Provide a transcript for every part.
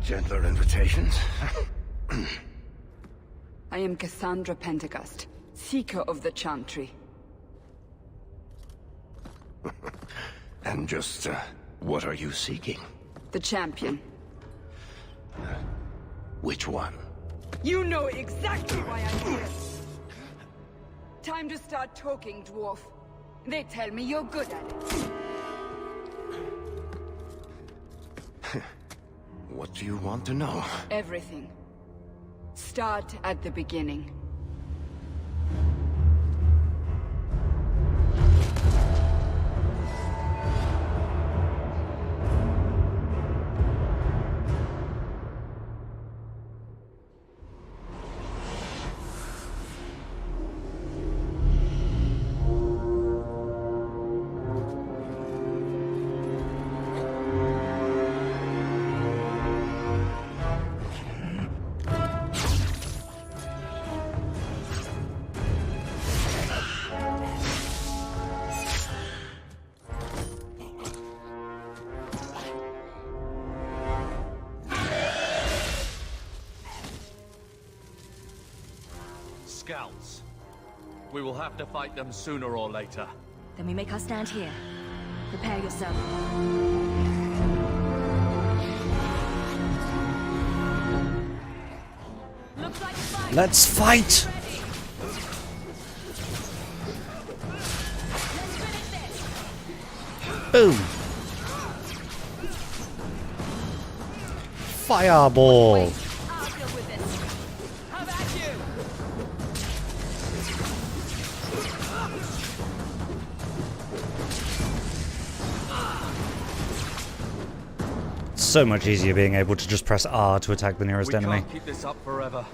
Gentler invitations? I am Cassandra Pentecost, Seeker of the Chantry. And just, what are you seeking? The champion. Which one? You know exactly why I'm here! Time to start talking, dwarf. They tell me you're good at it. What do you want to know? Everything. Start at the beginning. Scouts. We will have to fight them sooner or later. Then we make our stand here. Prepare yourself. Looks like a fight. Let's fight! Boom! Fireball! I'll deal with this. How about you? So much easier being able to just press R to attack the nearest enemy. We can't keep this up forever.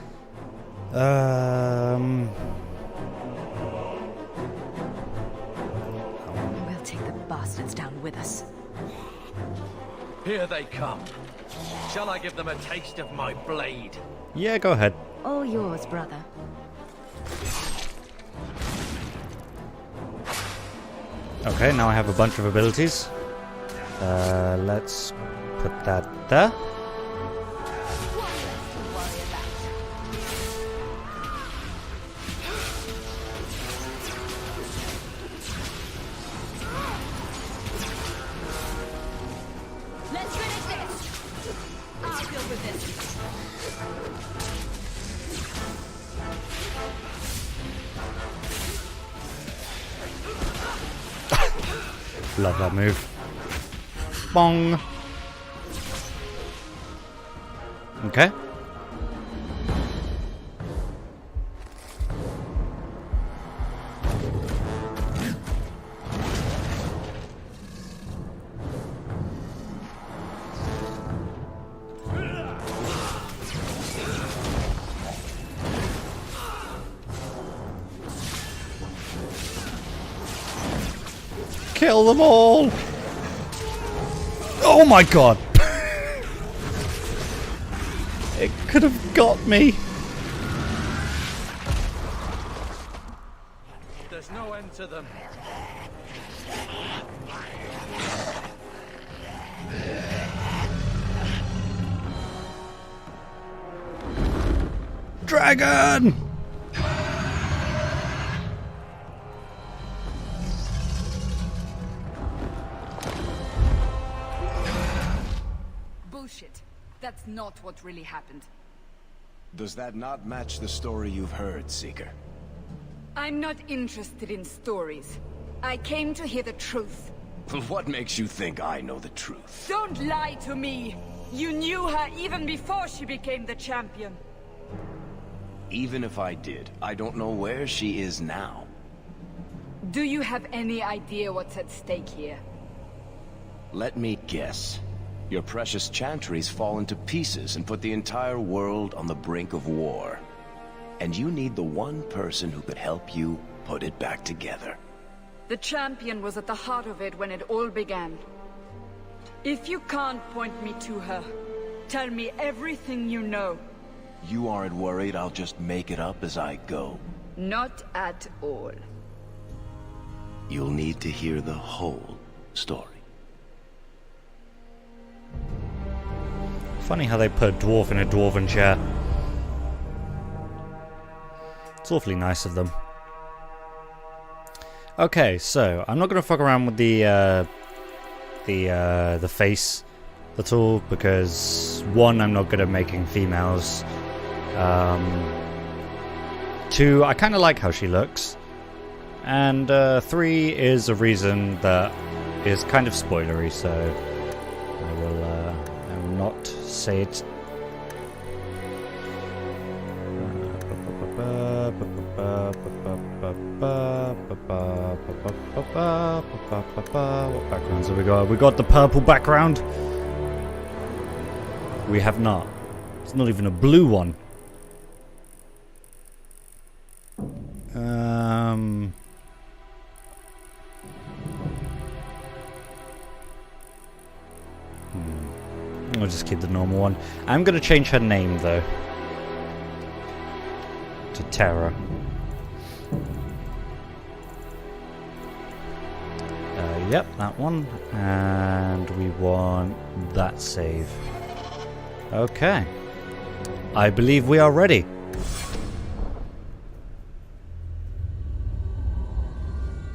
We'll take the bastards down with us. Here they come. Shall I give them a taste of my blade? Yeah, go ahead. All yours, brother. Okay, now I have a bunch of abilities. Let's put that there. Let's finish this. I'll deal with this. Love that move. Bong. Okay. Kill them all! Oh my god! It could have got me. There's no end to them. Dragon! Bullshit. That's not what really happened. Does that not match the story you've heard, Seeker? I'm not interested in stories. I came to hear the truth. What makes you think I know the truth? Don't lie to me! You knew her even before she became the champion. Even if I did, I don't know where she is now. Do you have any idea what's at stake here? Let me guess. Your precious chantry's fallen to pieces and put the entire world on the brink of war. And you need the one person who could help you put it back together. The champion was at the heart of it when it all began. If you can't point me to her, tell me everything you know. You aren't worried I'll just make it up as I go? Not at all. You'll need to hear the whole story. Funny how they put a dwarf in a dwarven chair. It's awfully nice of them. Okay, so I'm not gonna fuck around with the face at all because 1, I'm not good at making females. 2, I kind of like how she looks, and 3 is a reason that is kind of spoilery, so I will not say it. What backgrounds have we got? We got the purple background. We have not. It's not even a blue one. I'll just keep the normal one. I'm gonna change her name though to Terra. Yep, that one. And we want that save. Okay. I believe we are ready.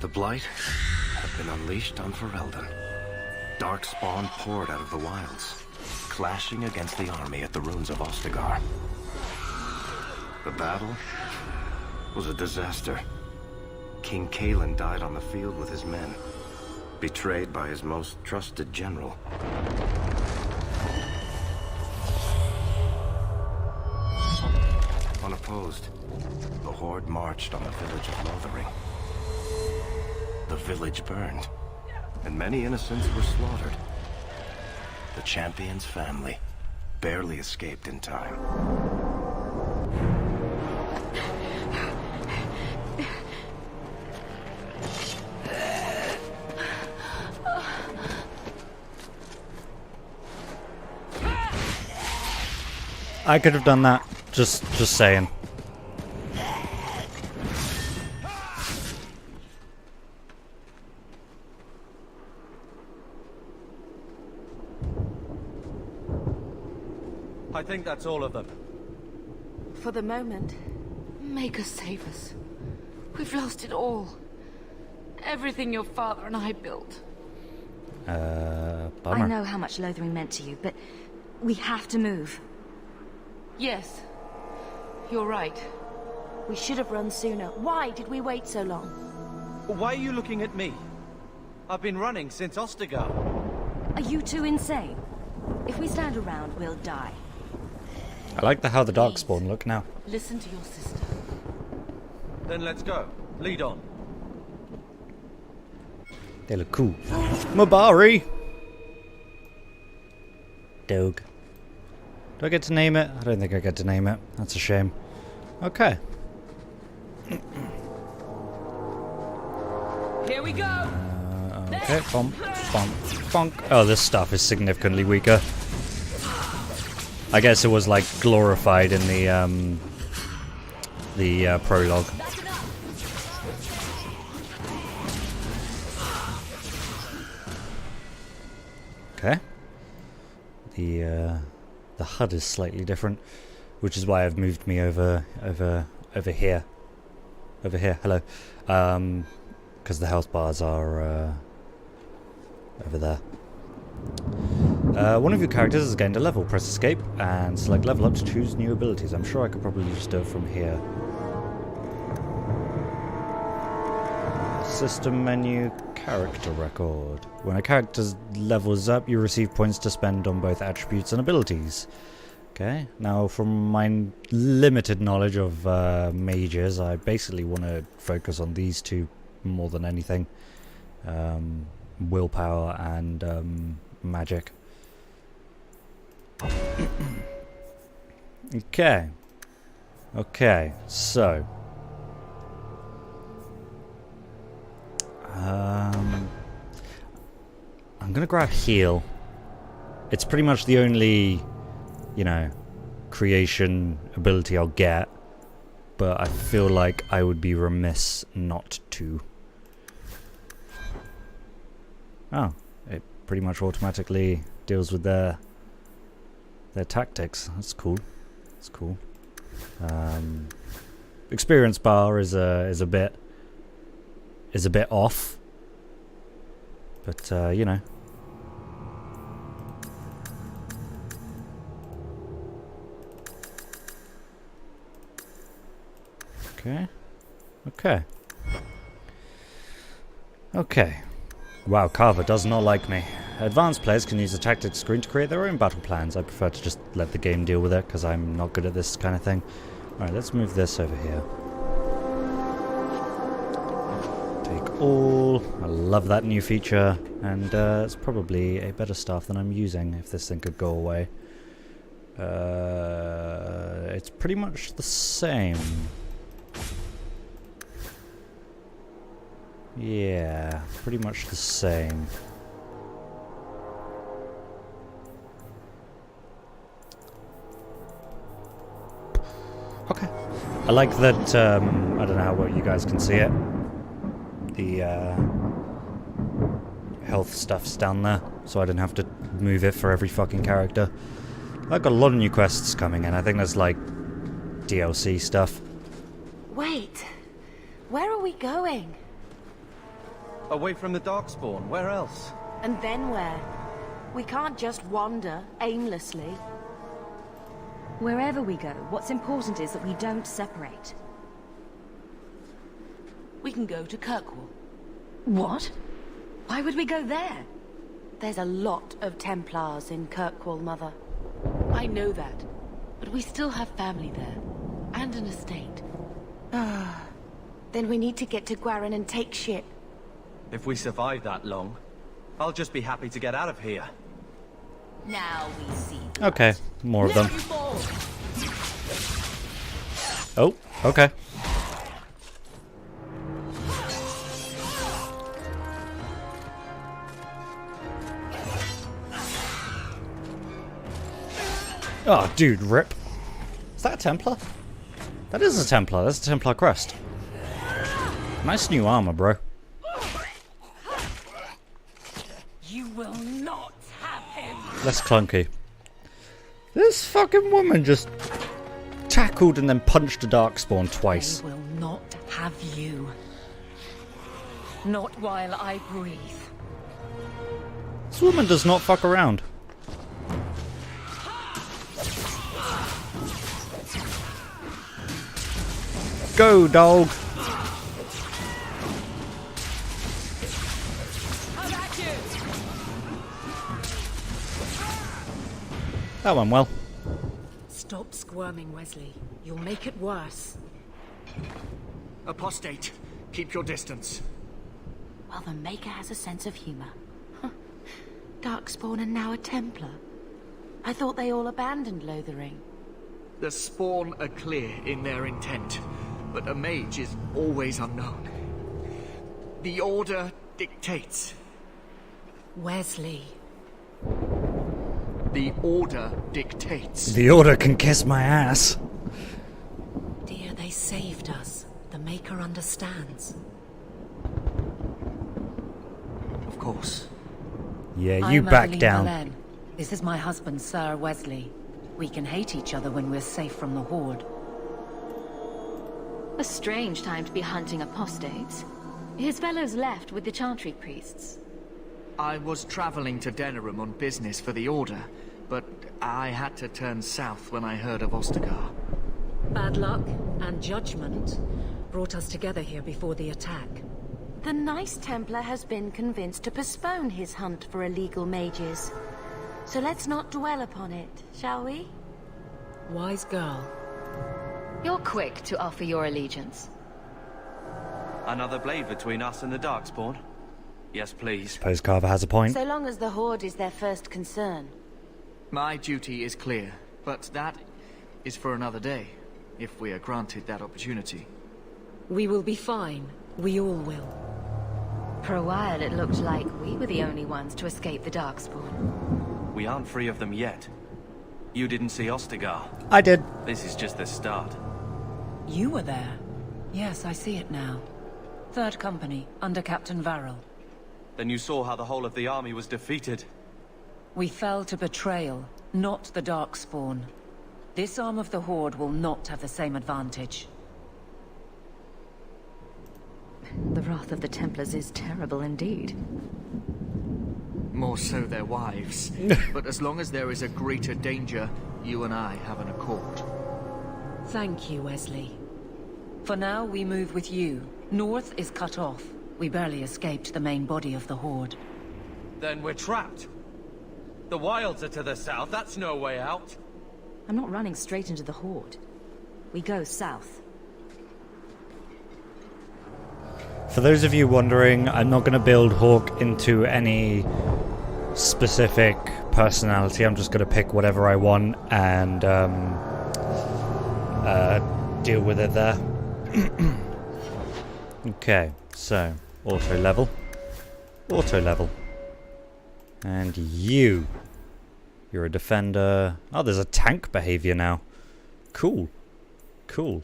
The Blight have been unleashed on Ferelden. Darkspawn poured out of the wilds, clashing against the army at the ruins of Ostagar. The battle was a disaster. King Kalen died on the field with his men, betrayed by his most trusted general. Unopposed, the Horde marched on the village of Lothering. The village burned, and many innocents were slaughtered. The champion's family barely escaped in time. I could have done that. Just saying. I think that's all of them. For the moment, make us save us. We've lost it all. Everything your father and I built. Bummer. I know how much Lothering meant to you, but we have to move. Yes, you're right. We should have run sooner. Why did we wait so long? Why are you looking at me? I've been running since Ostagar. Are you two insane? If we stand around, we'll die. I like how the Darkspawn look now. Listen to your sister. Then let's go. Lead on. They look cool. Mabari! Dog. Do I get to name it? I don't think I get to name it. That's a shame. Okay. Here we go! Okay, bump, bump, bonk. Oh, this stuff is significantly weaker. I guess it was like glorified in the prologue. Okay. The HUD is slightly different, which is why I've moved me over here. Over here, hello. Because the health bars are over there. One of your characters has gained a level. Press escape and select level up to choose new abilities. I'm sure I could probably just do it from here. System menu, character record. When a character levels up, you receive points to spend on both attributes and abilities. Okay, now from my limited knowledge of mages, I basically want to focus on these two more than anything. Willpower and magic. Okay. Okay, so I'm gonna grab heal. It's pretty much the only, you know, creation ability I'll get, but I feel like I would be remiss not to. Oh, it pretty much automatically deals with their their tactics. That's cool. That's cool. Experience bar is a bit off, but you know. Okay. Wow, Carver does not like me. Advanced players can use the tactics screen to create their own battle plans. I prefer to just let the game deal with it, because I'm not good at this kind of thing. Alright, let's move this over here. Take all. I love that new feature, and it's probably a better staff than I'm using if this thing could go away. It's pretty much the same. Yeah, pretty much the same. Okay. I like that, I don't know how well you guys can see it. The health stuff's down there, so I didn't have to move it for every fucking character. I've got a lot of new quests coming in. I think there's like DLC stuff. Wait, where are we going? Away from the Darkspawn, where else? And then where? We can't just wander aimlessly. Wherever we go, what's important is that we don't separate. We can go to Kirkwall. What? Why would we go there? There's a lot of Templars in Kirkwall, Mother. I know that, but we still have family there, and an estate. Then we need to get to Gwaren and take ship. If we survive that long, I'll just be happy to get out of here. Now we see. Okay, more of them. Oh, okay. Oh, dude, rip. Is that a Templar? That is a Templar. That's a Templar crest. Nice new armor, bro. You will not have him. Less clunky. This fucking woman just tackled and then punched a Darkspawn twice. They will not have you. Not while I breathe. This woman does not fuck around. Go, dog. That went well. Stop squirming, Wesley. You'll make it worse. Apostate, keep your distance. Well, the Maker has a sense of humor. Darkspawn and now a Templar. I thought they all abandoned Lothering. The Spawn are clear in their intent, but a mage is always unknown. The Order dictates. Wesley. The Order dictates. The Order can kiss my ass. Dear, they saved us. The Maker understands. Of course. Yeah, you back down. Boleyn. This is my husband, Sir Wesley. We can hate each other when we're safe from the Horde. A strange time to be hunting apostates. His fellows left with the Chantry priests. I was traveling to Denerim on business for the Order, but I had to turn south when I heard of Ostagar. Bad luck and judgment brought us together here before the attack. The nice Templar has been convinced to postpone his hunt for illegal mages. So let's not dwell upon it, shall we? Wise girl. You're quick to offer your allegiance. Another blade between us and the Darkspawn? Yes, please. Suppose Carver has a point. So long as the Horde is their first concern. My duty is clear, but that is for another day, if we are granted that opportunity. We will be fine. We all will. For a while it looked like we were the only ones to escape the Darkspawn. We aren't free of them yet. You didn't see Ostagar. I did. This is just the start. You were there. Yes, I see it now. Third Company, under Captain Varel. Then you saw how the whole of the army was defeated. We fell to betrayal, not the Darkspawn. This arm of the Horde will not have the same advantage. The wrath of the Templars is terrible indeed. More so their wives. But as long as there is a greater danger, you and I have an accord. Thank you, Wesley. For now, we move with you. North is cut off. We barely escaped the main body of the Horde. Then we're trapped. The wilds are to the south. That's no way out. I'm not running straight into the Horde. We go south. For those of you wondering, I'm not going to build Hawke into any specific personality. I'm just going to pick whatever I want and deal with it there. Okay, so auto level, and you're a defender. Oh, there's a tank behavior now. Cool. Good,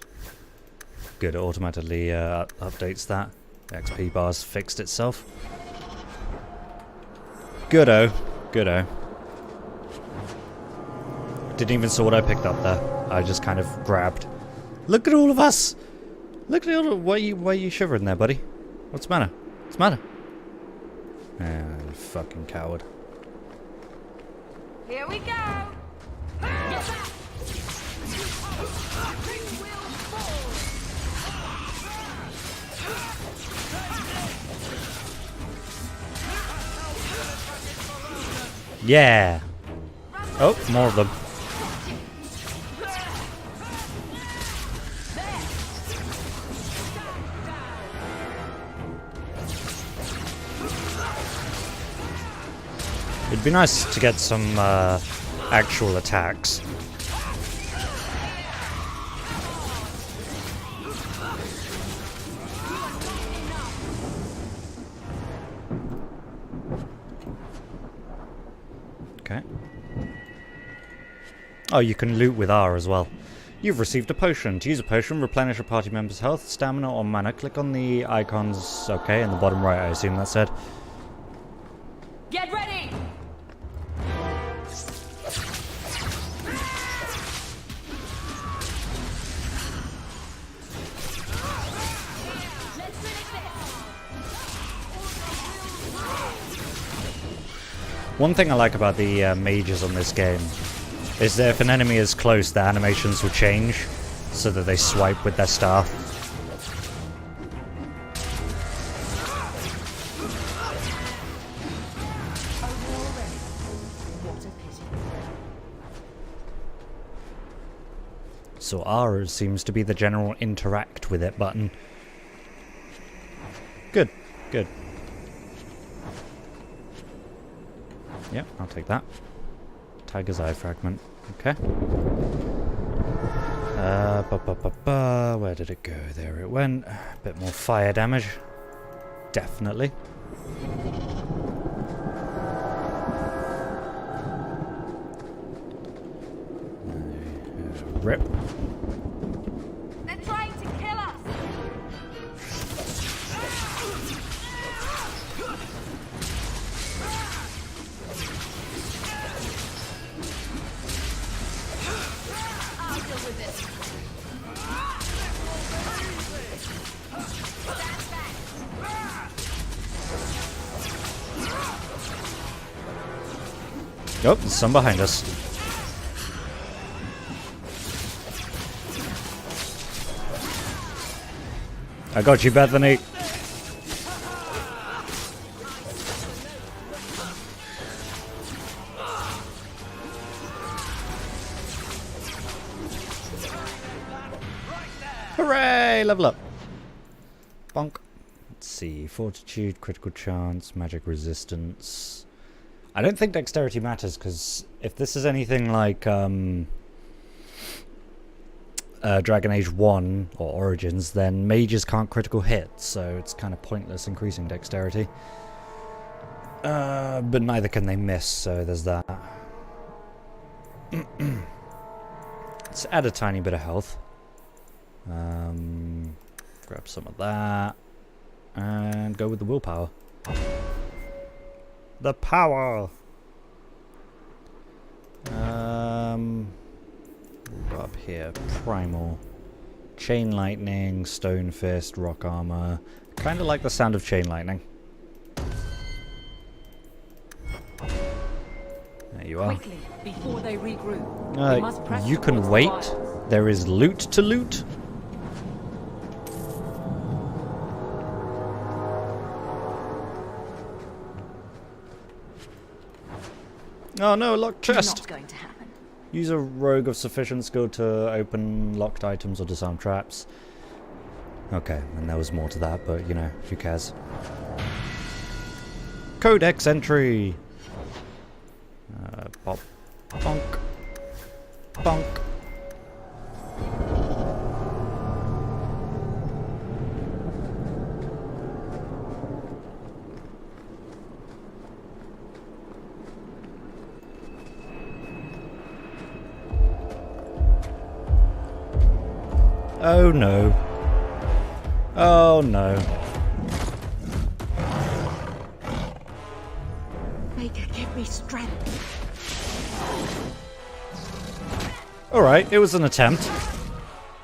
it automatically updates that. The XP bar's fixed itself. Goodo. Didn't even saw what I picked up there. I just kind of grabbed. Look at all of us! Look at all of... Why are you shivering there, buddy? What's the matter? Ah, fucking coward. Here we go! Yeah! Oh, more of them. It'd be nice to get some actual attacks. Okay. Oh, you can loot with R as well. You've received a potion. To use a potion, replenish a party member's health, stamina, or mana. Click on the icons, okay, in the bottom right, I assume that said. Get ready! One thing I like about the mages on this game is that if an enemy is close, the animations will change so that they swipe with their staff. So R seems to be the general interact with it button. Good. Yep, I'll take that. Tiger's Eye fragment. Okay. Where did it go? There it went. A bit more fire damage. Definitely. Rip. They're trying to kill us! I'll deal with this. Oh, there's some behind us. I got you, Bethany. Hooray! Level up. Bonk. Let's see. Fortitude, critical chance, magic resistance. I don't think dexterity matters, because if this is anything like Dragon Age 1 or Origins, then mages can't critical hit, so it's kind of pointless increasing dexterity. But neither can they miss, so there's that. Let's add a tiny bit of health. Grab some of that. And go with the willpower. The power! up here? Primal. Chain lightning, stone fist, rock armor. Kind of like the sound of chain lightning. There you are. Quickly, before they regroup. We must press You can towards the wait. wire. There is loot to loot. Oh no, locked chest! Not going to happen. Use a rogue of sufficient skill to open locked items or disarm traps. Okay, and there was more to that, but you know, who cares? Codex entry! Pop. Bonk. Bonk. Oh no. Oh no. Maker, give me strength. Alright, it was an attempt.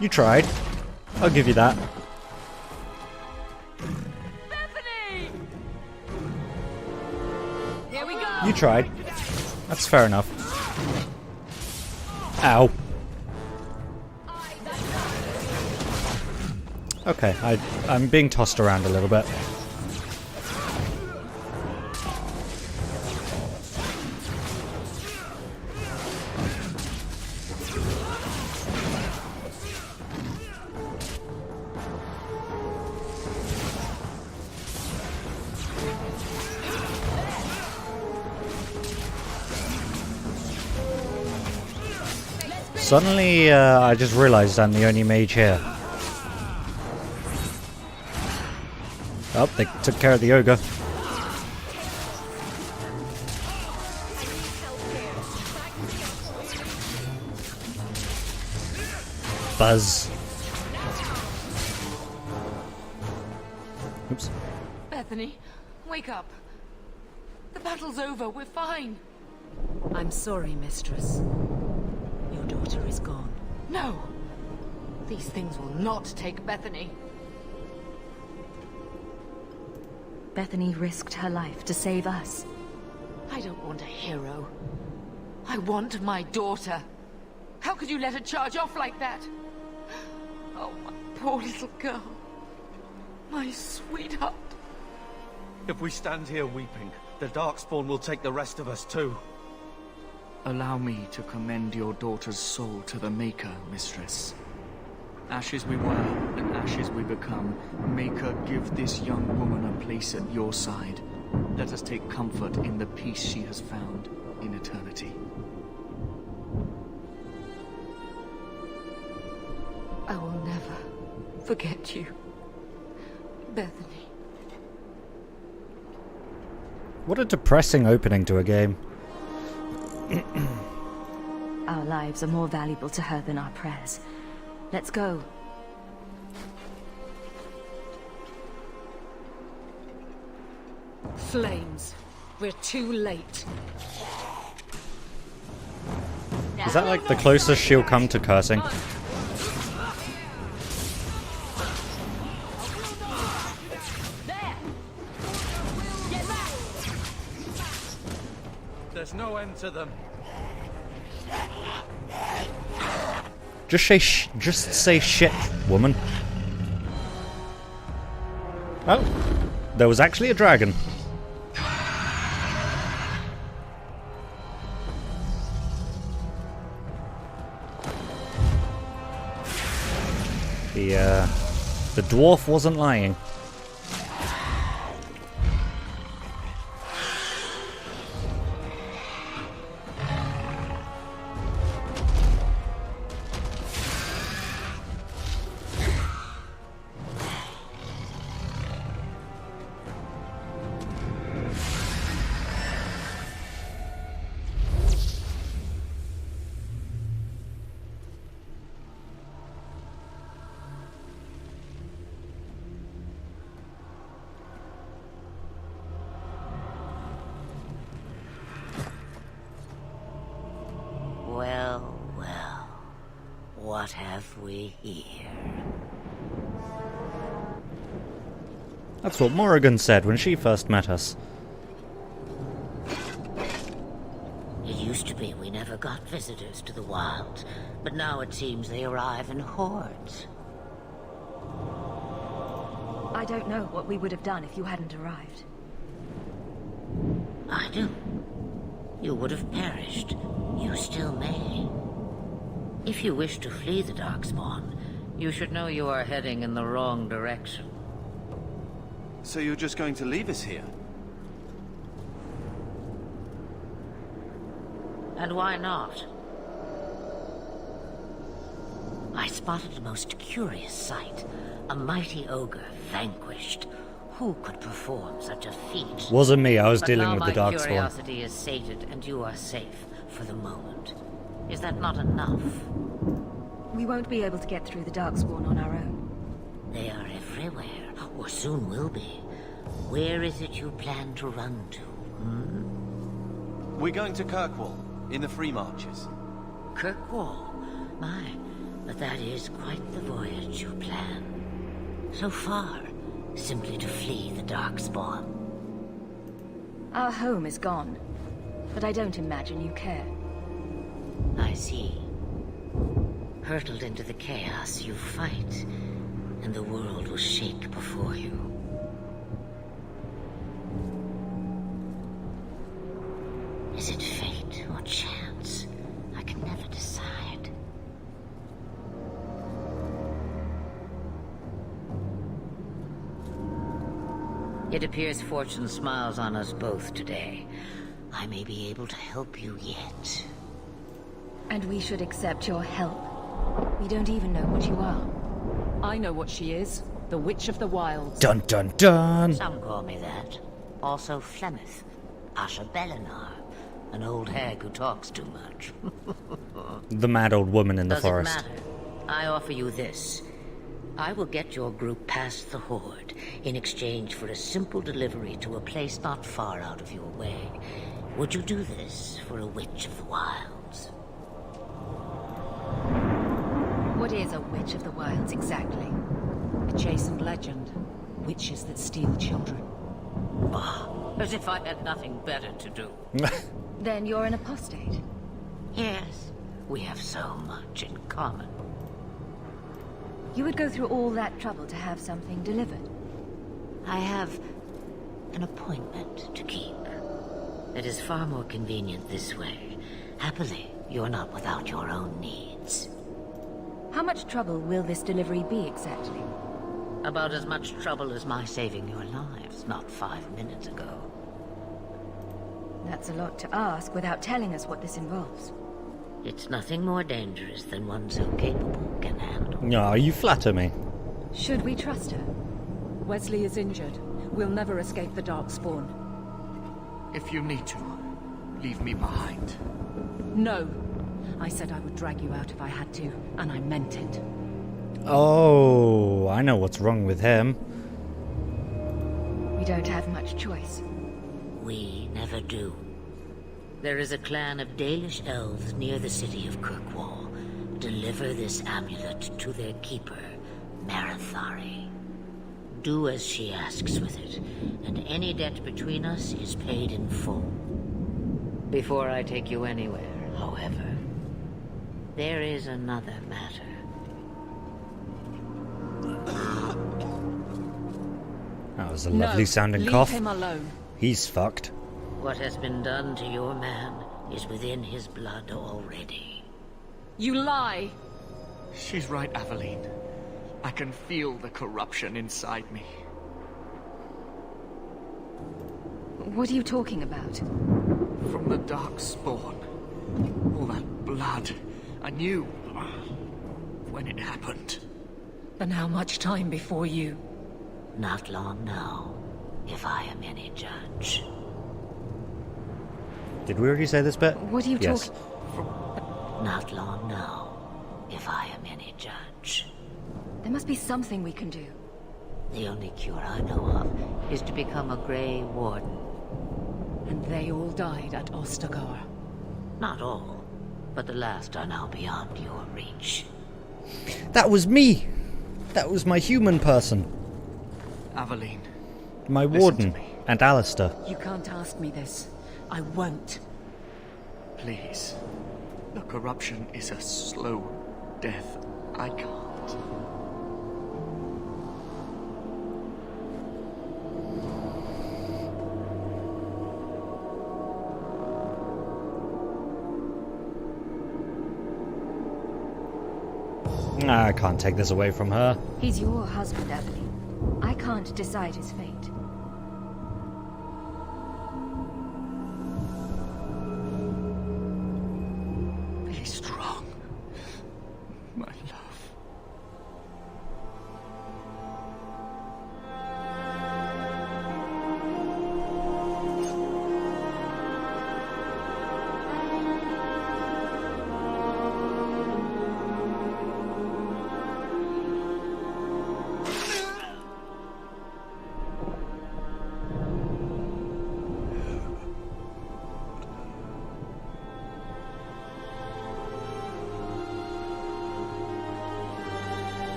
You tried. I'll give you that. Bethany! Here we go! You tried. That's fair enough. Ow. Okay, I'm being tossed around a little bit. Suddenly, I just realized I'm the only mage here. Oh, they took care of the ogre. Buzz. Oops. Bethany, wake up. The battle's over. We're fine. I'm sorry, mistress. Your daughter is gone. No. These things will not take Bethany. Bethany risked her life to save us. I don't want a hero. I want my daughter. How could you let her charge off like that? Oh, my poor little girl. My sweetheart. If we stand here weeping, the Darkspawn will take the rest of us too. Allow me to commend your daughter's soul to the Maker, mistress. Ashes we were, and ashes we become. Maker, give this young woman a place at your side. Let us take comfort in the peace she has found in eternity. I will never forget you, Bethany. What a depressing opening to a game. Our lives are more valuable to her than our prayers. Let's go. Flames. We're too late. Is that like the closest she'll come to cursing? There's no end to them. Just say shit, woman. Oh, there was actually a dragon. The dwarf wasn't lying. What have we here? That's what Morrigan said when she first met us. It used to be we never got visitors to the wilds, but now it seems they arrive in hordes. I don't know what we would have done if you hadn't arrived. I do. You would have perished. You still may. If you wish to flee the Darkspawn, you should know you are heading in the wrong direction. So you're just going to leave us here? And why not? I spotted a most curious sight. A mighty ogre vanquished. Who could perform such a feat? Wasn't me, I was But dealing now with the my Darkspawn. curiosity is sated, and you are safe for the moment. Is that not enough? We won't be able to get through the Darkspawn on our own. They are everywhere, or soon will be. Where is it you plan to run to, We're going to Kirkwall, in the Free Marches. Kirkwall? My, but that is quite the voyage you plan. So far, simply to flee the Darkspawn. Our home is gone, but I don't imagine you care. I see. Hurtled into the chaos, you fight, and the world will shake before you. Is it fate or chance? I can never decide. It appears fortune smiles on us both today. I may be able to help you yet. And we should accept your help. We don't even know what you are. I know what she is. The Witch of the Wilds. Dun dun dun! Some call me that. Also Flemeth, Asha Belinar, an old hag who talks too much. The mad old woman in the Does forest. it matter? I offer you this. I will get your group past the Horde in exchange for a simple delivery to a place not far out of your way. Would you do this for a Witch of the Wilds? What is a Witch of the Wilds exactly? A chastened legend. Witches that steal children. As if I had nothing better to do. Then you're an apostate. Yes, we have so much in common. You would go through all that trouble to have something delivered. I have an appointment to keep. It is far more convenient this way. Happily, you're not without your own needs. How much trouble will this delivery be exactly? About as much trouble as my saving your lives not 5 minutes ago. That's a lot to ask without telling us what this involves. It's nothing more dangerous than one so capable can handle. No, you flatter me. Should we trust her? Wesley is injured. We'll never escape the Darkspawn. If you need to, leave me behind. No. I said I would drag you out if I had to, and I meant it. Oh, I know what's wrong with him. We don't have much choice. We never do. There is a clan of Dalish elves near the city of Kirkwall. Deliver this amulet to their keeper, Marathari. Do as she asks with it, and any debt between us is paid in full. Before I take you anywhere, however, there is another matter. That was a lovely sounding leave cough. him alone. He's fucked. What has been done to your man is within his blood already. You lie! She's right, Aveline. I can feel the corruption inside me. What are you talking about? From the Darkspawn. All that blood. I knew when it happened. Then how much time before you? Not long now, if I am any judge. Did we already say this bit? What are you yes. talking? Not long now, if I am any judge. There must be something we can do. The only cure I know of is to become a Grey Warden. And they all died at Ostagar. Not all, but the last are now beyond your reach. That was me! That was my human person. Aveline. My Listen warden. to me. And Alistair. You can't ask me this. I won't. Please. The corruption is a slow death. I can't. I can't take this away from her. He's your husband, Aveline. I can't decide his fate. Be strong, my love.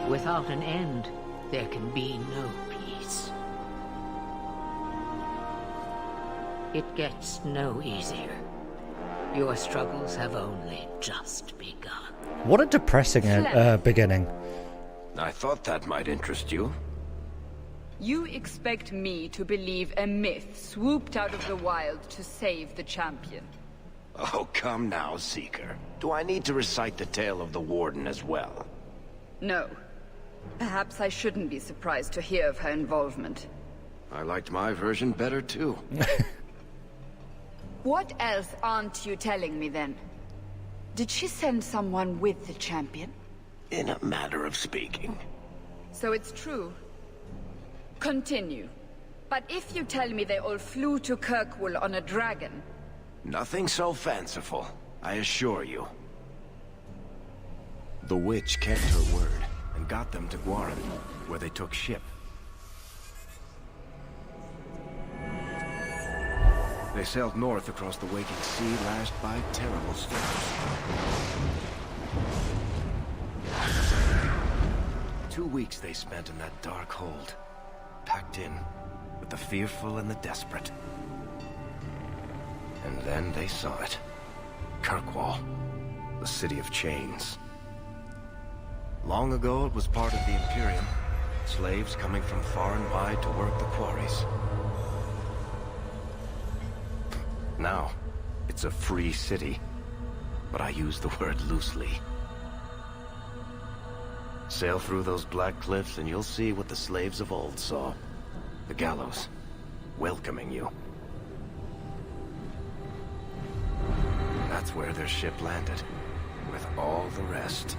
Without an end, there can be no peace. It gets no easier. Your struggles have only just begun. What a depressing beginning. I thought that might interest you. You expect me to believe a myth swooped out of the wild to save the champion? Oh, come now, Seeker. Do I need to recite the tale of the Warden as well? No. Perhaps I shouldn't be surprised to hear of her involvement. I liked my version better, too. What else aren't you telling me, then? Did she send someone with the champion? In a manner of speaking. So it's true. Continue. But if you tell me they all flew to Kirkwall on a dragon... Nothing so fanciful, I assure you. The witch kept her word, and got them to Gwaren, where they took ship. They sailed north across the waking sea, lashed by terrible storms. 2 weeks they spent in that dark hold, packed in with the fearful and the desperate. And then they saw it. Kirkwall, the city of chains. Long ago, it was part of the Imperium. Slaves coming from far and wide to work the quarries. Now, it's a free city. But I use the word loosely. Sail through those black cliffs and you'll see what the slaves of old saw. The gallows, welcoming you. That's where their ship landed, with all the rest.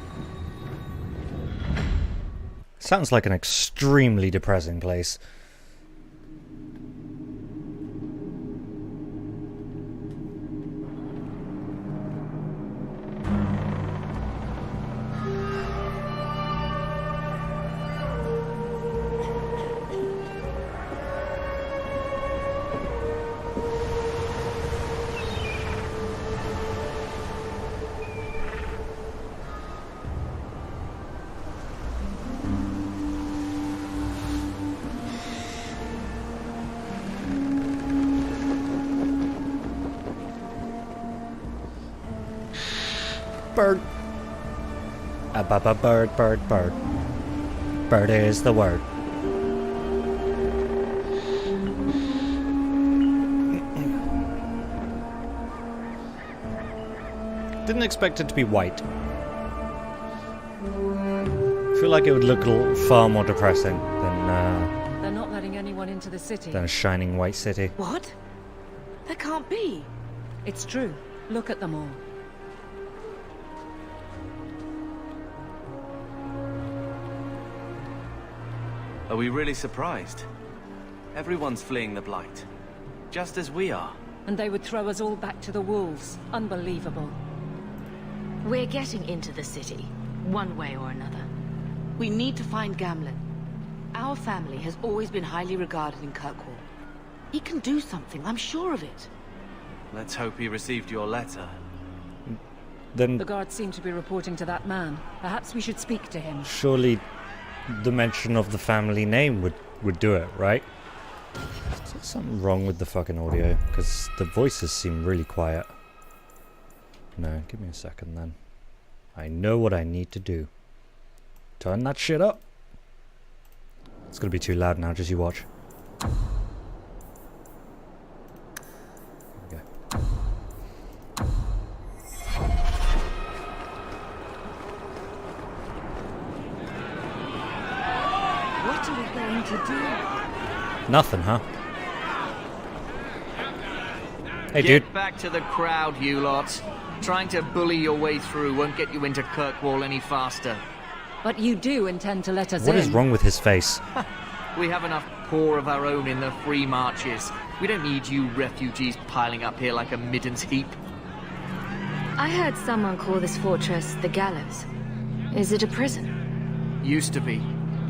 Sounds like an extremely depressing place. Bird. Bird, bird, bird. Bird is the word. Didn't expect it to be white. Feel like it would look far more depressing than They're not letting anyone into the city. a shining white city. What? That can't be. It's true. Look at them all. Are we really surprised? Everyone's fleeing the Blight. Just as we are. And they would throw us all back to the wolves. Unbelievable. We're getting into the city, one way or another. We need to find Gamlen. Our family has always been highly regarded in Kirkwall. He can do something, I'm sure of it. Let's hope he received your letter. Then The guards seem to be reporting to that man. Perhaps we should speak to him. surely the mention of the family name would do it, right? Is there something wrong with the fucking audio? Because the voices seem really quiet. No, give me a second then. I know what I need to do. Turn that shit up. It's gonna be too loud now, just you watch. There we go. What are we going to do? Nothing, huh? Hey, Get dude. back to the crowd, you lot. Trying to bully your way through won't get you into Kirkwall any faster. But you do intend to let us What in. is wrong with his face? We have enough poor of our own in the free marches. We don't need you refugees piling up here like a middens heap. I heard someone call this fortress the Gallows. Is it a prison? Used to be.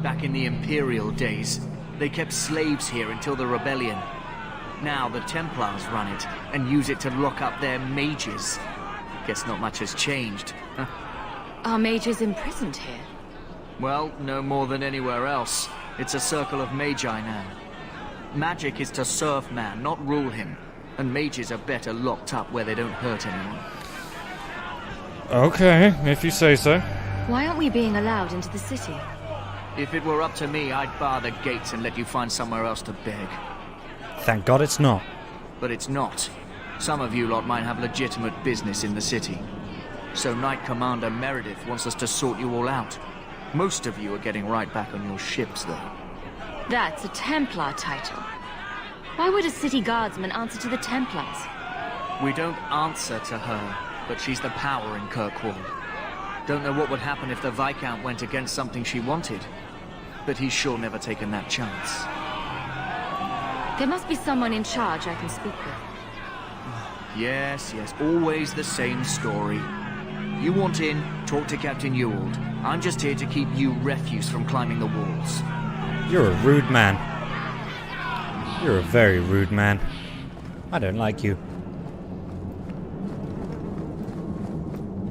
Back in the Imperial days. They kept slaves here until the rebellion. Now the Templars run it, and use it to lock up their mages. Guess not much has changed. Are mages imprisoned here? Well, no more than anywhere else. It's a circle of magi now. Magic is to serve man, not rule him. And mages are better locked up where they don't hurt anyone. Okay, if you say so. Why aren't we being allowed into the city? If it were up to me, I'd bar the gates and let you find somewhere else to beg. Thank God it's not. But it's not. Some of you lot might have legitimate business in the city. So Knight Commander Meredith wants us to sort you all out. Most of you are getting right back on your ships, though. That's a Templar title. Why would a city guardsman answer to the Templars? We don't answer to her, but she's the power in Kirkwall. Don't know what would happen if the Viscount went against something she wanted. But he's sure never taken that chance. There must be someone in charge I can speak with. Yes, always the same story. You want in, talk to Captain Ewald. I'm just here to keep you refuse from climbing the walls. You're a rude man. You're a very rude man. I don't like you.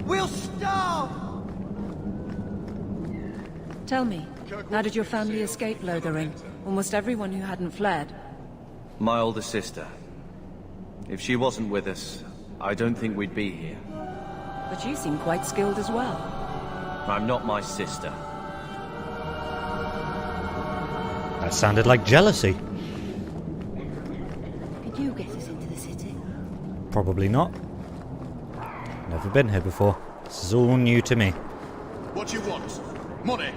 We'll starve! Tell me, how did your family escape Lothering? Almost everyone who hadn't fled. My older sister. If she wasn't with us, I don't think we'd be here. But you seem quite skilled as well. I'm not my sister. That sounded like jealousy. Could you get us into the city? Probably not. Never been here before. This is all new to me. What do you want? Money?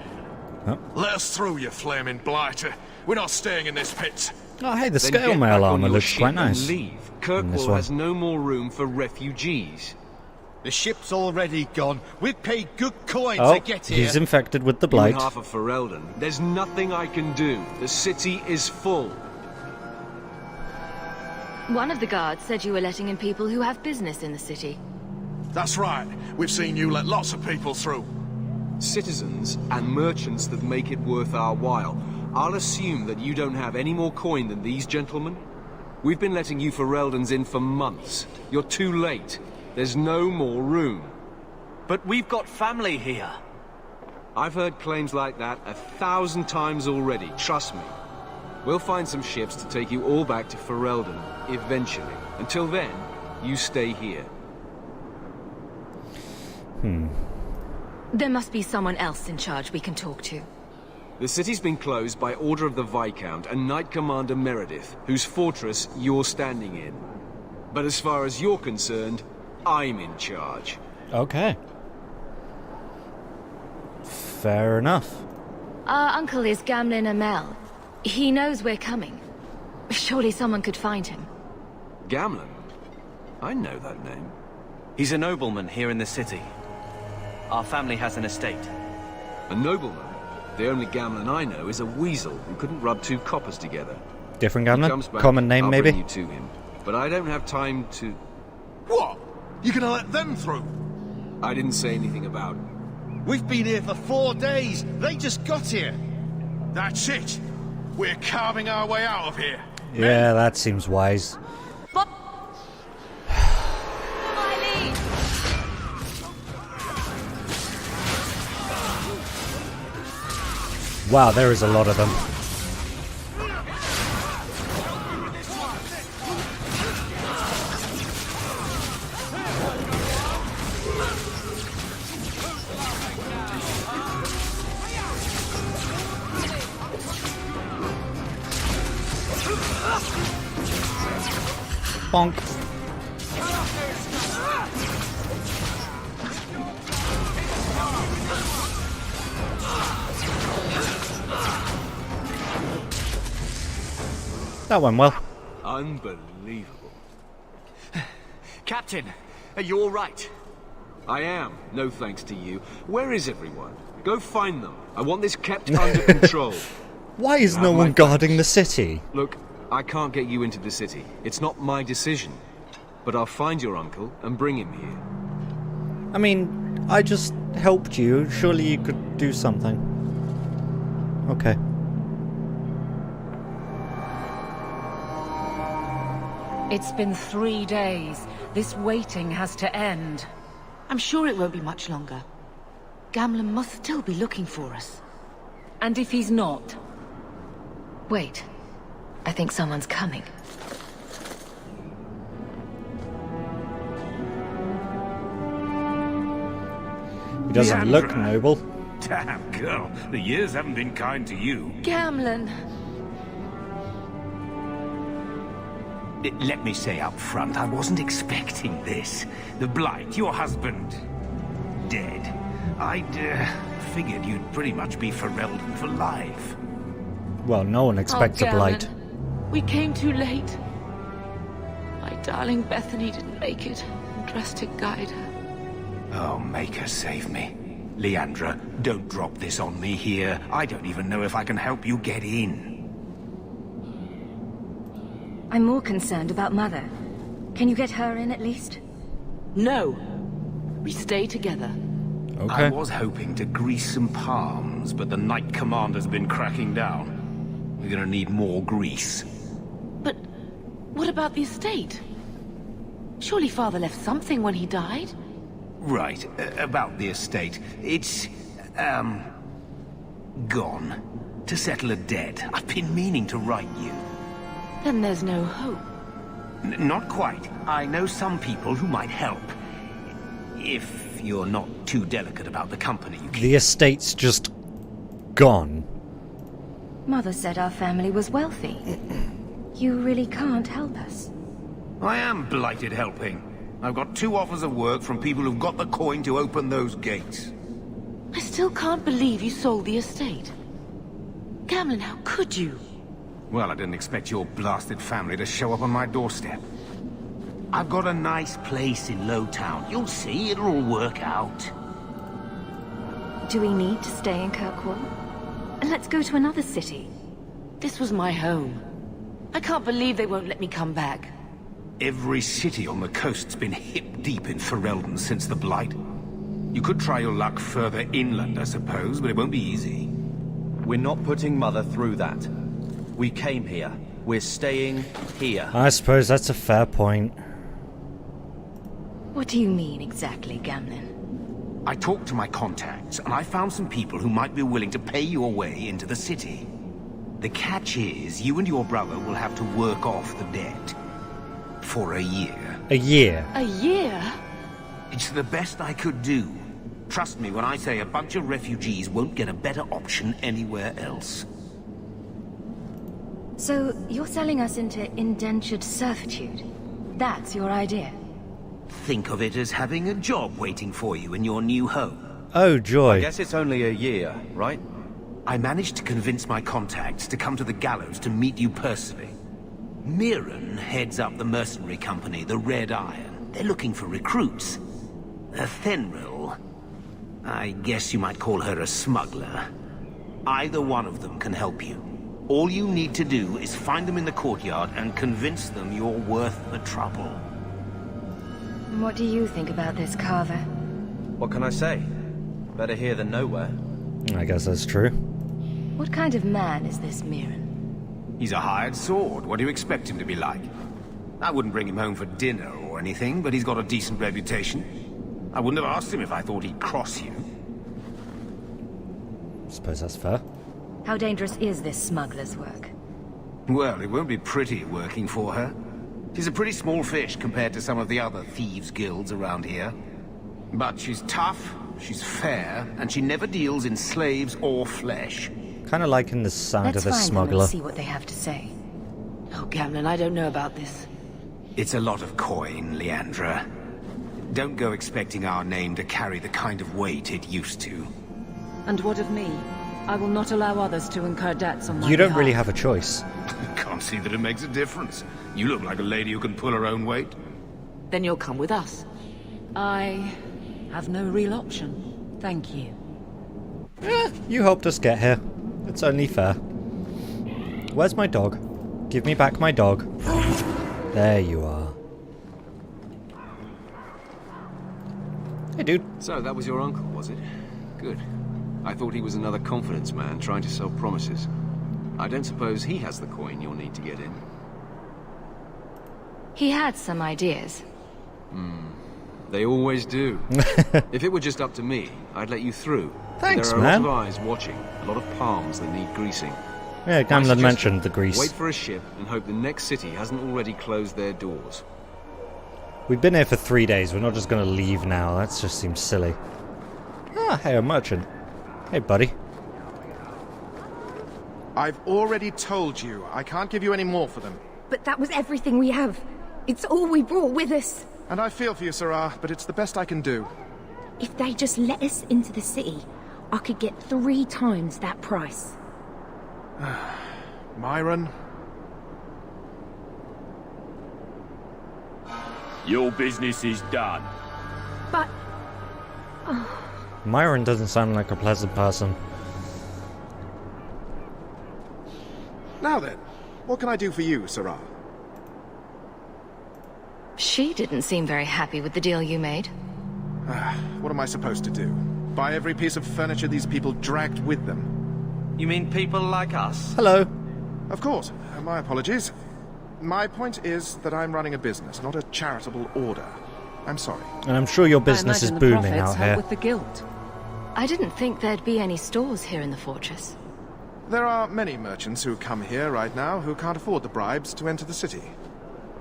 Huh? Let us through, you flaming blighter. We're not staying in this pit. Oh, hey, the Then scale get mail back on armor your looks ship quite and nice. Leave. In this Kirkwall one. has no more room for refugees. The ship's already gone. We've paid good coin Oh, to get here. he's infected with the On blight. behalf of Ferelden, there's nothing I can do. The city is full. One of the guards said you were letting in people who have business in the city. That's right. We've seen you let lots of people through. Citizens and merchants that make it worth our while. I'll assume that you don't have any more coin than these gentlemen. We've been letting you Fereldens in for months. You're too late. There's no more room. But we've got family here. I've heard claims like that 1,000 times already, trust me. We'll find some ships to take you all back to Ferelden, eventually. Until then, you stay here. There must be someone else in charge we can talk to. The city's been closed by order of the Viscount and Knight Commander Meredith, whose fortress you're standing in. But as far as you're concerned, I'm in charge. Okay. Fair enough. Our uncle is Gamlin Amel. He knows we're coming. Surely someone could find him. Gamlin? I know that name. He's a nobleman here in the city. Our family has an estate. A nobleman? The only Gamlin I know is a weasel who couldn't rub 2 coppers together. Different He Gamlin? comes back, Common name, I'll maybe? bring you to him. But I don't have time to... What? You gonna let them through? I didn't say anything about it. We've been here for 4 days. They just got here. That's it. We're carving our way out of here. Yeah, that seems wise. Wow, there is a lot of them. Bonk. That went well. Unbelievable. Captain, are you all right? I am. No thanks to you. Where is everyone? Go find them. I want this kept under control. Why is no one guarding the city? Look, I can't get you into the city. It's not my decision. But I'll find your uncle and bring him here. I mean, I just helped you. Surely you could do something. Okay. It's been 3 days. This waiting has to end. I'm sure it won't be much longer. Gamlen must still be looking for us. And if he's not? Wait. I think someone's coming. He doesn't look noble. Damn, girl. The years haven't been kind to you. Gamlen! Let me say up front, I wasn't expecting this. The Blight, your husband, dead. I'd figured you'd pretty much be Ferelden for life. Well, no one expects a Blight. We came too late. My darling Bethany didn't make it. Dressed to guide her. Oh, make her save me. Leandra, don't drop this on me here. I don't even know if I can help you get in. I'm more concerned about Mother. Can you get her in at least? No. We stay together. Okay. I was hoping to grease some palms, but the Knight Commander's been cracking down. We're gonna need more grease. But what about the estate? Surely Father left something when he died? Right, about the estate. It's, gone. To settle a debt. I've been meaning to write you. Then there's no hope. Not quite. I know some people who might help. If you're not too delicate about the company you keep. The estate's just gone. Mother said our family was wealthy. You really can't help us. I am blighted helping. I've got 2 offers of work from people who've got the coin to open those gates. I still can't believe you sold the estate. Gamlen, how could you? Well, I didn't expect your blasted family to show up on my doorstep. I've got a nice place in Lowtown. You'll see, it'll all work out. Do we need to stay in Kirkwall? Let's go to another city. This was my home. I can't believe they won't let me come back. Every city on the coast's been hip-deep in Ferelden since the Blight. You could try your luck further inland, I suppose, but it won't be easy. We're not putting Mother through that. We came here. We're staying here. I suppose that's a fair point. What do you mean exactly, Gamlen? I talked to my contacts, and I found some people who might be willing to pay your way into the city. The catch is, you and your brother will have to work off the debt. For a year. A year? A year? It's the best I could do. Trust me when I say a bunch of refugees won't get a better option anywhere else. So, you're selling us into indentured servitude? That's your idea? Think of it as having a job waiting for you in your new home. Oh, joy. I guess it's only a year, right? I managed to convince my contacts to come to the gallows to meet you personally. Mirren heads up the mercenary company, the Red Iron. They're looking for recruits. Fenril, I guess you might call her a smuggler. Either one of them can help you. All you need to do is find them in the courtyard and convince them you're worth the trouble. What do you think about this, Carver? What can I say? Better here than nowhere. I guess that's true. What kind of man is this Mirren? He's a hired sword. What do you expect him to be like? I wouldn't bring him home for dinner or anything, but he's got a decent reputation. I wouldn't have asked him if I thought he'd cross you. Suppose that's fair. How dangerous is this smuggler's work? Well, it won't be pretty working for her. She's a pretty small fish compared to some of the other thieves' guilds around here. But she's tough, she's fair, and she never deals in slaves or flesh. Kind of liking the sound of the Let's smuggler. find them and see what they have to say. Oh, Gamlen, I don't know about this. It's a lot of coin, Leandra. Don't go expecting our name to carry the kind of weight it used to. And what of me? I will not allow others to incur debts on my You don't behalf. really have a choice. Can't see that it makes a difference. You look like a lady who can pull her own weight. Then you'll come with us. I have no real option. Thank you. You helped us get here. It's only fair. Where's my dog? Give me back my dog. There you are. Hey, dude. So, that was your uncle, was it? Good. I thought he was another confidence man trying to sell promises. I don't suppose he has the coin you'll need to get in. He had some ideas. They always do. If it were just up to me, I'd let you through. Thanks, there are man. a lot of eyes watching, a lot of palms that need greasing. Yeah, My Gamlen suggestion, mentioned the grease. Wait for a ship and hope the next city hasn't already closed their doors. We've been here for 3 days. We're not just going to leave now. That just seems silly. Ah, hey, a merchant. Hey, buddy. I've already told you, I can't give you any more for them. But that was everything we have. It's all we brought with us. And I feel for you, Sirrah, but it's the best I can do. If they just let us into the city, I could get 3 times that price. Myron? Your business is done. But... Myron doesn't sound like a pleasant person. Now then, what can I do for you, Sirrah? She didn't seem very happy with the deal you made. What am I supposed to do? Buy every piece of furniture these people dragged with them? You mean people like us? Hello. Of course. My apologies. My point is that I'm running a business, not a charitable order. I'm sorry. And I'm sure your business is booming out here. With the guild. I didn't think there'd be any stores here in the fortress. There are many merchants who come here right now who can't afford the bribes to enter the city.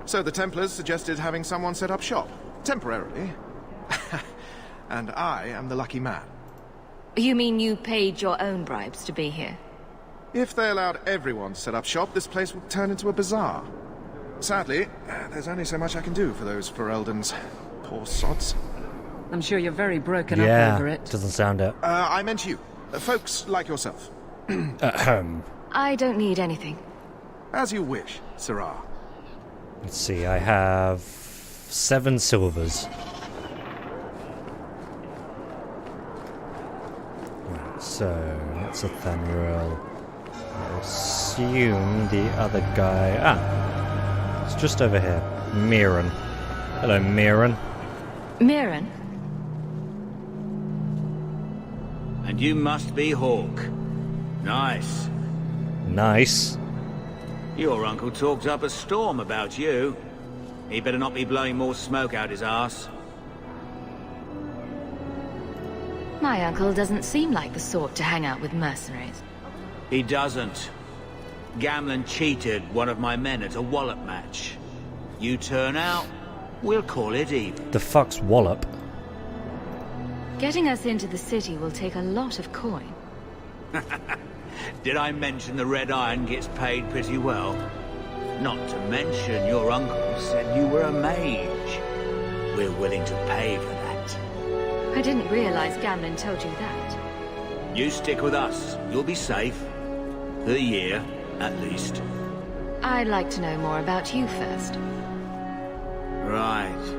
So the Templars suggested having someone set up shop, temporarily. And I am the lucky man. You mean you paid your own bribes to be here? If they allowed everyone to set up shop, this place would turn into a bazaar. Sadly, there's only so much I can do for those Fereldens. Poor sods. I'm sure you're very broken up over it. Doesn't sound it. I meant you. Folks like yourself. I don't need anything. As you wish, Sirrah. Let's see, I have 7 silvers. Right, so that's a Thanruel. I assume the other guy... Ah! It's just over here. Mirren. Hello, Mirren. Mirren? And you must be Hawke. Nice. Nice. Your uncle talked up a storm about you. He better not be blowing more smoke out his arse. My uncle doesn't seem like the sort to hang out with mercenaries. He doesn't. Gamlen cheated one of my men at a wallop match. You turn out, we'll call it even. The fuck's wallop? Getting us into the city will take a lot of coin. Did I mention the Red Iron gets paid pretty well? Not to mention your uncle said you were a mage. We're willing to pay for that. I didn't realize Gamlen told you that. You stick with us. You'll be safe. For a year, at least. I'd like to know more about you first. Right.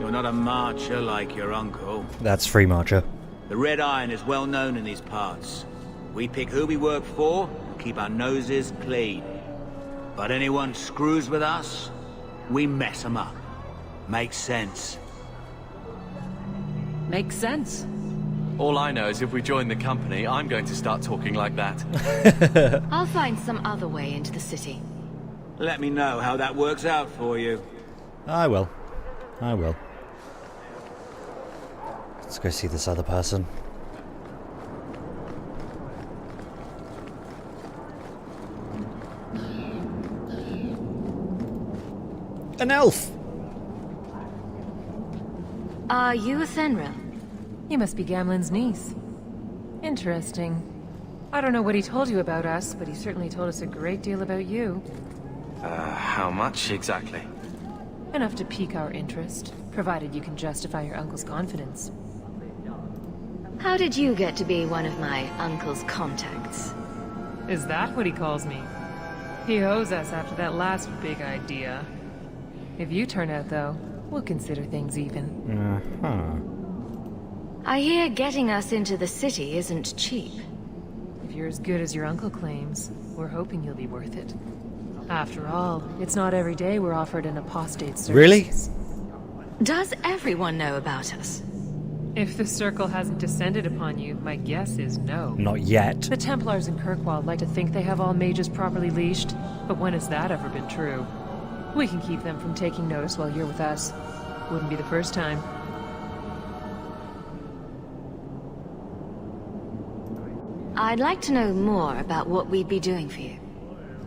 You're not a marcher like your uncle. That's free marcher. The Red Iron is well known in these parts. We pick who we work for, and keep our noses clean. But anyone screws with us, we mess them up. Makes sense. Makes sense. All I know is if we join the company, I'm going to start talking like that. I'll find some other way into the city. Let me know how that works out for you. I will. I will. Let's go see this other person. An elf! Are you a Fenrir? You must be Gamlen's niece. Interesting. I don't know what he told you about us, but he certainly told us a great deal about you. How much exactly? Enough to pique our interest, provided you can justify your uncle's confidence. How did you get to be one of my uncle's contacts? Is that what he calls me? He owes us after that last big idea. If you turn out, though, we'll consider things even. I hear getting us into the city isn't cheap. If you're as good as your uncle claims, we're hoping you'll be worth it. After all, it's not every day we're offered an apostate service. Really? Does everyone know about us? If the circle hasn't descended upon you, my guess is no. Not yet. The Templars in Kirkwall like to think they have all mages properly leashed, but when has that ever been true? We can keep them from taking notice while you're with us. Wouldn't be the first time. I'd like to know more about what we'd be doing for you.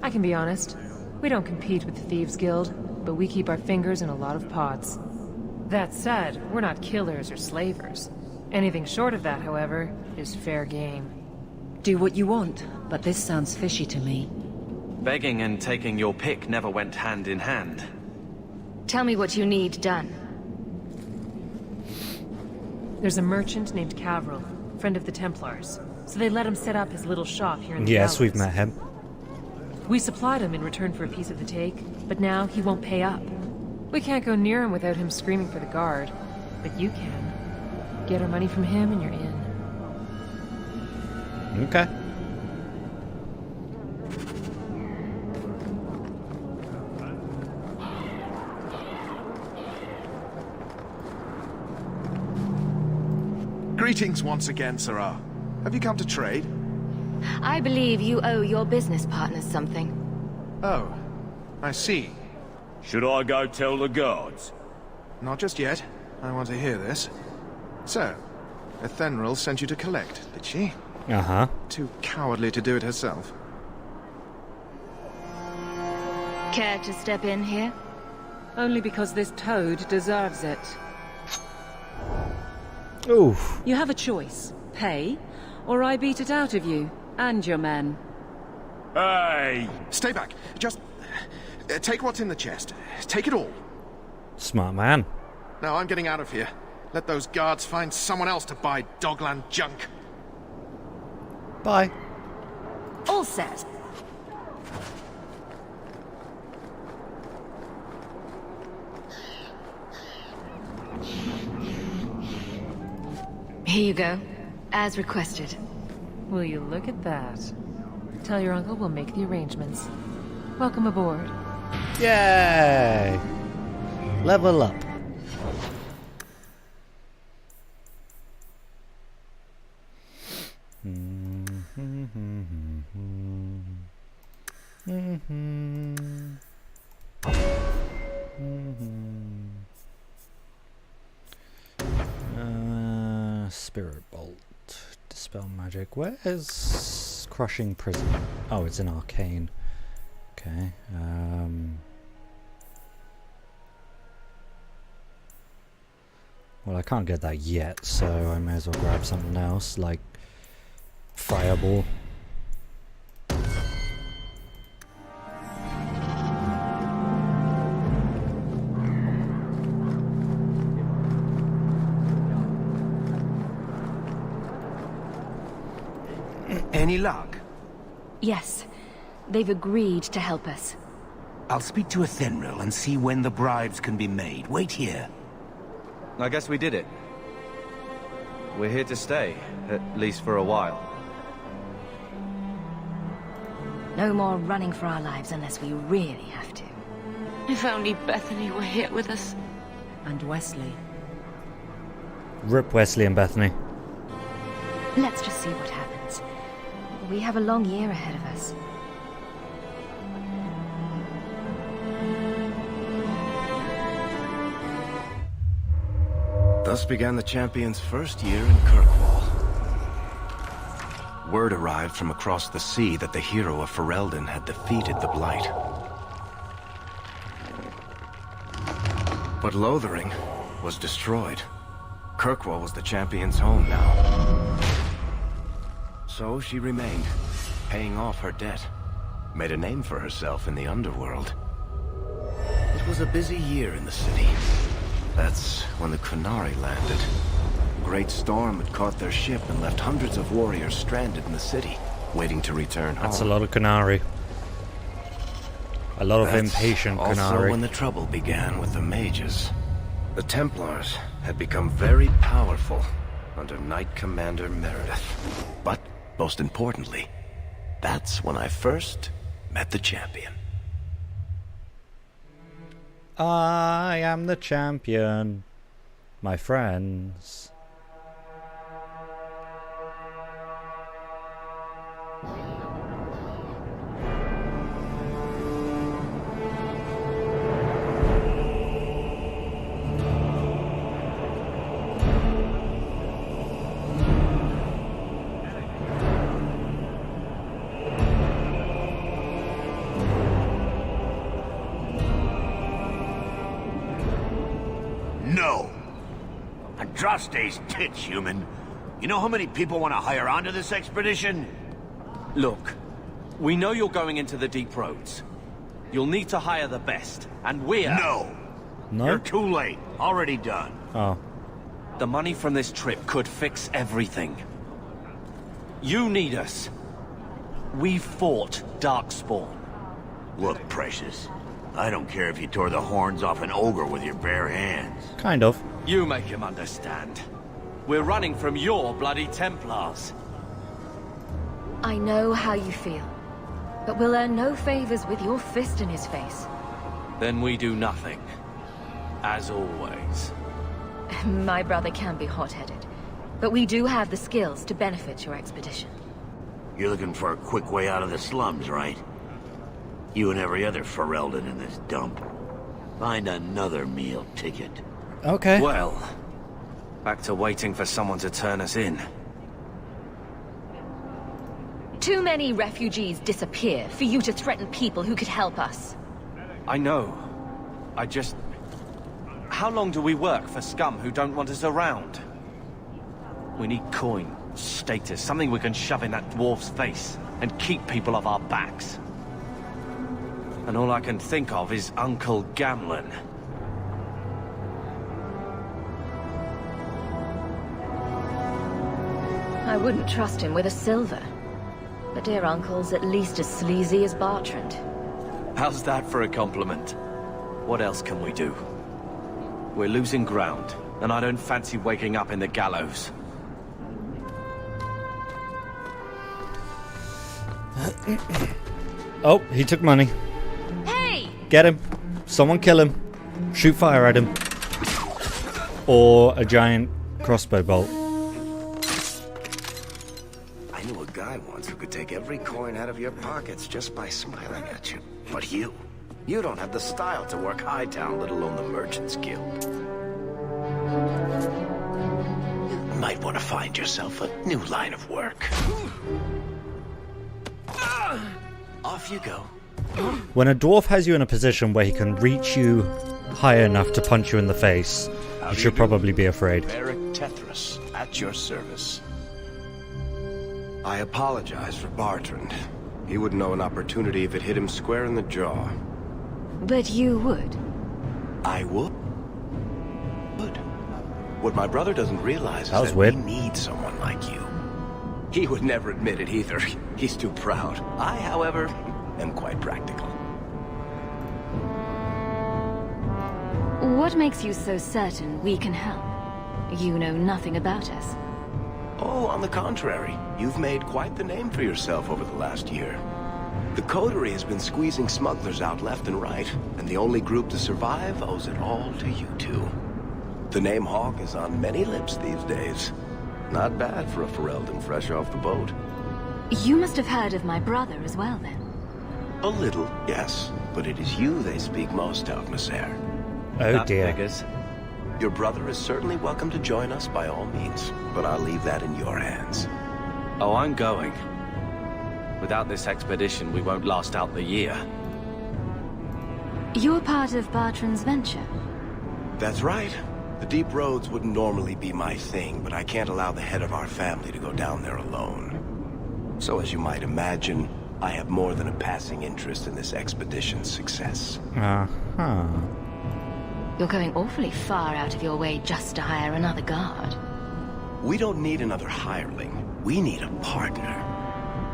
I can be honest. We don't compete with the Thieves Guild, but we keep our fingers in a lot of pots. That said, we're not killers or slavers. Anything short of that, however, is fair game. Do what you want, but this sounds fishy to me. Begging and taking your pick never went hand in hand. Tell me what you need done. There's a merchant named Cavril, friend of the Templars, so they let him set up his little shop here in the Yes, gallows. we've met him. We supplied him in return for a piece of the take, but now he won't pay up. We can't go near him without him screaming for the guard, but you can. Get our money from him and you're in. Okay. Greetings once again, Sirrah. Have you come to trade? I believe you owe your business partners something. Oh, I see. Should I go tell the guards? Not just yet. I want to hear this. So, Ethenril sent you to collect, did she? Uh-huh. Too cowardly to do it herself. Care to step in here? Only because this toad deserves it. Oof. You have a choice. Pay, or I beat it out of you, and your men. Hey! Stay back. Just... take what's in the chest. Take it all. Smart man. No, I'm getting out of here. Let those guards find someone else to buy Dogland junk. Bye. All set. Here you go, as requested. Will you look at that? Tell your uncle we'll make the arrangements. Welcome aboard. Yay! Level up. Spirit Bolt. Dispel magic. Where's Crushing Prison? Oh, it's an arcane. Okay. Well, I can't get that yet, so I may as well grab something else, like Fireball. Any luck? Yes. They've agreed to help us. I'll speak to Ethenril and see when the bribes can be made. Wait here. I guess we did it. We're here to stay, at least for a while. No more running for our lives unless we really have to. If only Bethany were here with us. And Wesley. Rip Wesley and Bethany. Let's just see what happens. We have a long year ahead of us. Thus began the champion's first year in Kirkwall. Word arrived from across the sea that the hero of Ferelden had defeated the Blight. But Lothering was destroyed. Kirkwall was the champion's home now. So she remained, paying off her debt. Made a name for herself in the underworld. It was a busy year in the city. That's when the Qunari landed. A great storm had caught their ship and left hundreds of warriors stranded in the city, waiting to return home. That's a lot of Qunari. A lot of impatient Qunari. Also when the trouble began with the mages. The Templars had become very powerful under Knight Commander Meredith. But, most importantly, that's when I first met the champion. I am the champion, my friends. No. Andraste's tits, human. You know how many people want to hire onto this expedition? Look, we know you're going into the deep roads. You'll need to hire the best, and we're... No. You're too late. Already done. Oh. The money from this trip could fix everything. You need us. We fought Darkspawn. Look, Precious. I don't care if you tore the horns off an ogre with your bare hands. Kind of. You make him understand. We're running from your bloody Templars. I know how you feel, but we'll earn no favors with your fist in his face. Then we do nothing. As always. My brother can be hot-headed, but we do have the skills to benefit your expedition. You're looking for a quick way out of the slums, right? You and every other Ferelden in this dump. Find another meal ticket. Okay. Well, back to waiting for someone to turn us in. Too many refugees disappear for you to threaten people who could help us. I know. I just... How long do we work for scum who don't want us around? We need coin, status, something we can shove in that dwarf's face and keep people off our backs. And all I can think of is Uncle Gamlen. I wouldn't trust him with a silver. But dear Uncle's at least as sleazy as Bertrand. How's that for a compliment? What else can we do? We're losing ground, and I don't fancy waking up in the gallows. Oh, he took money. Hey! Get him. Someone kill him. Shoot fire at him. Or a giant crossbow bolt. I knew a guy once who could take every coin out of your pockets just by smiling at you. But you don't have the style to work Hightown, let alone the Merchants Guild. You might want to find yourself a new line of work. Off you go. When a dwarf has you in a position where he can reach you high enough to punch you in the face, you should probably be afraid. Eric Tethras, at your service. I apologize for Bertrand. He wouldn't know an opportunity if it hit him square in the jaw. But you would. I would. What my brother doesn't realize is that weird. we need someone like you. He would never admit it either. He's too proud. I, however, am quite practical. What makes you so certain we can help? You know nothing about us. Oh, on the contrary. You've made quite the name for yourself over the last year. The Coterie has been squeezing smugglers out left and right, and the only group to survive owes it all to you two. The name Hawke is on many lips these days. Not bad for a Ferelden fresh off the boat. You must have heard of my brother as well, then. A little, yes. But it is you they speak most of, Messer. Oh That dear. figures. Your brother is certainly welcome to join us by all means, but I'll leave that in your hands. Oh, I'm going. Without this expedition, we won't last out the year. You're part of Bertrand's venture. That's right. The deep roads wouldn't normally be my thing, but I can't allow the head of our family to go down there alone. So as you might imagine, I have more than a passing interest in this expedition's success. Uh-huh. You're going awfully far out of your way just to hire another guard. We don't need another hireling. We need a partner.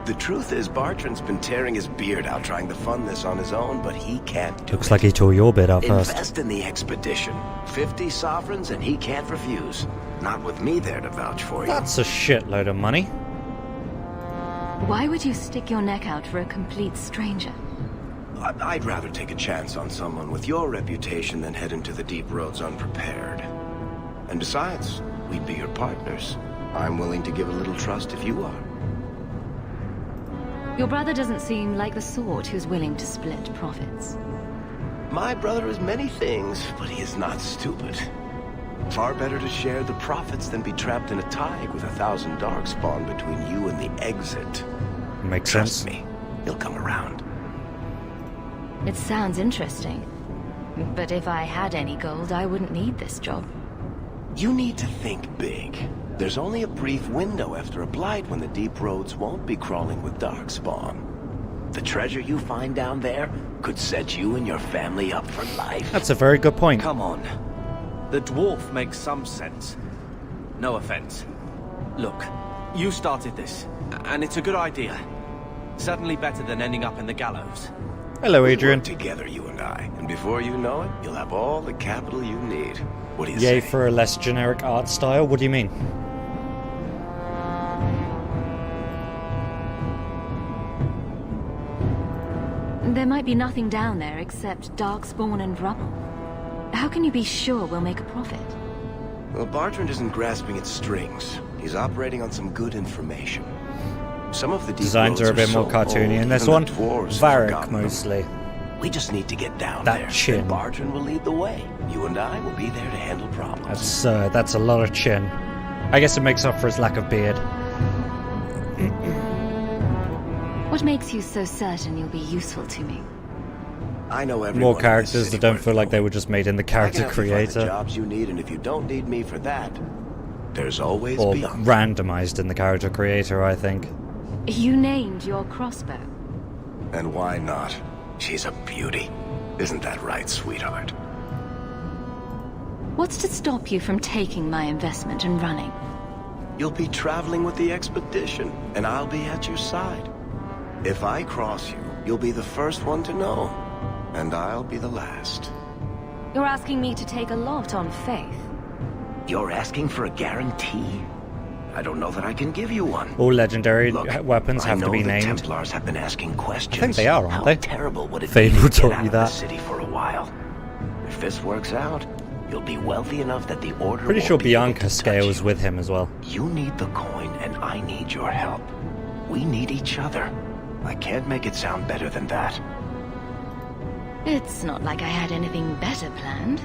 The truth is, Bartrand's been tearing his beard out trying to fund this on his own, but he can't do it. Looks like he tore your bit out first. Invest in the expedition. 50 sovereigns and he can't refuse. Not with me there to vouch for you. That's a shitload of money. Why would you stick your neck out for a complete stranger? I'd rather take a chance on someone with your reputation than head into the deep roads unprepared. And besides, we'd be your partners. I'm willing to give a little trust if you are. Your brother doesn't seem like the sort who's willing to split profits. My brother is many things, but he is not stupid. Far better to share the profits than be trapped in a tide with 1,000 darkspawn between you and the exit. Makes sense. Trust me, he'll come around. It sounds interesting. But if I had any gold, I wouldn't need this job. You need to think big. There's only a brief window after a blight when the deep roads won't be crawling with darkspawn. The treasure you find down there could set you and your family up for life. That's a very good point. Come on. The dwarf makes some sense. No offense. Look, you started this, and it's a good idea. Certainly better than ending up in the gallows. Hello, Adrian. We'll work together, you and I, and before you know it, you'll have all the capital you need. What do you Yay say? for a less generic art style? What do you mean? There might be nothing down there except darkspawn and rubble. How can you be sure we'll make a profit? Well, Bartrand isn't grasping at strings. He's operating on some good information. Some of the designs are a bit more cartoony in this one. Varric mostly. We just need to get down that there. Chin. And Bartrand will lead the way. You and I will be there to handle problems. That's a lot of chin. I guess it makes up for his lack of beard. What makes you so certain you'll be useful to me? I know everyone. More characters that don't feel like they were just made in the character creator. The jobs you need, and if you don't need me for that, there's always or Bianca. Randomized in the character creator, I think. You named your crossbow. And why not? She's a beauty. Isn't that right, sweetheart? What's to stop you from taking my investment and running? You'll be traveling with the expedition, and I'll be at your side. If I cross you, you'll be the first one to know, and I'll be the last. You're asking me to take a lot on faith. You're asking for a guarantee? I don't know that I can give you one. All legendary Look, weapons have to be I know the named. Templars have been asking questions. I think they are, aren't they? How terrible would it be Fable to get taught out you of the that. city for a while? If this works out, you'll be wealthy enough that the Order Pretty won't sure be able Bianca to scales touch you. with him as well. You need the coin, and I need your help. We need each other. I can't make it sound better than that. It's not like I had anything better planned.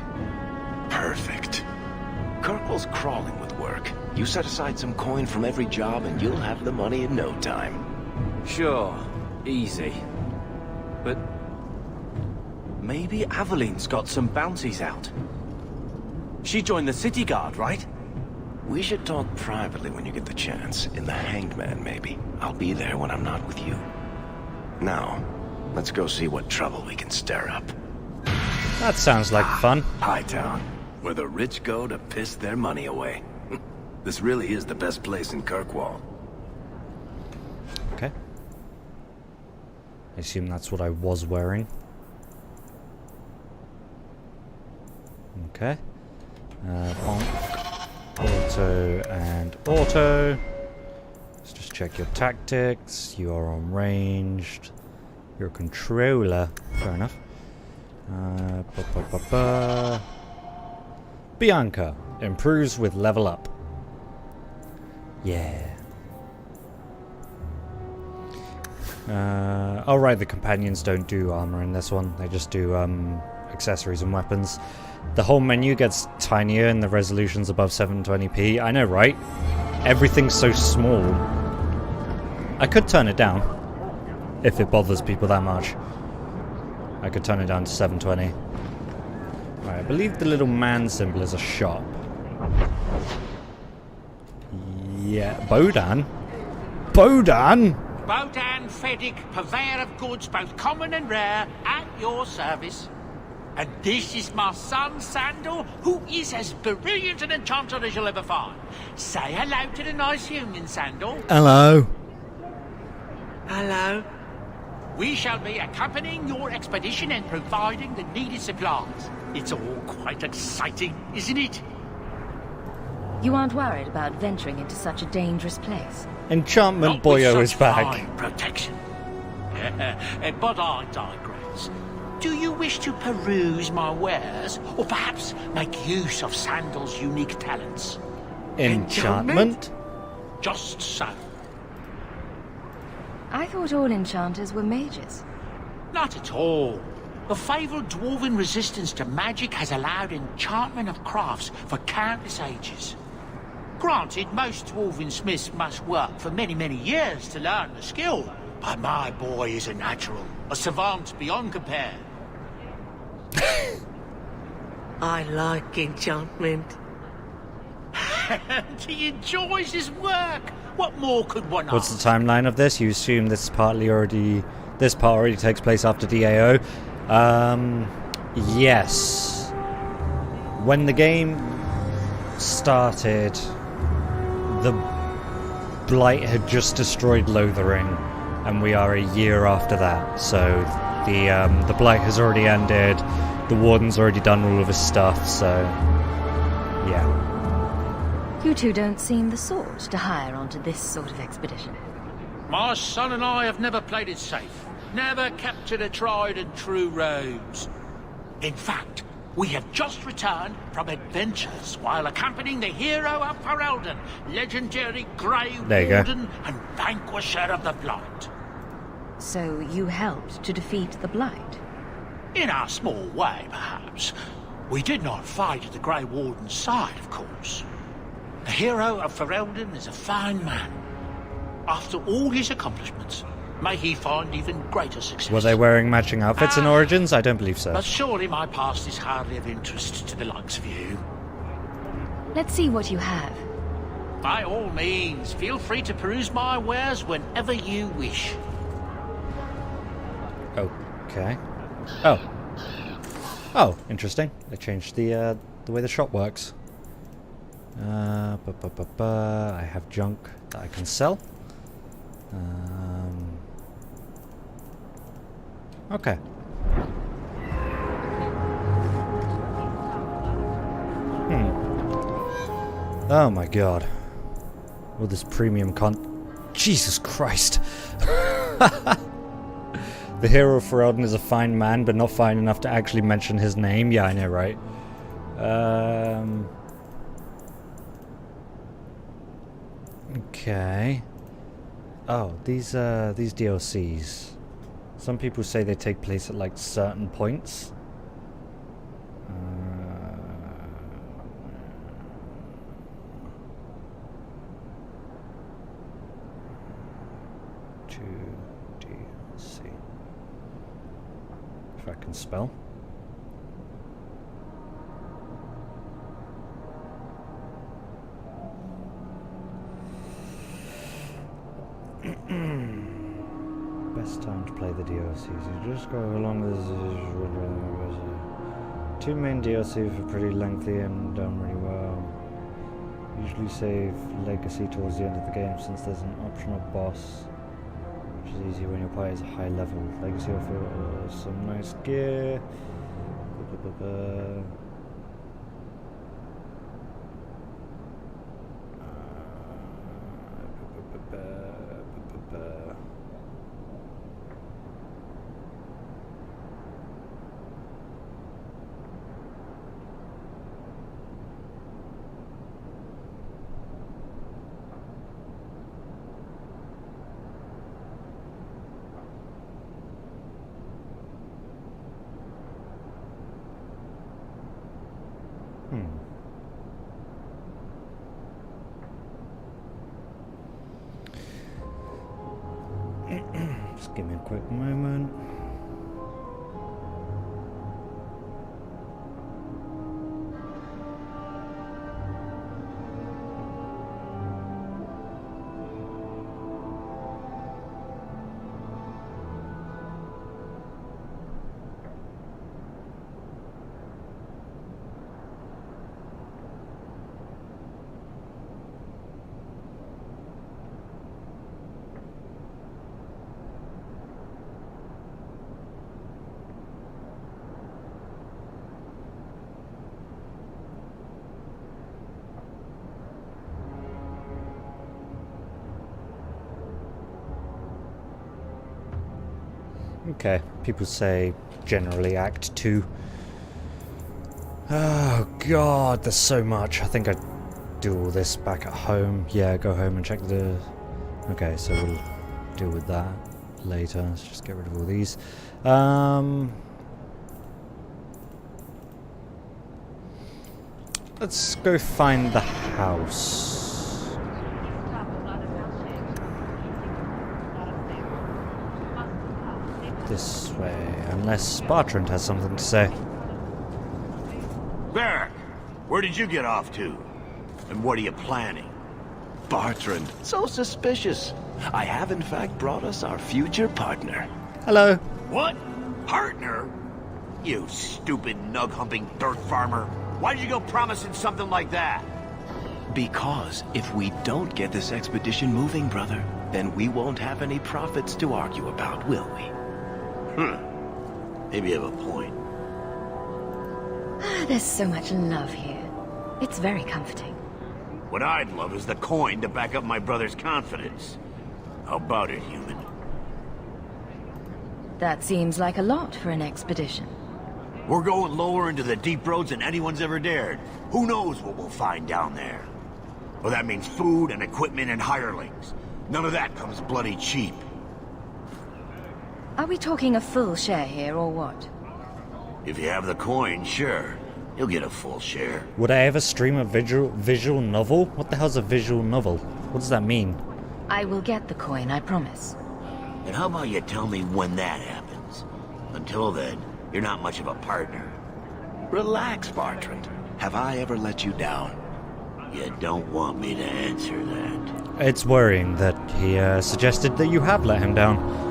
Perfect. Kirkwall's crawling with work. You set aside some coin from every job and you'll have the money in no time. Sure, easy. But maybe Aveline's got some bounties out. She joined the city guard, right? We should talk privately when you get the chance. In the Hanged Man, maybe. I'll be there when I'm not with you. Now, let's go see what trouble we can stir up. That sounds like fun. Hightown, where the rich go to piss their money away. This really is the best place in Kirkwall. Okay. I assume that's what I was wearing. Okay. Bonk. Auto and auto. Let's just check your tactics. You are on ranged. You're a controller. Fair enough. Bianca improves with level up. Yeah. Alright, the companions don't do armor in this one. They just do accessories and weapons. The whole menu gets tinier and the resolution's above 720p. I know, right? Everything's so small. I could turn it down if it bothers people that much. I could turn it down to 720. Right, I believe the little man symbol is a shop. Yeah, Bodan? Bodan? Bodan Feddick, purveyor of goods both common and rare, at your service. And this is my son, Sandal, who is as brilliant an enchanter as you'll ever find. Say hello to the nice union, Sandal. Hello. Hello. We shall be accompanying your expedition and providing the needed supplies. It's all quite exciting, isn't it? You aren't worried about venturing into such a dangerous place? Enchantment Boyo is back. Fine protection. But I digress. Do you wish to peruse my wares, or perhaps make use of Sandal's unique talents? Enchantment? Just so. I thought all enchanters were mages. Not at all. The fabled dwarven resistance to magic has allowed enchantment of crafts for countless ages. Granted, most dwarven smiths must work for many, many years to learn the skill, but my boy is a natural, a savant beyond compare. I like enchantment. He enjoys his work. What more could one What's ask? the timeline of this? You assume this part already takes place after DAO. Yes. When the game started, the Blight had just destroyed Lothering, and we are a year after that. So the Blight has already ended. The Warden's already done all of his stuff. So yeah. You two don't seem the sort to hire onto this sort of expedition. My son and I have never played it safe. Never kept to the tried and true roads. In fact, we have just returned from adventures while accompanying the hero of Ferelden, legendary Grey Warden and vanquisher of the Blight. So you helped to defeat the Blight? In our small way, perhaps. We did not fight at the Grey Warden's side, of course. The hero of Ferelden is a fine man. After all his accomplishments, may he find even greater success. Were they wearing matching outfits in Origins? I don't believe so. But surely my past is hardly of interest to the likes of you. Let's see what you have. By all means, feel free to peruse my wares whenever you wish. Okay. Oh, interesting. They changed the way the shop works. I have junk that I can sell. Okay. Oh my god. All this premium Jesus Christ. The hero of Ferelden is a fine man, but not fine enough to actually mention his name. Yeah, I know, right? Okay. Oh, these DLCs. Some people say they take place at like certain points. To DLC. If I can spell. Best time to play the DLCs. You just go along with two main DLCs are pretty lengthy and done really well. Usually save Legacy towards the end of the game since there's an optional boss, which is easy when your party is high level. Legacy offers some nice gear. Just give me a quick moment. Okay, people say generally Act 2. Oh god, there's so much. I think I do all this back at home. Yeah, go home and check the... Okay, so we'll deal with that later. Let's just get rid of all these. Let's go find the house. This way, unless Bertrand has something to say. Varric, where did you get off to? And what are you planning? Bertrand, so suspicious. I have in fact brought us our future partner. Hello. What? Partner? You stupid nug-humping dirt farmer. Why did you go promising something like that? Because if we don't get this expedition moving, brother, then we won't have any profits to argue about, will we? Maybe you have a point. There's so much love here. It's very comforting. What I'd love is the coin to back up my brother's confidence. How about it, human? That seems like a lot for an expedition. We're going lower into the deep roads than anyone's ever dared. Who knows what we'll find down there? Well, that means food and equipment and hirelings. None of that comes bloody cheap. Are we talking a full share here, or what? If you have the coin, sure. You'll get a full share. Would I ever stream a visual novel? What the hell's a visual novel? What does that mean? I will get the coin, I promise. And how about you tell me when that happens? Until then, you're not much of a partner. Relax, Bertrand. Have I ever let you down? You don't want me to answer that. It's worrying that he suggested that you have let him down.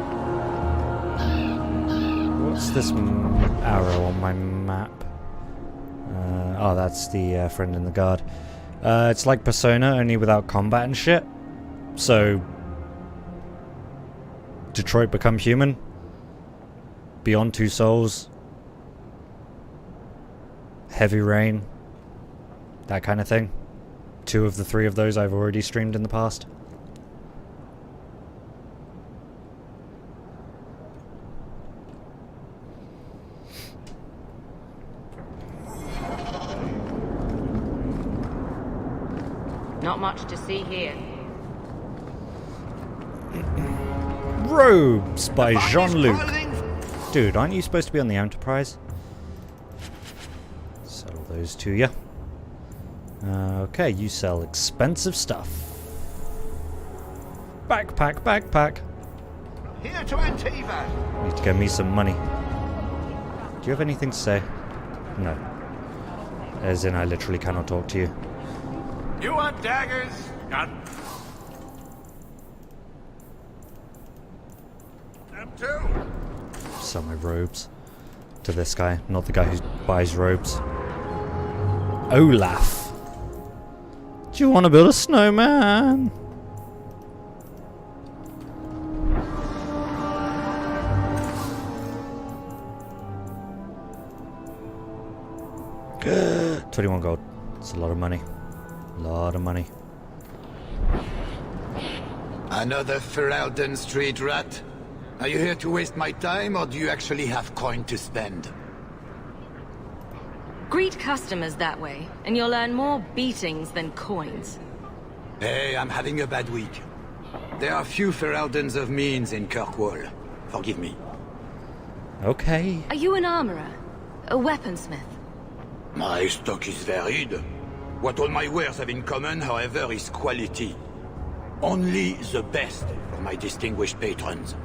What's this arrow on my map? Oh, that's the friend in the guard. It's like Persona, only without combat and shit. So, Detroit become human? Beyond Two Souls? Heavy Rain? That kind of thing. 2 of the 3 of those I've already streamed in the past. Not much to see here. Robes by Jean-Luc. Dude, aren't you supposed to be on the Enterprise? Sell those to you. Okay, you sell expensive stuff. Backpack, backpack. Here to Antiva. Need to get me some money. Do you have anything to say? No. As in, I literally cannot talk to you. You want daggers? Got them too. Sell my robes to this guy, not the guy who buys robes. Olaf. Do you want to build a snowman? $21 gold. It's a lot of money. A lot of money. Another Ferelden street rat? Are you here to waste my time, or do you actually have coin to spend? Greet customers that way, and you'll earn more beatings than coins. Hey, I'm having a bad week. There are few Fereldens of means in Kirkwall. Forgive me. Okay. Are you an armorer? A weaponsmith? My stock is varied. What all my wares have in common, however, is quality. Only the best for my distinguished patrons.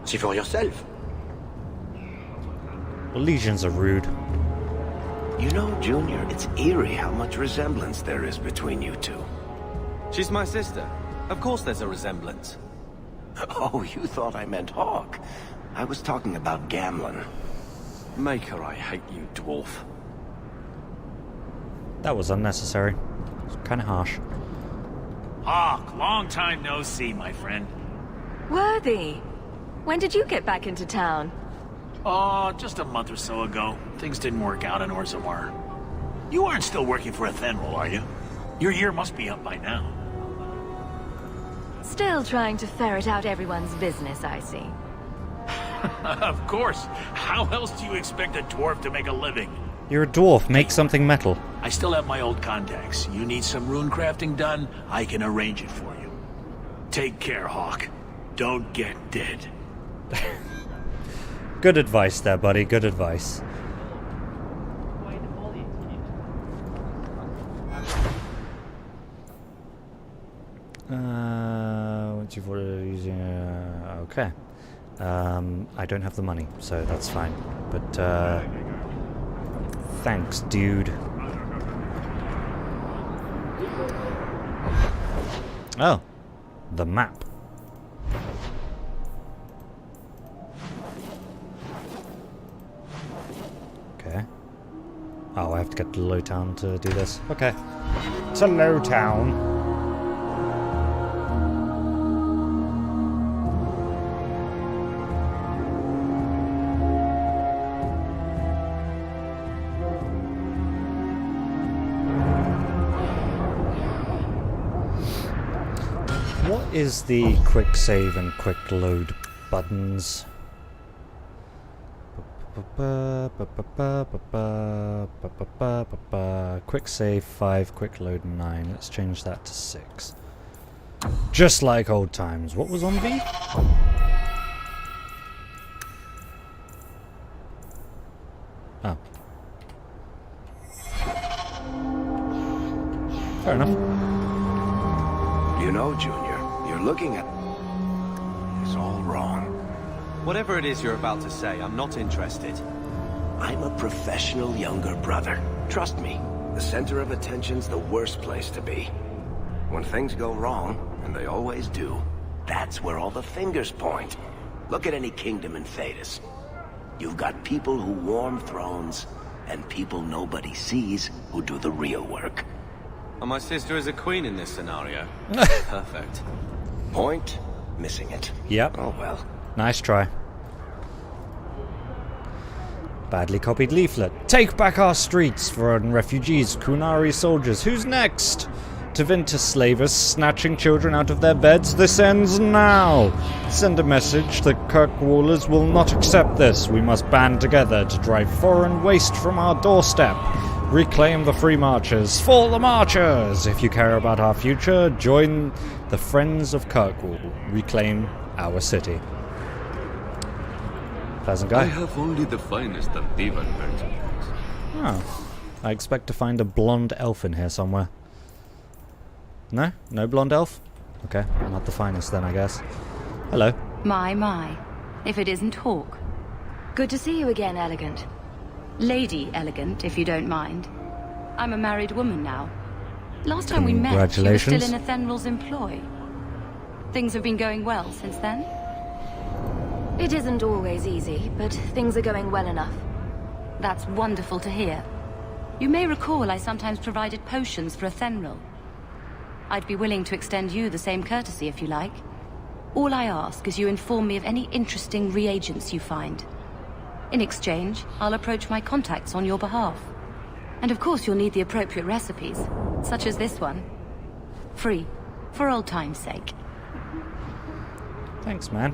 See for yourself. Well, legions are rude. You know, Junior, it's eerie how much resemblance there is between you two. She's my sister. Of course there's a resemblance. Oh, you thought I meant Hawke. I was talking about Gamlen. Maker, I hate you, dwarf. That was unnecessary. It's kind of harsh. Hawke, long time no see, my friend. Worthy. When did you get back into town? Oh, just a month or so ago. Things didn't work out in Orzammar. You aren't still working for Athenril, are you? Your year must be up by now. Still trying to ferret out everyone's business, I see. Of course. How else do you expect a dwarf to make a living? You're a dwarf. Make something metal. I still have my old contacts. You need some rune crafting done, I can arrange it for you. Take care, Hawke. Don't get dead. Good advice there, buddy. Good advice. Once you've ordered using... okay. I don't have the money, so that's fine. But, thanks, dude. Oh. The map. Okay. Oh, I have to get to Lowtown to do this. Okay. To Lowtown. What is the quick save and quick load buttons? Quick save 5, quick load 9. Let's change that to 6. Just like old times. What was on V? Oh. Fair enough. You know, Junior, you're looking at... It's all wrong. Whatever it is you're about to say, I'm not interested. I'm a professional younger brother. Trust me, the center of attention's the worst place to be. When things go wrong, and they always do, that's where all the fingers point. Look at any kingdom in Thedas. You've got people who warm thrones, and people nobody sees who do the real work. And my sister is a queen in this scenario. Perfect. Point, missing it. Yep. Oh well. Nice try. Badly copied leaflet. Take back our streets, foreign refugees, Kunari soldiers. Who's next? Tevinter slavers snatching children out of their beds. This ends now. Send a message. The Kirkwallers will not accept this. We must band together to drive foreign waste from our doorstep. Reclaim the free marchers. For the marchers! If you care about our future, join the Friends of Kirkwall. Reclaim our city. Pleasant guy. I have only the finest of divan merchandise. Oh. I expect to find a blonde elf in here somewhere. No? No blonde elf? Okay, not the finest then, I guess. Hello. My. If it isn't Hawke. Good to see you again, Elegant. Lady Elegant, if you don't mind. I'm a married woman now. Last time we met, you were still in Ethenral's employ. Things have been going well since then? It isn't always easy, but things are going well enough. That's wonderful to hear. You may recall I sometimes provided potions for Ethenral. I'd be willing to extend you the same courtesy if you like. All I ask is you inform me of any interesting reagents you find. In exchange, I'll approach my contacts on your behalf. And of course you'll need the appropriate recipes, such as this one. Free, for old time's sake. Thanks, man.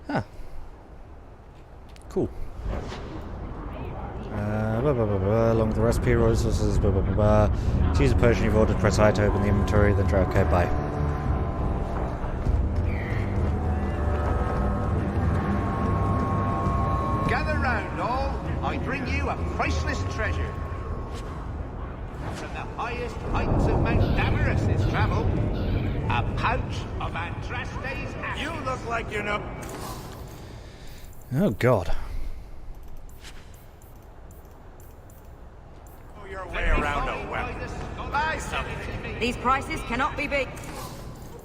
Huh. Cool. Along the recipe resources, choose a potion you've ordered, press I to open the inventory, then try. Okay, bye. Gather round, all. I bring you a priceless treasure. From the highest heights of Mount Damarus is travel. A pouch of Andraste's ashes. You look like you know. Oh, God. Your way around a weapon. Buy something. These prices cannot be beat.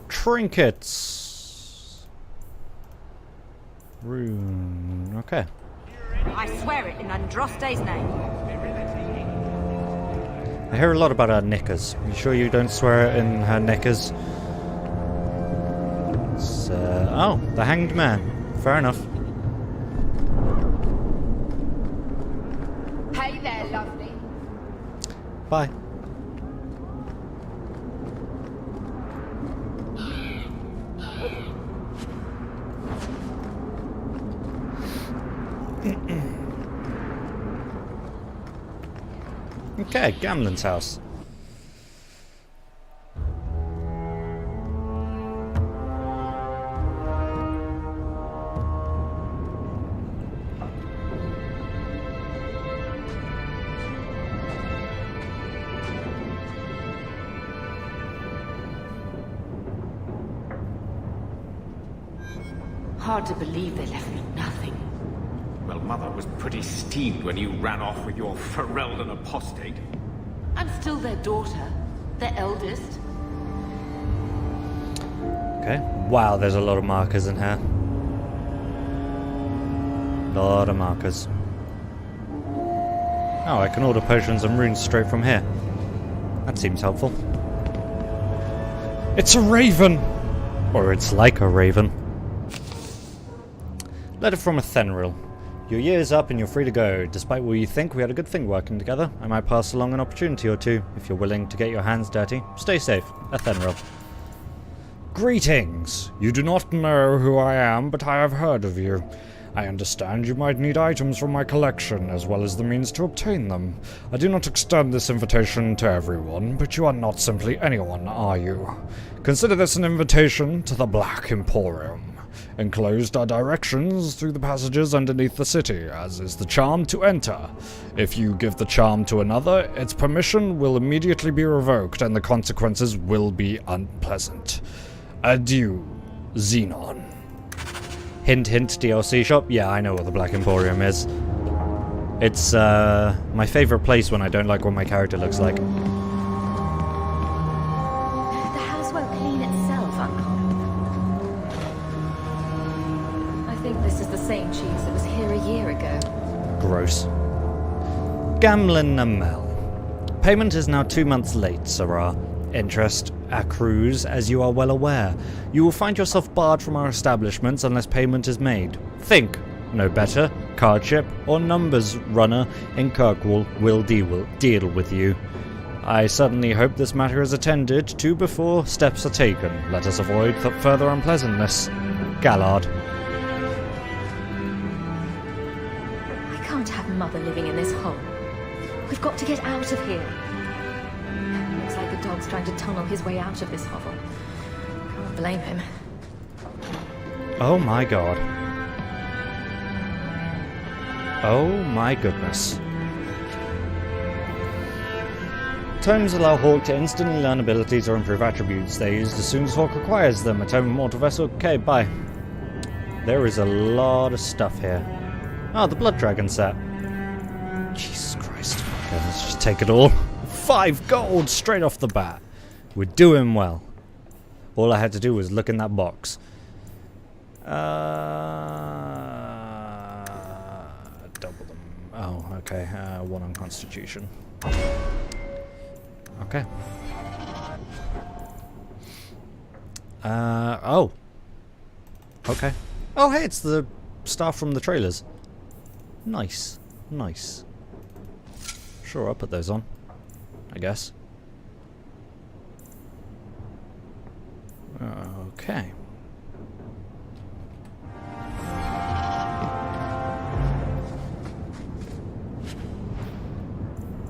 Trinkets. Rune. Okay. I swear it in Andraste's name. I hear a lot about her knickers. You sure you don't swear it in her knickers? Oh, the Hanged Man. Fair enough. Hey there, lovely. Bye. Okay, Gamlen's house. Hard to believe they left me nothing. Well, Mother was pretty steamed when you ran off with your Ferelden apostate. I'm still their daughter, their eldest. Okay. Wow, there's a lot of markers in here. Lot of markers. Oh, I can order potions and runes straight from here. That seems helpful. It's a raven! Or it's like a raven. Letter from a Thenril. Your year's up and you're free to go. Despite what you think, we had a good thing working together. I might pass along an opportunity or two. If you're willing to get your hands dirty, stay safe. A Thenril. Greetings! You do not know who I am, but I have heard of you. I understand you might need items from my collection, as well as the means to obtain them. I do not extend this invitation to everyone, but you are not simply anyone, are you? Consider this an invitation to the Black Emporium. Enclosed are directions through the passages underneath the city, as is the charm to enter. If you give the charm to another, its permission will immediately be revoked, and the consequences will be unpleasant. Adieu, Xenon. Hint, hint, DLC shop? Yeah, I know what the Black Emporium is. It's, my favorite place when I don't like what my character looks like. The house won't clean itself, Uncle. I think this is the same cheese that was here a year ago. Gross. Gamlen Amel. Payment is now 2 months late, Sarah. Interest accrues, as you are well aware. You will find yourself barred from our establishments unless payment is made. Think. No better. Cardship or numbers runner in Kirkwall will deal with you. I certainly hope this matter is attended to before steps are taken. Let us avoid further unpleasantness. Gallard. I can't have Mother living in this hole. We've got to get out of here. Looks like the dog's trying to tunnel his way out of this hovel. Can't blame him. Oh my god. Oh my goodness. Tomes allow Hawke to instantly learn abilities or improve attributes. They're used as soon as Hawke requires them. A tome of mortal vessel. Okay, bye. There is a lot of stuff here. Oh, the Blood Dragon set. Jesus Christ. Okay, let's just take it all. 5 gold straight off the bat. We're doing well. All I had to do was look in that box. Double them. Oh, okay. 1 on Constitution. Okay. Oh. Okay. Oh, hey, it's the staff from the trailers. Nice. Nice. Sure, I'll put those on. I guess. Okay.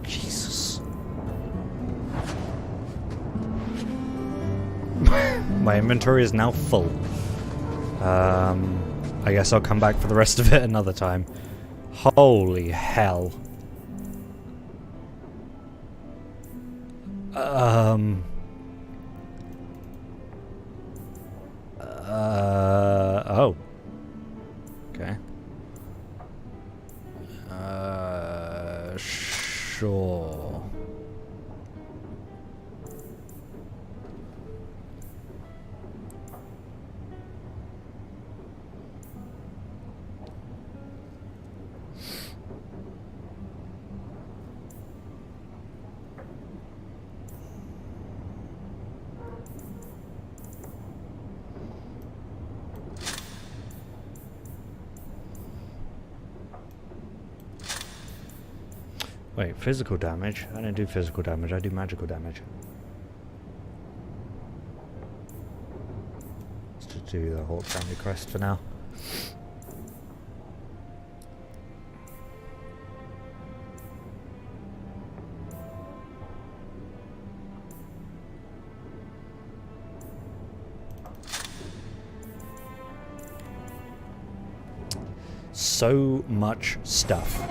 Jesus. My inventory is now full. I guess I'll come back for the rest of it another time. Holy hell. Oh. Okay. Sure. Wait, physical damage? I don't do physical damage, I do magical damage. Let's just do the Hawke family crest for now. So much stuff.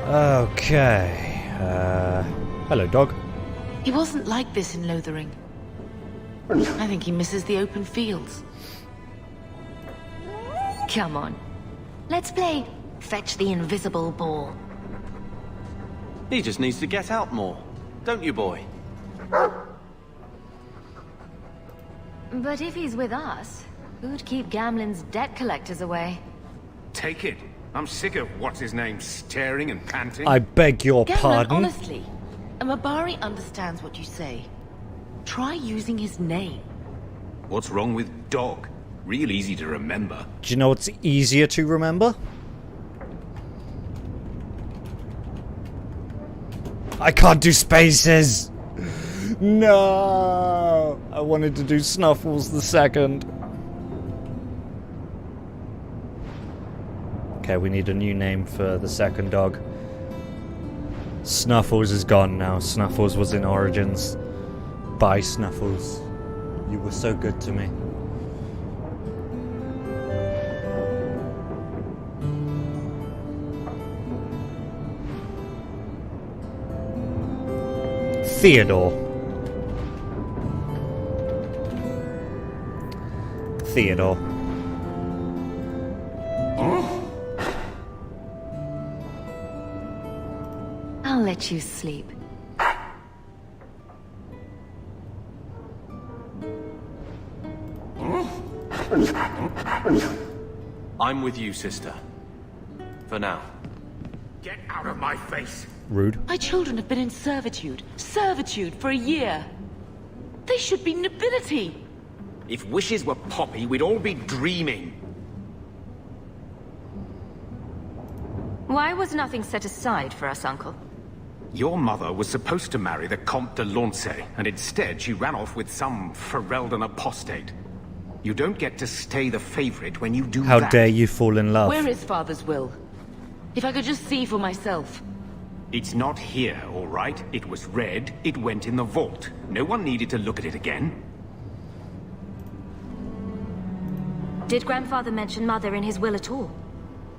Okay. Hello, dog. He wasn't like this in Lothering. I think he misses the open fields. Come on. Let's play fetch the invisible ball. He just needs to get out more. Don't you, boy? But if he's with us, who'd keep Gamlen's debt collectors away? Take it. I'm sick of what's-his-name staring and panting. I beg your Gamlen, pardon? honestly, a Mabari understands what you say. Try using his name. What's wrong with dog? Real easy to remember. Do you know what's easier to remember? I can't do spaces! No! I wanted to do Snuffles the second. Okay, we need a new name for the second dog. Snuffles is gone now. Snuffles was in Origins. Bye, Snuffles. You were so good to me. Theodore. Theodore. I'll let you sleep. I'm with you, sister. For now. Get out of my face! Rude. My children have been in servitude. Servitude for a year. They should be nobility. If wishes were poppy, we'd all be dreaming. Why was nothing set aside for us, Uncle? Your mother was supposed to marry the Comte de Launcey, and instead she ran off with some Ferelden apostate. You don't get to stay the favorite when you do How that. dare you fall in love? Where is Father's will? If I could just see for myself. It's not here, all right? It was read, it went in the vault. No one needed to look at it again. Did Grandfather mention Mother in his will at all?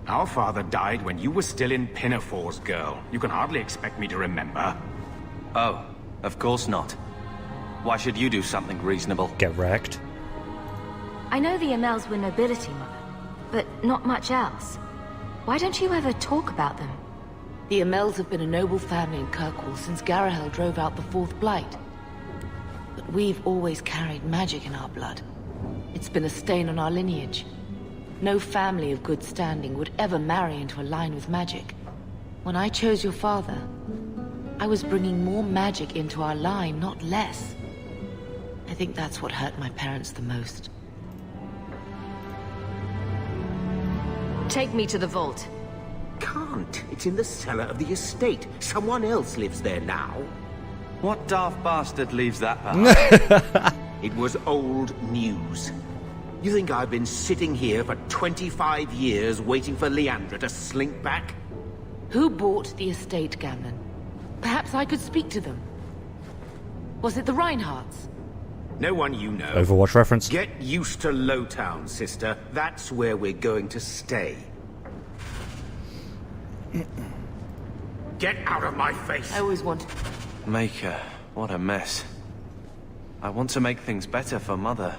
Our father died when you were still in Pinafores, girl. You can hardly expect me to remember. Oh, of course not. Why should you do something reasonable? Get wrecked. I know the Amels were nobility, Mother, but not much else. Why don't you ever talk about them? The Amels have been a noble family in Kirkwall since Garahel drove out the fourth Blight. But we've always carried magic in our blood. It's been a stain on our lineage. No family of good standing would ever marry into a line with magic. When I chose your father, I was bringing more magic into our line, not less. I think that's what hurt my parents the most. Take me to the vault. Can't. It's in the cellar of the estate. Someone else lives there now. What daft bastard leaves that behind? It was old news. You think I've been sitting here for 25 years waiting for Leandra to slink back? Who bought the estate, Gamlen? Perhaps I could speak to them. Was it the Reinhardts? No one you know. Overwatch reference. Get used to Lowtown, sister. That's where we're going to stay. Get out of my face! I always wanted... Maker, what a mess. I want to make things better for Mother.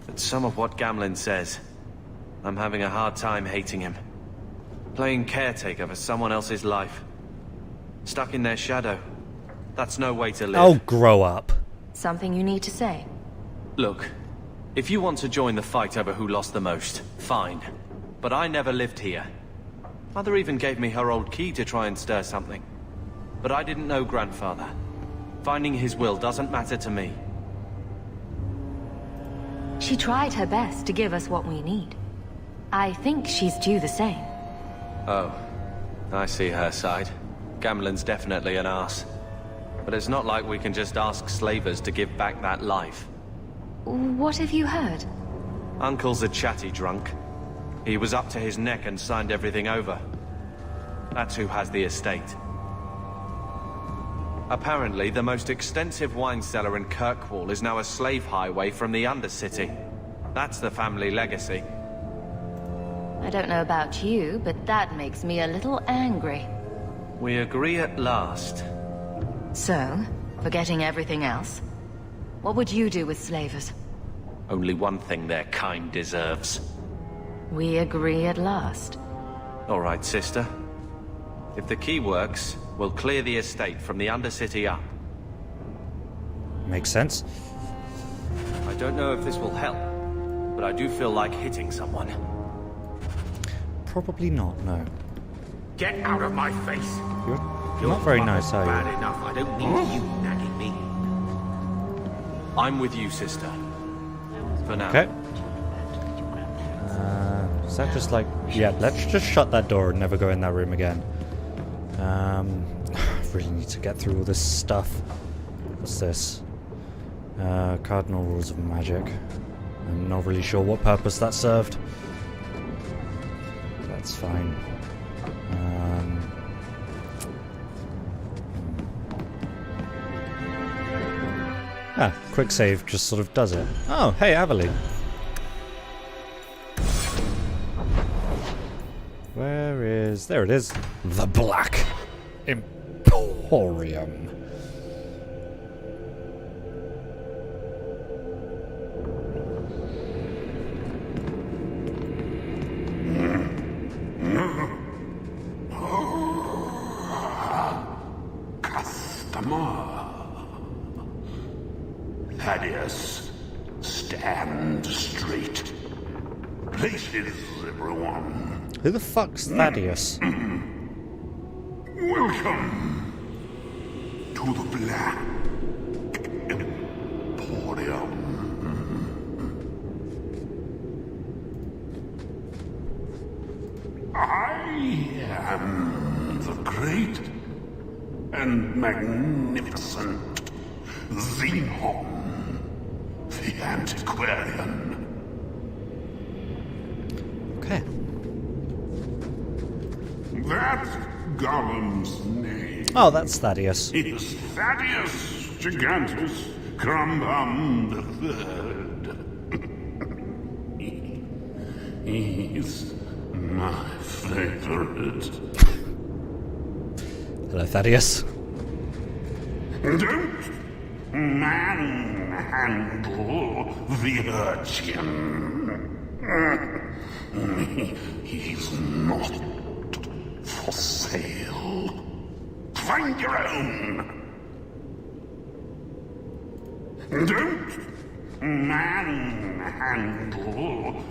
But some of what Gamlen says, I'm having a hard time hating him. Playing caretaker for someone else's life. Stuck in their shadow. That's no way to live. Oh, grow up. Something you need to say? Look, if you want to join the fight over who lost the most, fine. But I never lived here. Mother even gave me her old key to try and stir something. But I didn't know Grandfather. Finding his will doesn't matter to me. She tried her best to give us what we need. I think she's due the same. Oh, I see her side. Gamlen's definitely an arse. But it's not like we can just ask slavers to give back that life. What have you heard? Uncle's a chatty drunk. He was up to his neck and signed everything over. That's who has the estate. Apparently, the most extensive wine cellar in Kirkwall is now a slave highway from the Undercity. That's the family legacy. I don't know about you, but that makes me a little angry. We agree at last. So, forgetting everything else, what would you do with slavers? Only one thing their kind deserves. We agree at last. All right, sister. If the key works, we'll clear the estate from the Undercity up. Makes sense. I don't know if this will help, but I do feel like hitting someone. Probably not, no. Get out of my face! You're not very nice, are Bad you? enough. I don't need you nagging me. I'm with you, sister. For now. Okay. Is that just like... Yeah, let's just shut that door and never go in that room again. I really need to get through all this stuff. What's this? Cardinal Rules of Magic. I'm not really sure what purpose that served. That's fine. Quick save just sort of does it. Oh, hey, Aveline. Where is... There it is. The Black Emporium. Thaddeus, stand straight. Places, everyone. Who the fuck's Thaddeus? Welcome to the Black Emporium. I am the great and magnificent Xenon, the antiquarian. Okay. That golem's name. Oh, that's Thaddeus. Is Thaddeus Gigantus Crumbum III. He's my favorite. Hello, Thaddeus. Don't manhandle the urchin. He's not for sale. Find your own. Don't manhandle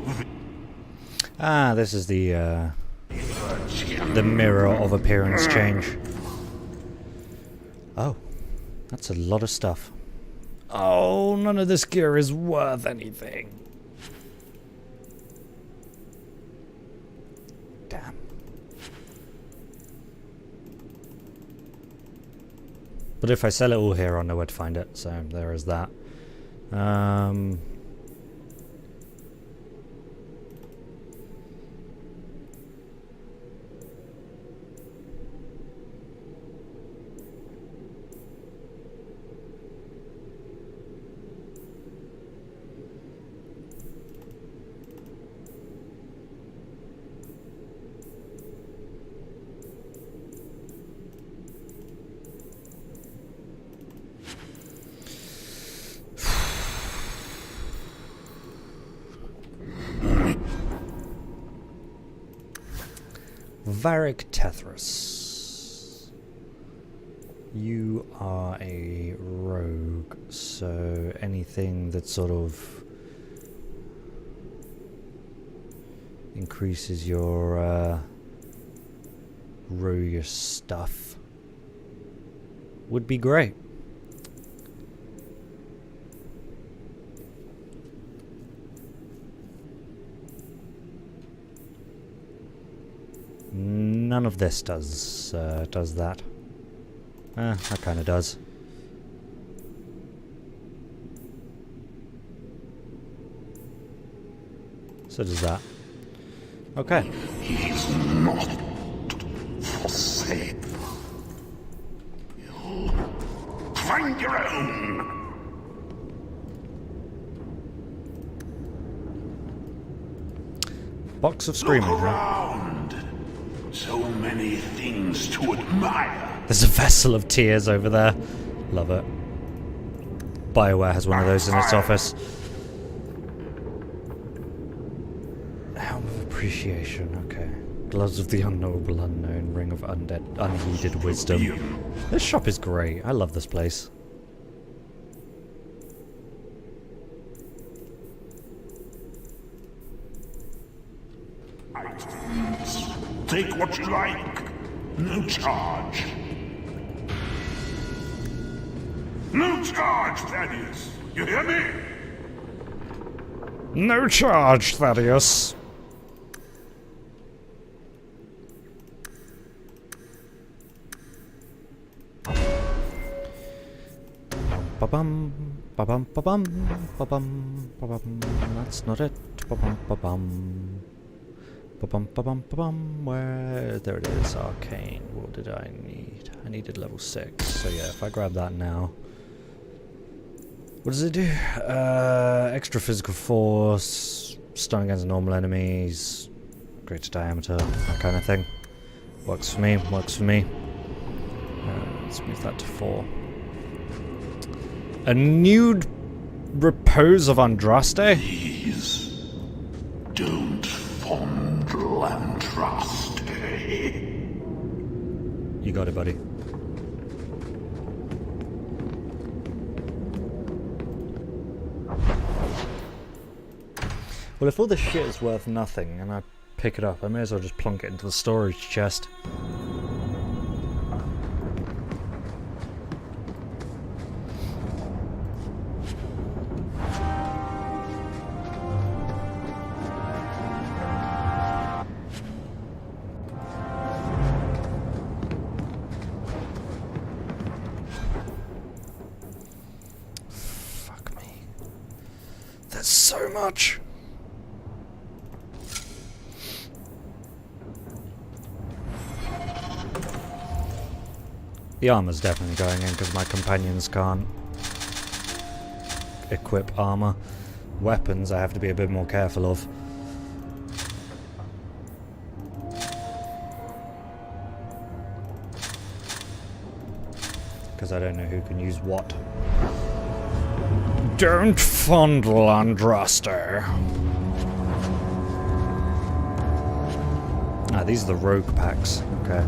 the... Ah, this is the mirror of appearance change. Oh, that's a lot of stuff. Oh, none of this gear is worth anything. Damn. But if I sell it all here, I'll know where to find it, so there is that. Varric Tethras. You are a rogue, so anything that sort of increases your roguish stuff would be great. None of this does that. That kind of does. So does that. Okay. He's not for sale. Find your own. Box of screaming, Look huh? around. So many things to admire. There's a vessel of tears over there. Love it. BioWare has one of those in its office. Helm of Appreciation, okay. Gloves of the Unknowable Unknown, Ring of Undead, Unheeded Wisdom. This shop is great. I love this place. Take what you like. No charge. No charge, Thaddeus. You hear me? No charge, Thaddeus. Ba-bum, ba-bum, ba-bum, ba-bum, ba-bum. That's not it. Ba-bum, ba-bum. Ba-bum, ba-bum, ba-bum. Where? There it is. Arcane. What did I need? I needed level 6. So yeah, if I grab that now. What does it do? Extra physical force, stun against normal enemies, greater diameter, that kind of thing. Works for me, works for me. Let's move that to 4. A nude repose of Andraste? Please, don't fondle Andraste. You got it, buddy. Well, if all this shit is worth nothing and I pick it up, I may as well just plonk it into the storage chest. Fuck me. There's so much. The armor's definitely going in because my companions can't equip armor. Weapons I have to be a bit more careful of. Because I don't know who can use what. Don't fondle Andraste. Ah, these are the rogue packs. Okay.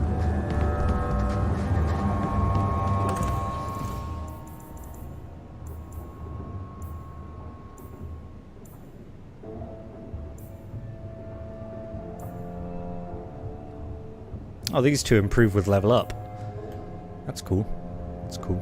Oh, these two improve with level up. That's cool. That's cool.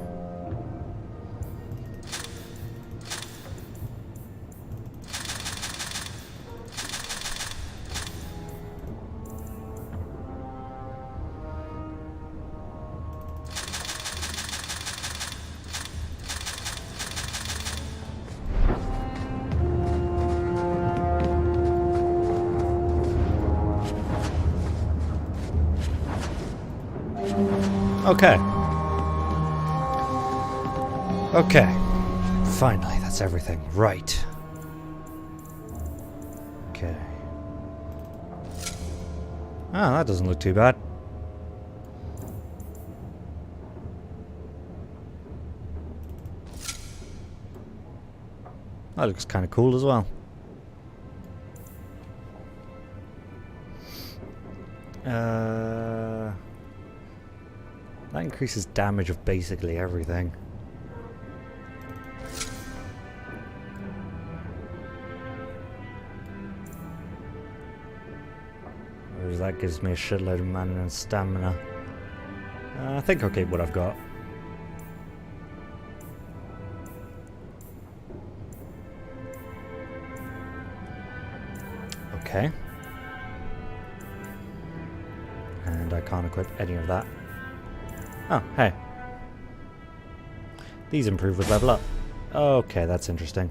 Okay. Okay. Finally, that's everything. Right. Okay. Ah, that doesn't look too bad. That looks kind of cool as well. That increases damage of basically everything. Whereas that gives me a shitload of mana and stamina. I think I'll keep what I've got. Okay. And I can't equip any of that. Oh, hey. These improve with level up. Okay, that's interesting.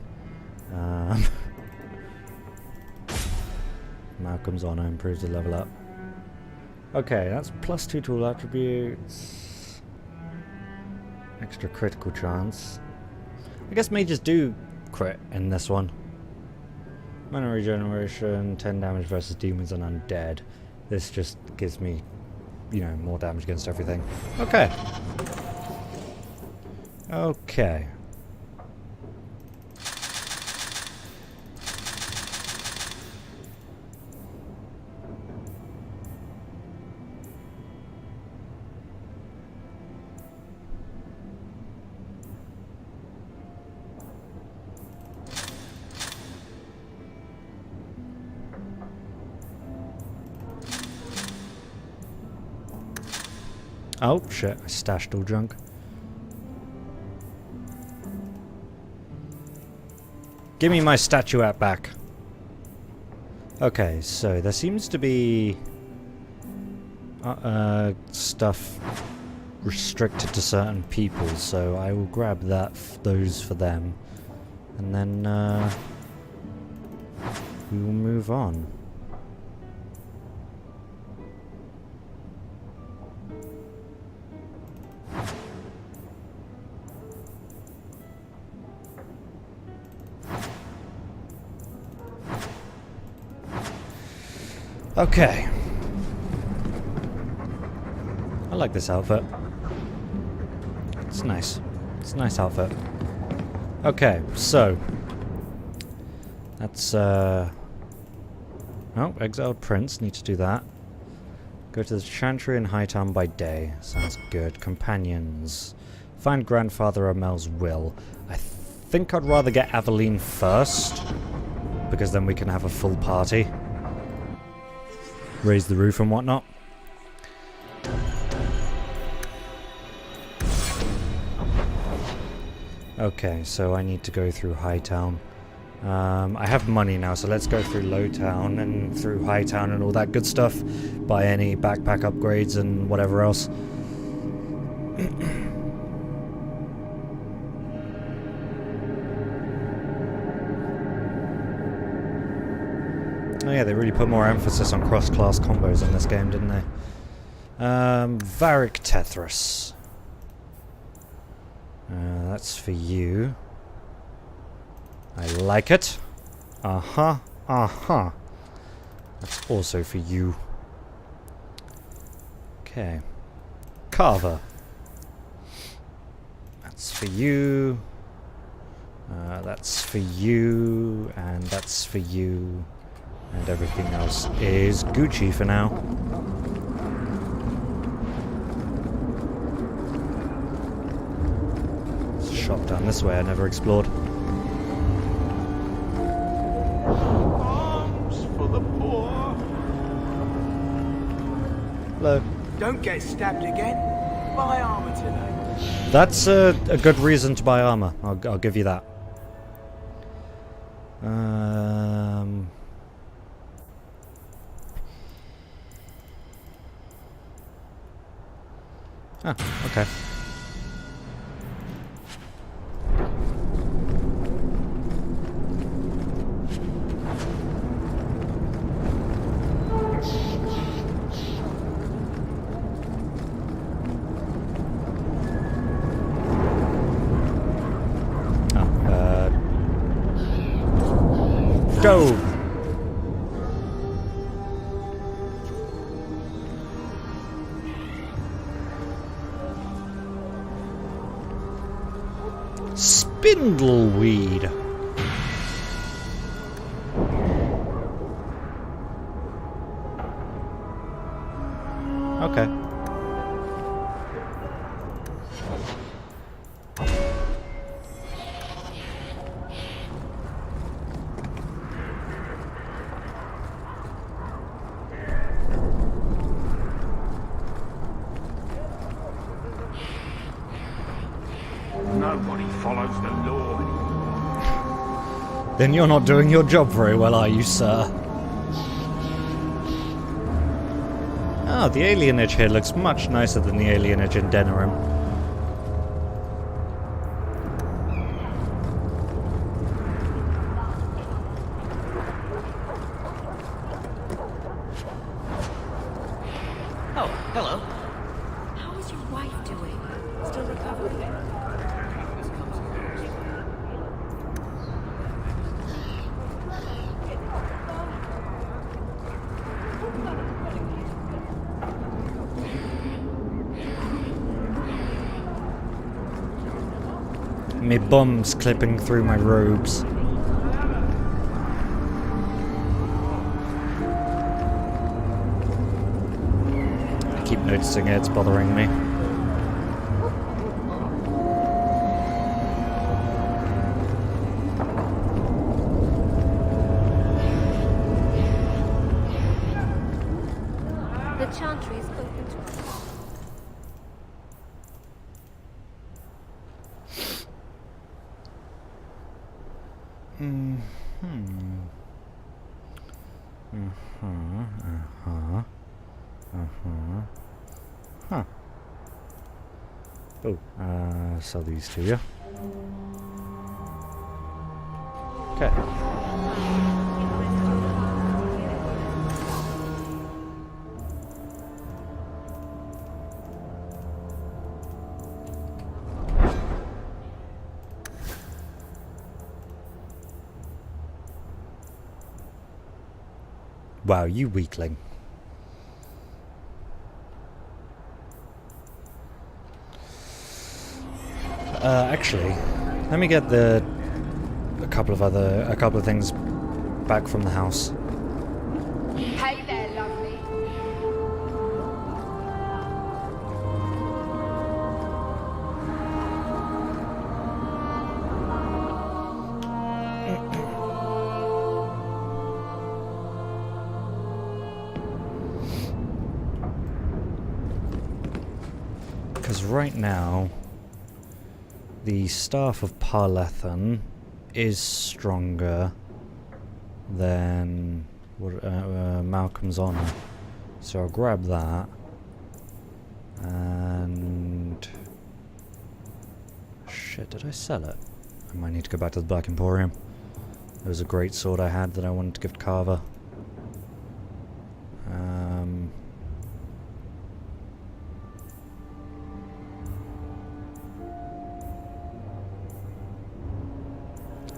Malcolm's honor improves with level up. Okay, that's +2 to all attributes. Extra critical chance. I guess mages do crit in this one. Mana regeneration, 10 damage versus demons and undead. This just gives me, you know, more damage against everything. Okay. Okay. Oh shit, I stashed all junk. Give me my statuette back. Okay, so there seems to be stuff restricted to certain people, so I will grab those for them, and then we will move on. Okay. I like this outfit. It's nice. It's a nice outfit. Okay, so that's oh, exiled prince, need to do that. Go to the Chantry in Hightown by day. Sounds good. Companions. Find Grandfather Amel's will. I think I'd rather get Aveline first, because then we can have a full party. Raise the roof and whatnot. Okay, so I need to go through Hightown. I have money now, so let's go through Lowtown and through Hightown and all that good stuff. Buy any backpack upgrades and whatever else. Oh yeah, they really put more emphasis on cross-class combos in this game, didn't they? Varric Tethras. That's for you. I like it. Uh-huh. Uh-huh. That's also for you. Okay. Carver. That's for you. That's for you. And that's for you. And everything else is Gucci for now. There's a shop down this way I never explored. Arms for the poor. Hello. Don't get stabbed again. Buy armor today. That's a good reason to buy armor. I'll give you that. Ah, okay. Go! Spindleweed. Okay. Nobody follows the law anymore. Then you're not doing your job very well, are you, sir? Oh, the alienage here looks much nicer than the alienage in Denerim. Oh, hello. How is your wife doing? Still recovering? me bum's clipping through my robes. I keep noticing it, it's bothering me. The chantry is open to us. Huh. Oh, sell these to you. Okay. Wow, you weakling. Actually, let me get a couple of things back from the house. Hey there, lovely. Because right now, the Staff of Parlethan is stronger than Malcolm's Honor. So I'll grab that. And... shit, did I sell it? I might need to go back to the Black Emporium. There was a great sword I had that I wanted to give to Carver.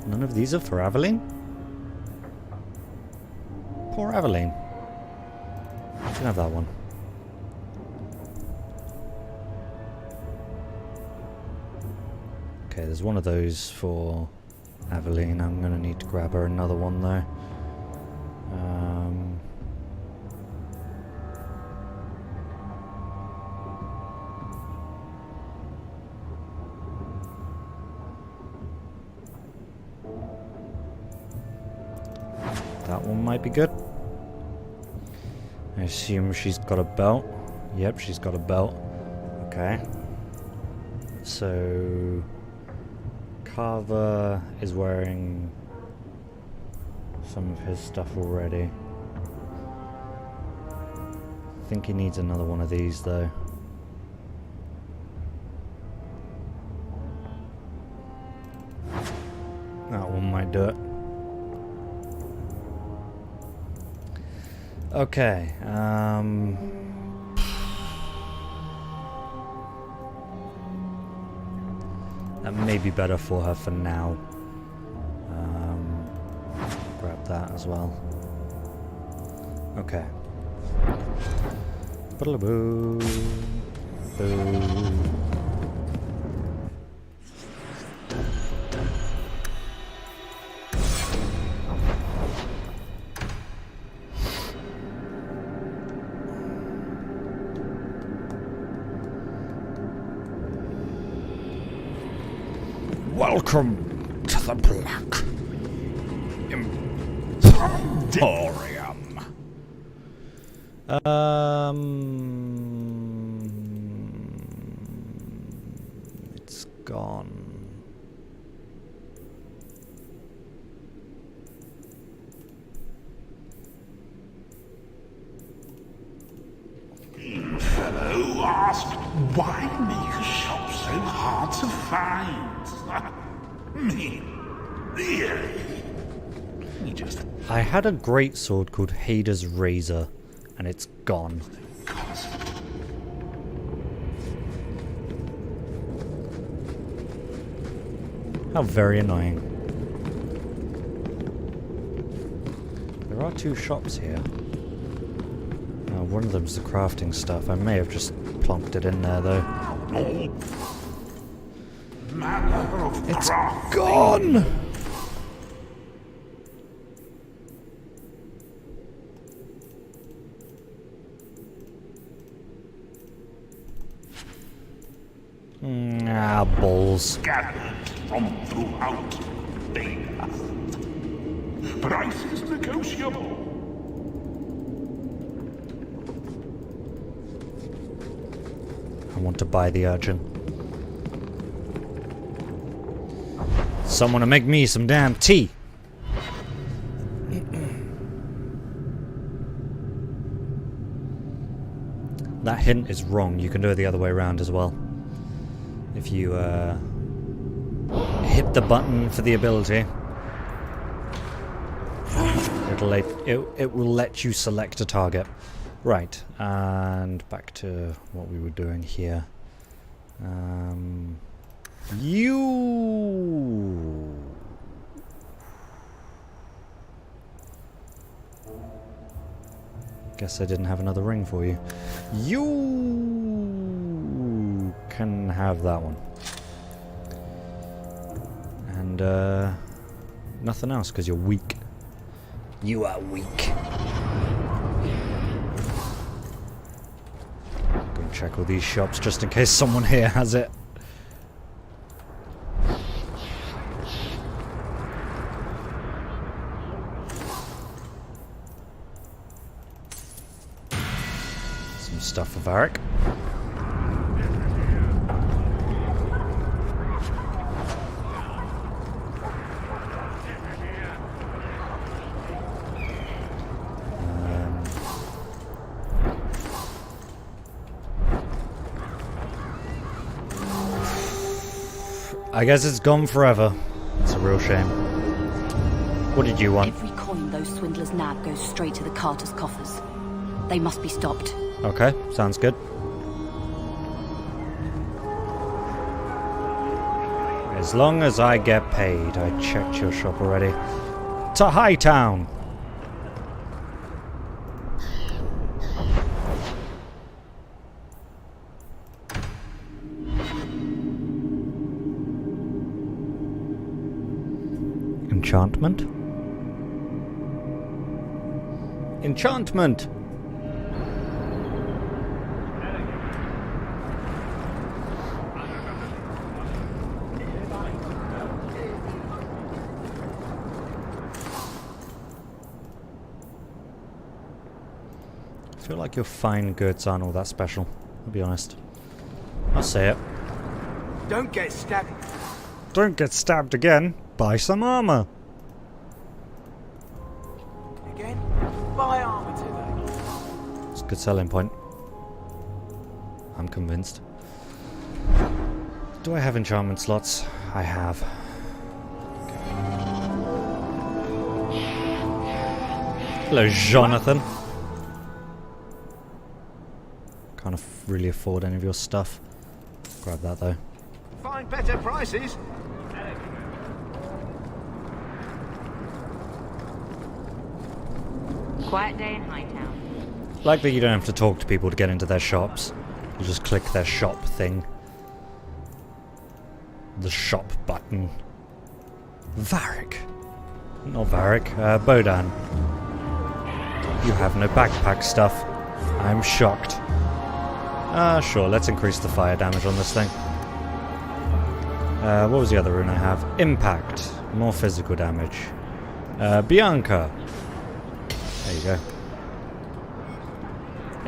None of these are for Aveline? Poor Aveline. You can have that one. Okay, there's one of those for Aveline. I'm gonna need to grab her another one though. That one might be good. I assume she's got a belt. Yep, she's got a belt. Okay. So... Carver is wearing some of his stuff already. I think he needs another one of these though. That one might do it. Okay, that may be better for her for now. Grab that as well. Okay. Boo. Boo. Welcome to the Black Emporium. It's gone. Fellow asked, why make a shop so hard to find? Me? Really? You just... I had a great sword called Hada's Razor, and it's gone. How very annoying. There are two shops here. One of them's the crafting stuff. I may have just plonked it in there though. Manner of of It's craft. gone! Balls. Scattered from throughout Dana. Price is negotiable. I want to buy the urchin. Someone to make me some damn tea. That hint is wrong. You can do it the other way around as well. If you hit the button for the ability, it will let you select a target. Right, and back to what we were doing here. You. Guess I didn't have another ring for you. You can have that one. And nothing else because you're weak. You are weak. Go and check all these shops just in case someone here has it. Some stuff for Varric. I guess it's gone forever. It's a real shame. What did you want? Every coin those swindlers nab goes straight to the carter's coffers. They must be stopped. Okay, sounds good. As long as I get paid. I checked your shop already. To Hightown! Enchantment? Enchantment! I feel like your fine goods aren't all that special, I'll be honest. I'll say it. Don't get stabbed. Don't get stabbed again. Buy some armor. Again? Buy armor today. It's a good selling point. I'm convinced. Do I have enchantment slots? I have. Hello, Jonathan. Can't really afford any of your stuff. Grab that though. Find better prices. Quiet day in Hightown. Like that you don't have to talk to people to get into their shops. You just click their shop thing. The shop button. Varric. Not Varric, Bodan. You have no backpack stuff. I'm shocked. Sure, let's increase the fire damage on this thing. What was the other rune I have? Impact. More physical damage. Bianca. There you go.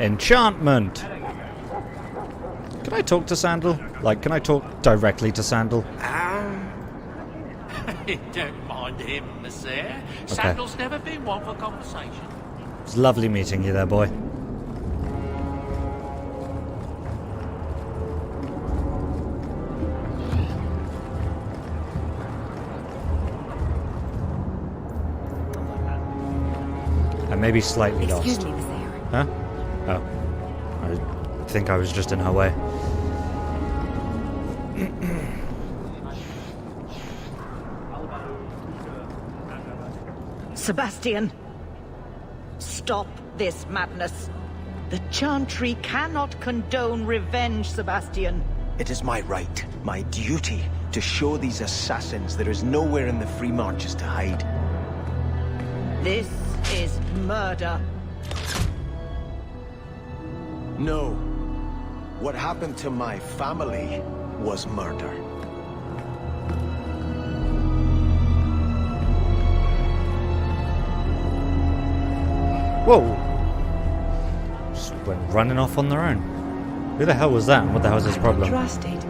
Enchantment! Can I talk to Sandal? Like, can I talk directly to Sandal? Don't mind him, monsieur. Sandal's never been one for conversation. It's lovely meeting you there, boy. I may be slightly lost. Excuse me, Miss Aaron. Huh? Oh. I think I was just in her way. Sebastian, stop this madness. The Chantry cannot condone revenge, Sebastian. It is my right, my duty, to show these assassins there is nowhere in the Free Marches to hide. This is murder. No. What happened to my family was murder. Whoa! Just went running off on their own. Who the hell was that, and what the hell is his problem? Trusted.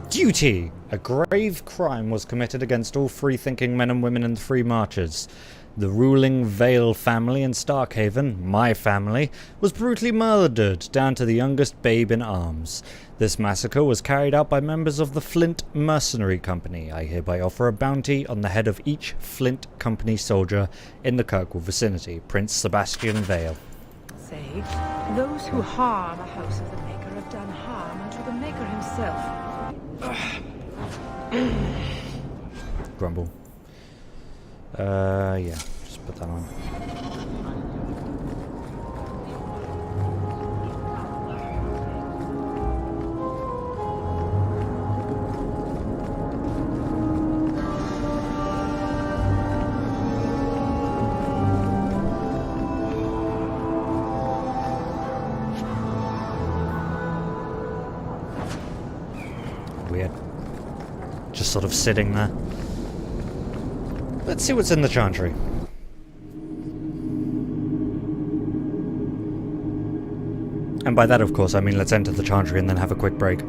Duty! A grave crime was committed against all free-thinking men and women in the Free Marches. The ruling Vale family in Starkhaven, my family, was brutally murdered, down to the youngest babe in arms. This massacre was carried out by members of the Flint Mercenary Company. I hereby offer a bounty on the head of each Flint Company soldier in the Kirkwall vicinity, Prince Sebastian Vale. Say, those who harm a house of the Maker have done harm unto the Maker himself. Grumble. Yeah, just put that on. Weird. Just sort of sitting there. Let's see what's in the Chantry. And by that, of course, I mean let's enter the Chantry and then have a quick break.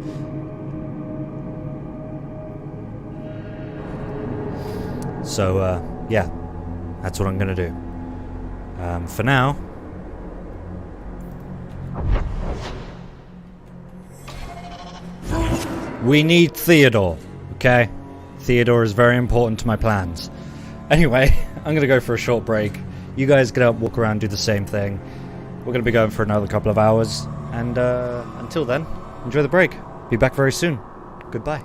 So, yeah. That's what I'm gonna do. For now... we need Theodore, okay? Theodore is very important to my plans. Anyway, I'm going to go for a short break. You guys get up, walk around, do the same thing. We're going to be going for another couple of hours. And until then, enjoy the break. Be back very soon. Goodbye.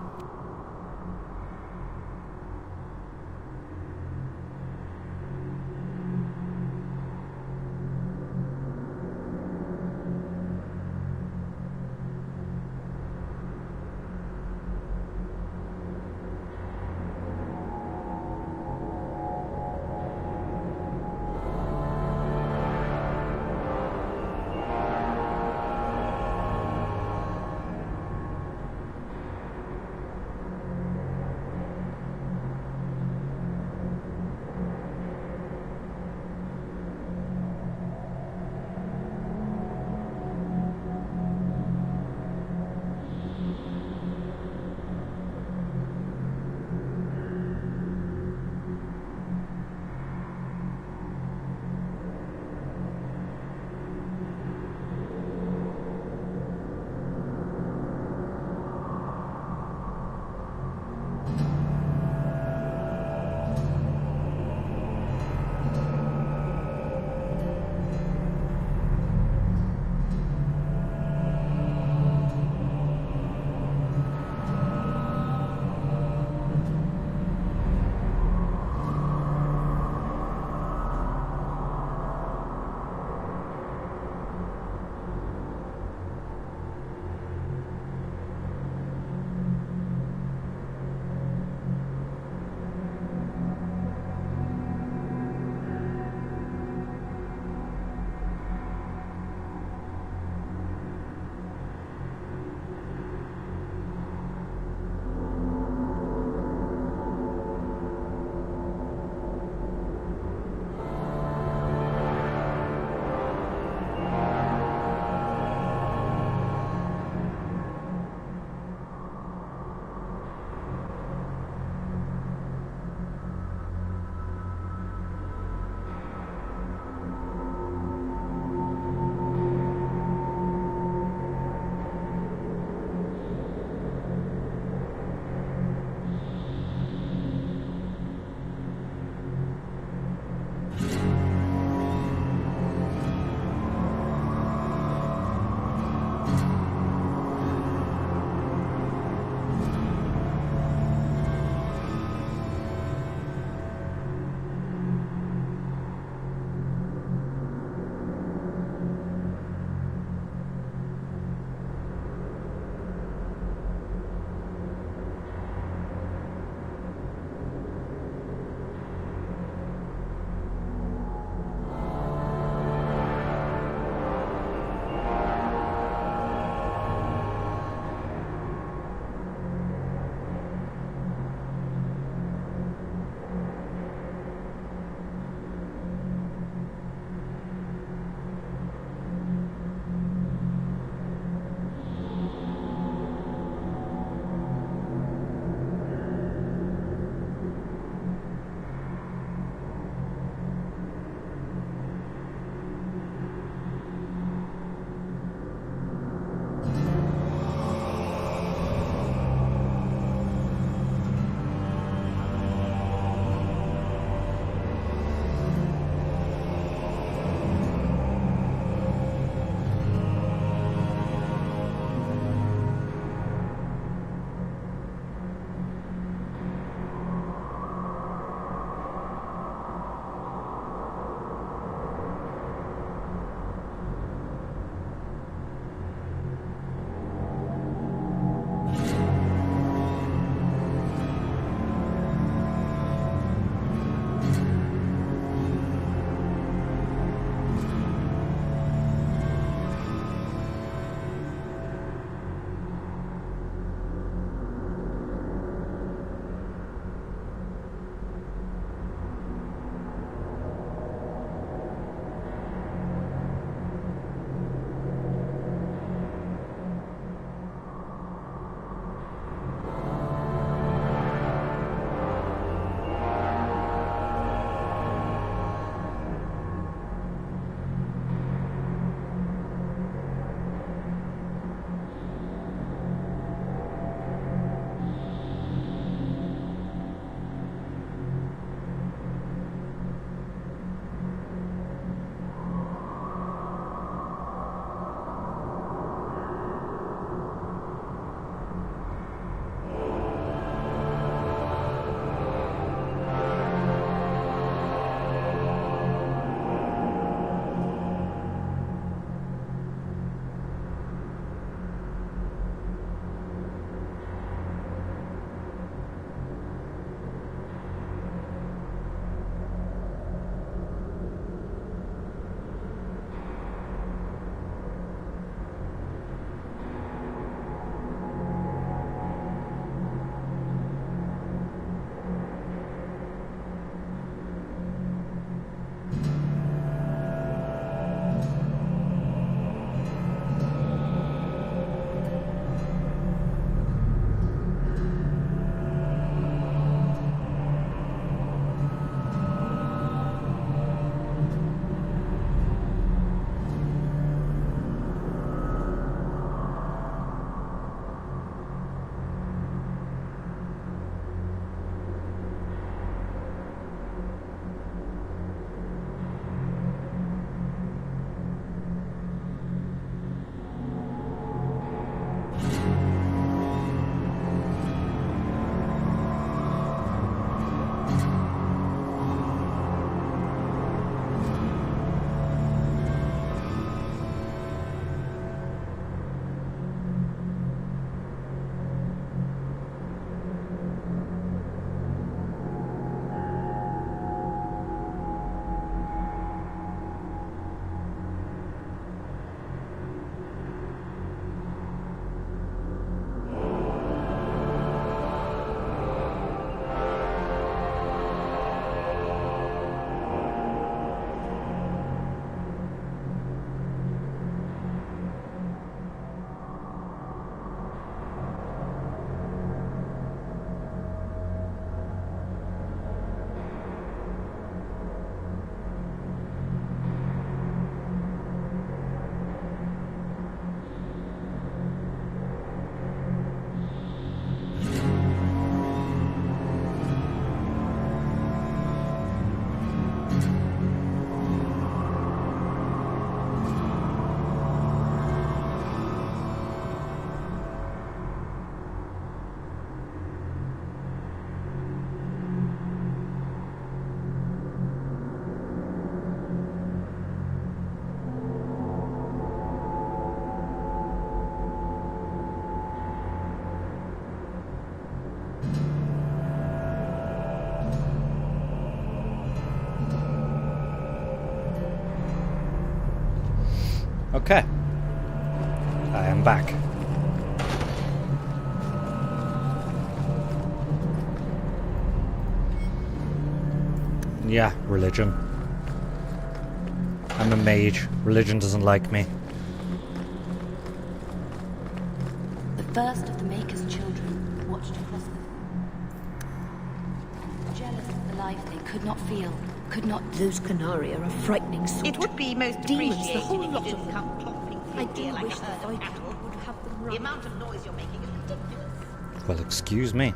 Okay. I am back. Yeah, religion. I'm a mage. Religion doesn't like me. The first of the Maker's children watched across them. Jealous of the life they could not feel, could not... Those Canari are a frightening sort. It would be most Demons, the appreciated whole if lot you of didn't them. come plopping I through do here like wish a the herd of Viking cattle. would have them The run. amount of noise you're making is ridiculous. Well, excuse me.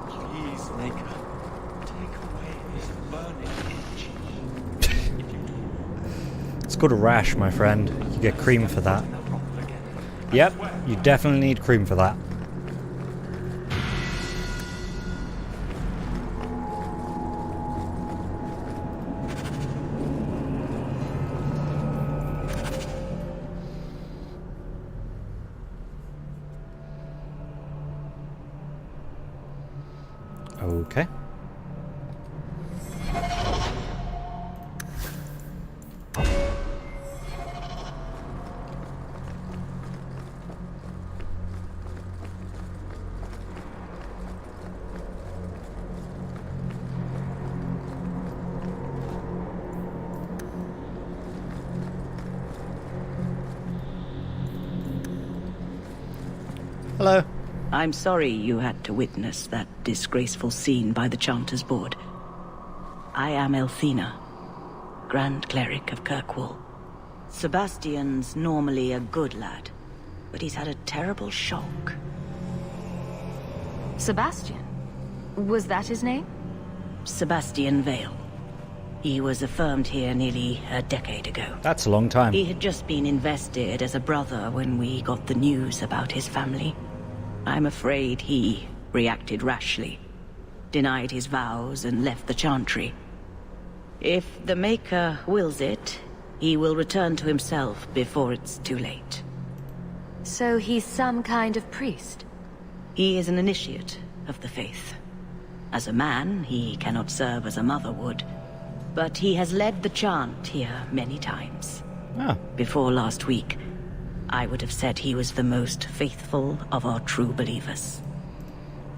Please, Maker, take away this burning itch. It's called a rash, my friend. You get cream for that. Yep, you definitely need cream for that. Okay. Hello. I'm sorry you had to witness that disgraceful scene by the Chanter's Board. I am Elthina, Grand Cleric of Kirkwall. Sebastian's normally a good lad, but he's had a terrible shock. Sebastian? Was that his name? Sebastian Vale. He was affirmed here nearly a decade ago. That's a long time. He had just been invested as a brother when we got the news about his family. I'm afraid he reacted rashly, denied his vows and left the Chantry. If the Maker wills it, he will return to himself before it's too late. So he's some kind of priest? He is an initiate of the faith. As a man, he cannot serve as a mother would, but he has led the chant here many times. Ah. Before last week, I would have said he was the most faithful of our true believers.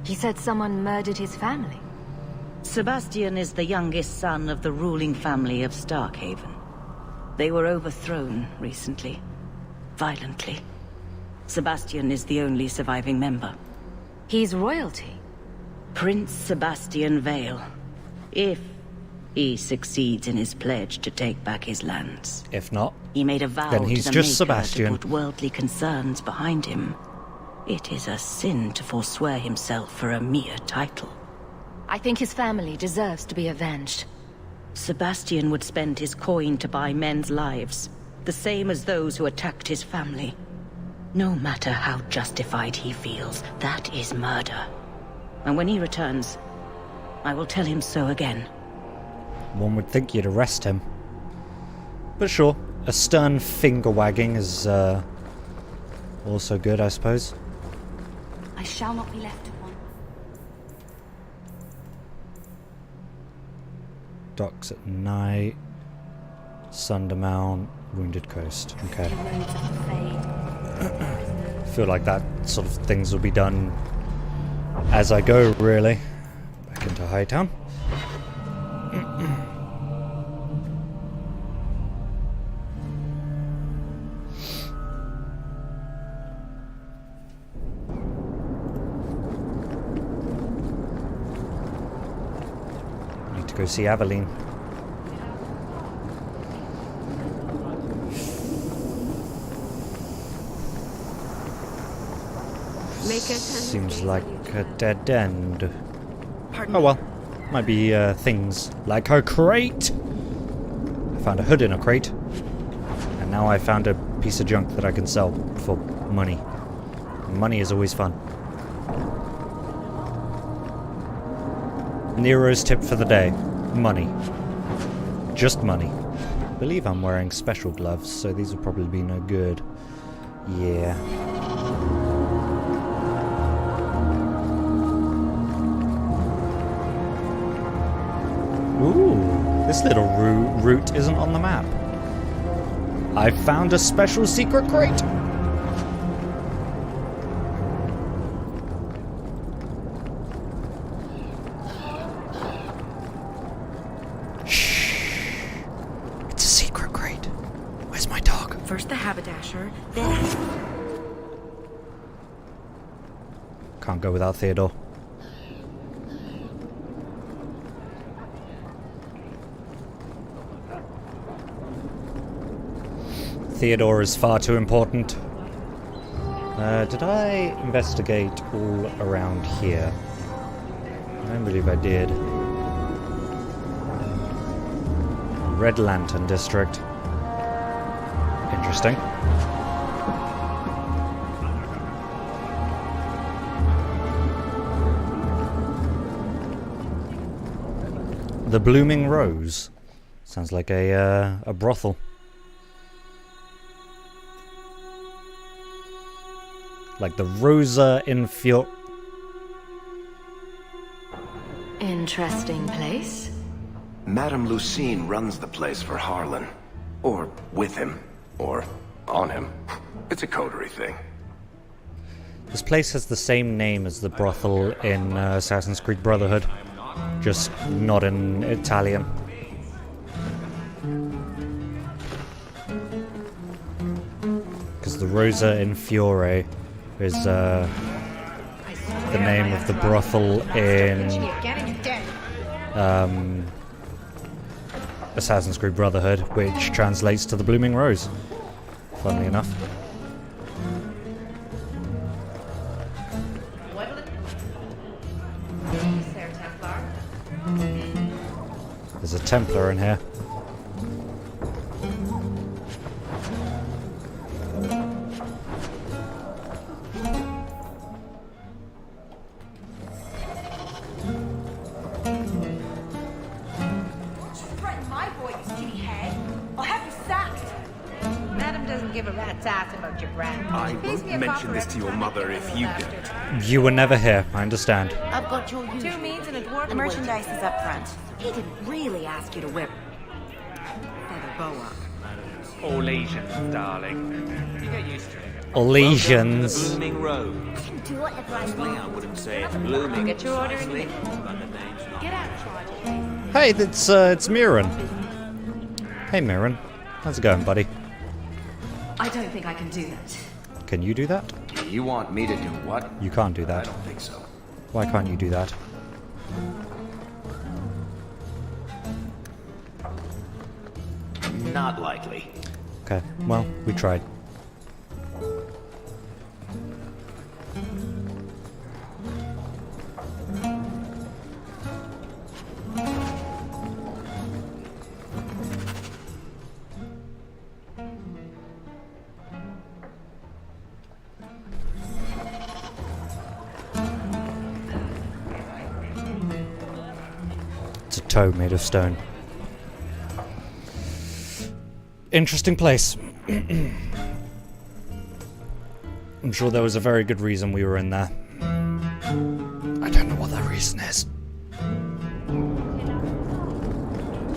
He said someone murdered his family. Sebastian is the youngest son of the ruling family of Starkhaven. They were overthrown recently, violently. Sebastian is the only surviving member. He's royalty. Prince Sebastian Vale, if he succeeds in his pledge to take back his lands. If not, he made a vow then he's to the just Maker Sebastian. to put worldly concerns behind him. It is a sin to forswear himself for a mere title. I think his family deserves to be avenged. Sebastian would spend his coin to buy men's lives, the same as those who attacked his family. No matter how justified he feels, that is murder. And when he returns, I will tell him so again. One would think you'd arrest him. But sure, a stern finger wagging is also good, I suppose. I shall not be left to one. Docks at night. Sundermount. Wounded Coast. Okay. Feel like that sort of things will be done as I go, really. Back into Hightown. Need to go see Aveline. Seems like a dead end. Oh well. Might be things like her crate. I found a hood in a crate. And now I found a piece of junk that I can sell for money. Money is always fun. Nero's tip for the day. Money. Just money. believe I'm wearing special gloves, so these will probably be no good. Yeah. Ooh, this little route isn't on the map. I found a special secret crate! First the haberdasher, then... Can't go without Theodore. Theodore is far too important. Did I investigate all around here? I don't believe I did. Red Lantern District. Interesting. The Blooming Rose. Sounds like a brothel. Like the Rosa in Fior... Interesting place. Madame Lucine runs the place for Harlan. Or with him. Or on him. It's a coterie thing. This place has the same name as the brothel in Assassin's Creed Brotherhood, just not in Italian. Because the Rosa in Fiore is the name of the brothel in Assassin's Creed Brotherhood, which translates to the Blooming Rose, funnily enough. There's a Templar in here. I won't mention this to your mother if you don't. You were never here, I understand. I've got your usual. 2 means and a dwarf merchandise is up front. He didn't really ask you to wear feather boa. All Asians, darling. You get used to it. All Asians. Blooming Rose. I can do whatever I want. I wouldn't say it's blooming. Get your order in. Get out of charge. Hey, it's Mirren. Hey, Mirren. How's it going, buddy? I don't think I can do that. Can you do that? You want me to do what? You can't do that. I don't think so. Why can't you do that? Not likely. Okay, well, we tried. It's a toe made of stone. Interesting place. I'm sure there was a very good reason we were in there. I don't know what that reason is.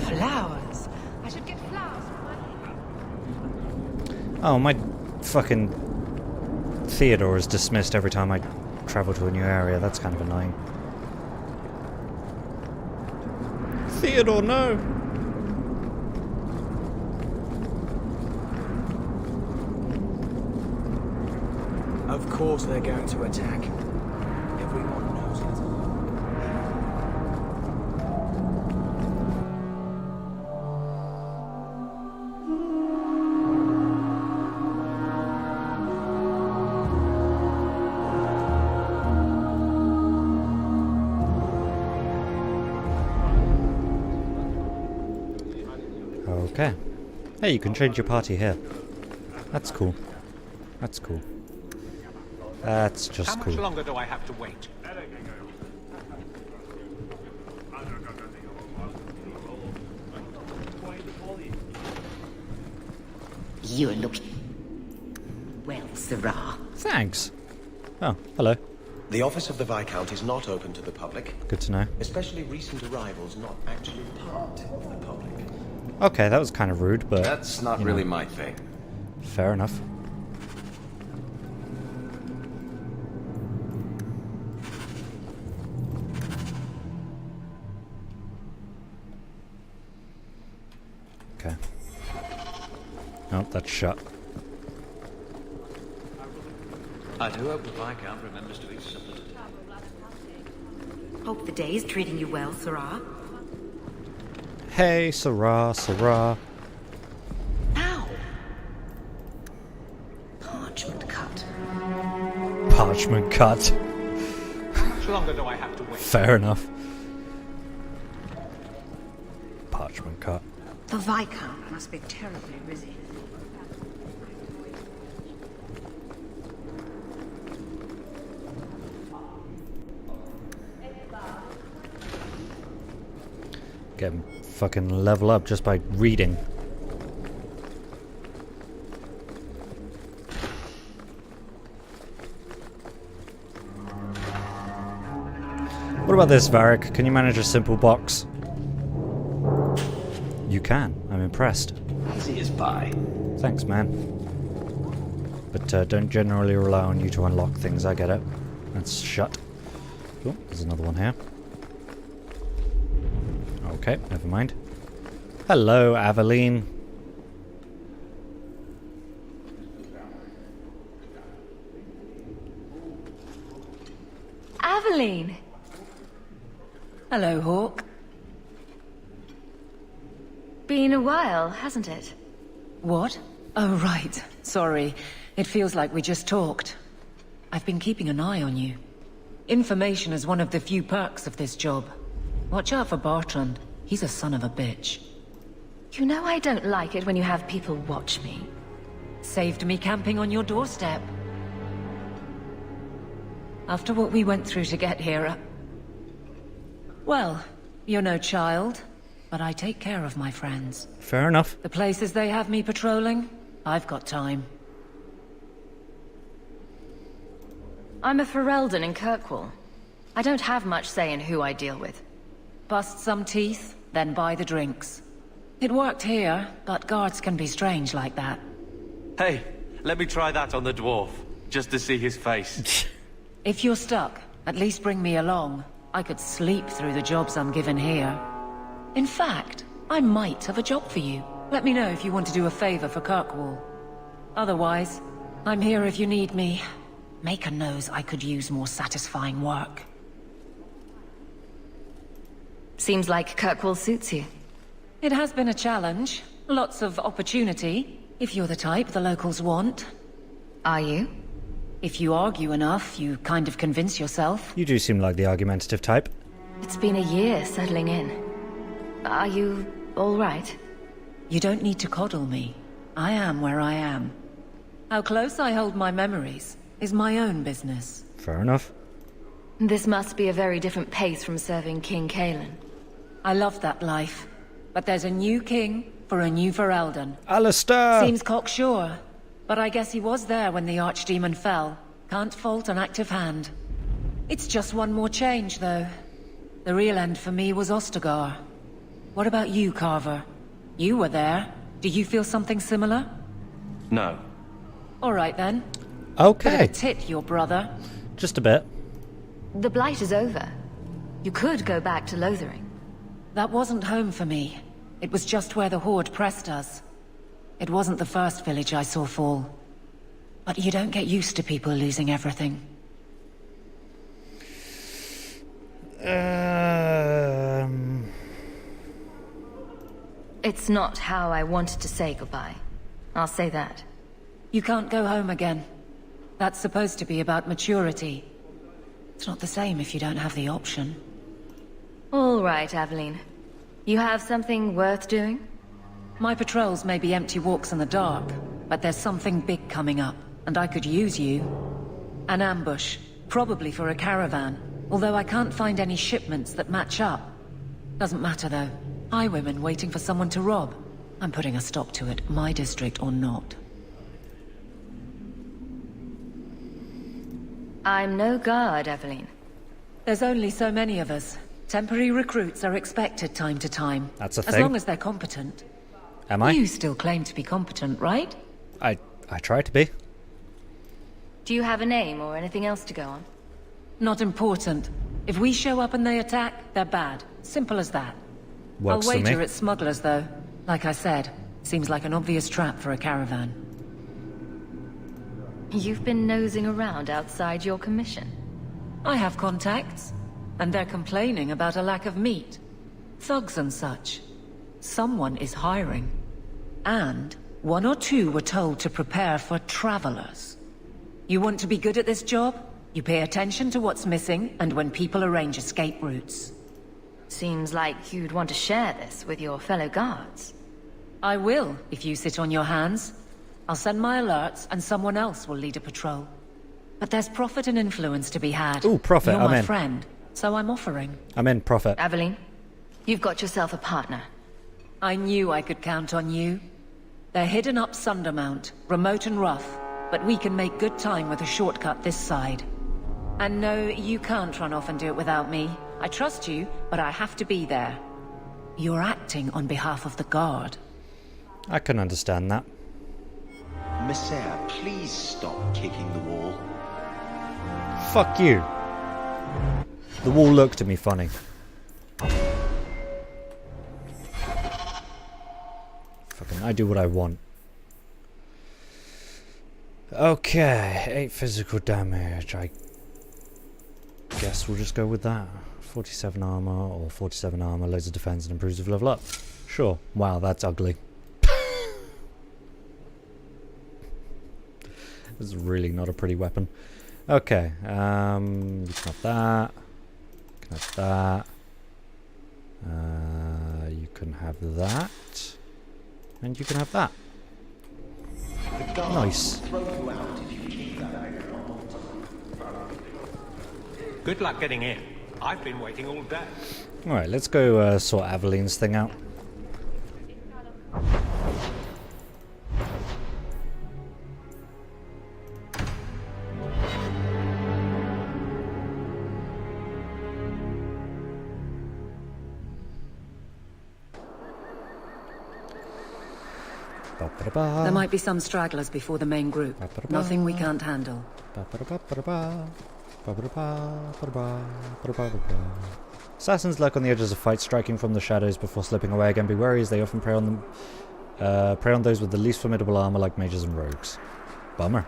Flowers. I should get flowers. Oh, my fucking Theodore is dismissed every time I travel to a new area. That's kind of annoying. Theodore, no! Of course they're going to attack. Everyone knows Okay. Hey, you can change your party here. That's cool. That's cool. That's just How much cool. longer do I have to wait? You're looking well, Sirrah. Thanks. Oh, hello. The office of the Viscount is not open to the public. Good to know. Especially recent arrivals not actually part of the public. Okay, that was kind of rude, but... That's not really my thing. Fair enough. Okay. Oh, that's shut. I do hope the Viscount remembers to eat supper today. Hope the day is treating you well, Sirrah. Hey, Sirrah, Sirrah. Ow! Parchment cut. Parchment cut. How much longer do I have to wait? Fair enough. Parchment cut. The Viscount must be terribly busy. Get him fucking level up just by reading. What about this, Varric? Can you manage a simple box? You can. I'm impressed. Easy as pie. Thanks, man. But don't generally rely on you to unlock things, I get it. That's shut. Oh, there's another one here. Okay, never mind. Hello, Aveline. Aveline! Hello, Hawke. Been a while, hasn't it? What? Oh, right. Sorry. It feels like we just talked. I've been keeping an eye on you. Information is one of the few perks of this job. Watch out for Bartrand. He's a son of a bitch. You know I don't like it when you have people watch me. Saved me camping on your doorstep. After what we went through to get here, well, you're no child, but I take care of my friends. Fair enough. The places they have me patrolling, I've got time. I'm a Ferelden in Kirkwall. I don't have much say in who I deal with. Bust some teeth, then buy the drinks. It worked here, but guards can be strange like that. Hey, let me try that on the dwarf, just to see his face. If you're stuck, at least bring me along. I could sleep through the jobs I'm given here. In fact, I might have a job for you. Let me know if you want to do a favor for Kirkwall. Otherwise, I'm here if you need me. Maker knows I could use more satisfying work. Seems like Kirkwall suits you. It has been a challenge. Lots of opportunity, if you're the type the locals want. Are you? If you argue enough, you kind of convince yourself. You do seem like the argumentative type. It's been a year settling in. Are you all right? You don't need to coddle me. I am where I am. How close I hold my memories is my own business. Fair enough. This must be a very different pace from serving King Cailan. I love that life. But there's a new king for a new Ferelden. Alistair! Seems cocksure. But I guess he was there when the Archdemon fell. Can't fault an active hand. It's just one more change, though. The real end for me was Ostagar. What about you, Carver? You were there. Do you feel something similar? No. All right, then. Okay. Bit of a tit, your brother. Just a bit. The Blight is over. You could go back to Lothering. That wasn't home for me. It was just where the Horde pressed us. It wasn't the first village I saw fall. But you don't get used to people losing everything. It's not how I wanted to say goodbye. I'll say that. You can't go home again. That's supposed to be about maturity. It's not the same if you don't have the option. All right, Aveline. You have something worth doing? My patrols may be empty walks in the dark, but there's something big coming up, and I could use you. An ambush, probably for a caravan, although I can't find any shipments that match up. Doesn't matter though. Highwaymen waiting for someone to rob. I'm putting a stop to it, my district or not. I'm no guard, Evelyn. There's only so many of us. Temporary recruits are expected time to time. That's a thing. As long as they're competent. Am I? You still claim to be competent, right? I try to be. Do you have a name or anything else to go on? Not important. If we show up and they attack, they're bad. Simple as that. Works I'll for me. wager it's smugglers, though. Like I said, seems like an obvious trap for a caravan. You've been nosing around outside your commission. I have contacts, and they're complaining about a lack of meat. Thugs and such. Someone is hiring. And 1 or 2 were told to prepare for travelers. You want to be good at this job? You pay attention to what's missing, and when people arrange escape routes. Seems like you'd want to share this with your fellow guards. I will, if you sit on your hands. I'll send my alerts, and someone else will lead a patrol. But there's profit and influence to be had. Ooh, profit, You're I'm my in. friend, so I'm offering. I'm in, profit. Aveline, you've got yourself a partner. I knew I could count on you. They're hidden up Sundermount, remote and rough, but we can make good time with a shortcut this side. And no, you can't run off and do it without me. I trust you, but I have to be there. You're acting on behalf of the Guard. I can understand that. Messiah, please stop kicking the wall. Fuck you. The wall looked at me funny. Fucking, I do what I want. Okay, 8 physical damage. I guess we'll just go with that. 47 armor or 47 armor, loads of defense and improves with level up. Sure. Wow, that's ugly. This is really not a pretty weapon. Okay, you can have that. You can have that. You can have that. And you can have that. Nice. Good luck getting in. I've been waiting all day. Alright, let's go sort Aveline's thing out. There might be some stragglers before the main group. Nothing we can't handle. Assassins lurk on the edges of fights, striking from the shadows before slipping away again. Be wary as they often prey on those with the least formidable armor, like mages and rogues. Bummer.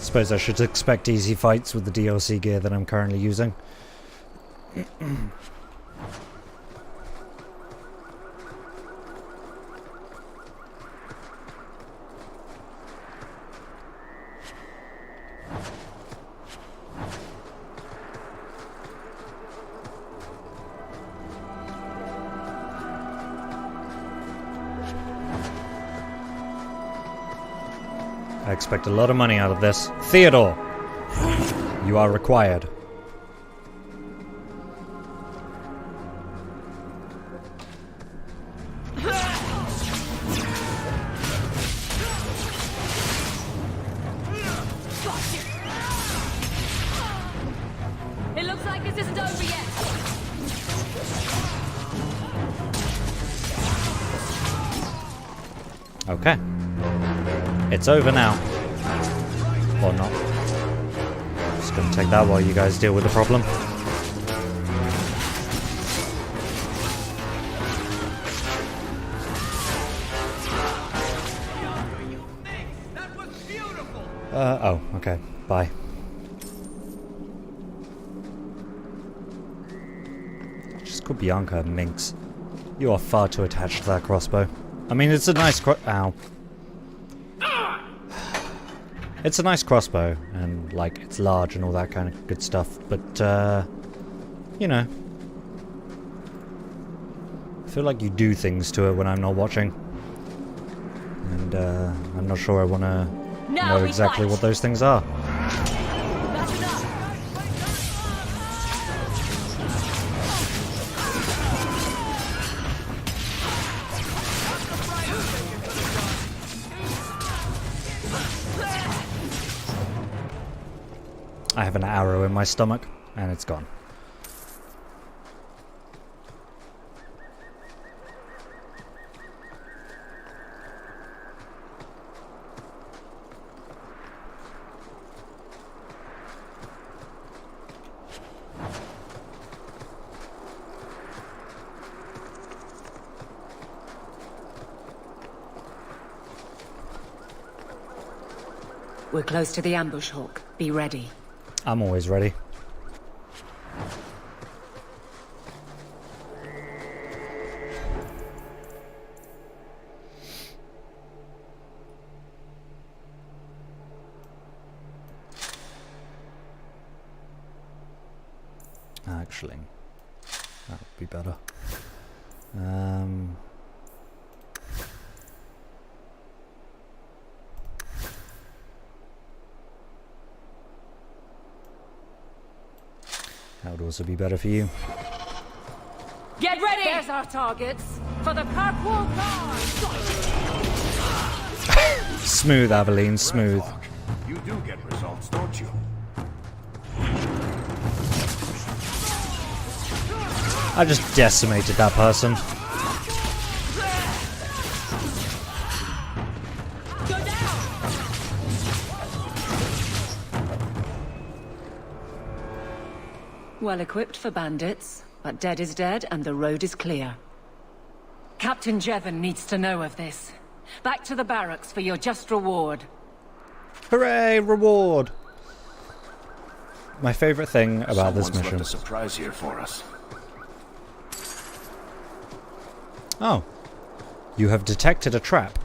Suppose I should expect easy fights with the DLC gear that I'm currently using. I expect a lot of money out of this. Theodore! You are required. It looks like this isn't over yet. Okay. It's over now. Or not. Just gonna take that while you guys deal with the problem. Oh, okay. Bye. Just call Bianca minx. You are far too attached to that crossbow. I mean, it's a nice ow. It's a nice crossbow, and, like, it's large and all that kind of good stuff, but, you know. I feel like you do things to it when I'm not watching. And, I'm not sure I want to know exactly what those things are. That's I have an arrow in my stomach, and it's gone. We're close to the ambush, Hawke. Be ready. I'm always ready. Actually, that would be better. That would also be better for you. Get ready! There's our targets for the Kirkwall guard! Smooth, Aveline, smooth. You do get results, don't you? I just decimated that person. Well equipped for bandits, but dead is dead and the road is clear. Captain Jevon needs to know of this. Back to the barracks for your just reward. Hooray, reward! My favorite thing about this mission. Left a surprise here for us. Oh. You have detected a trap.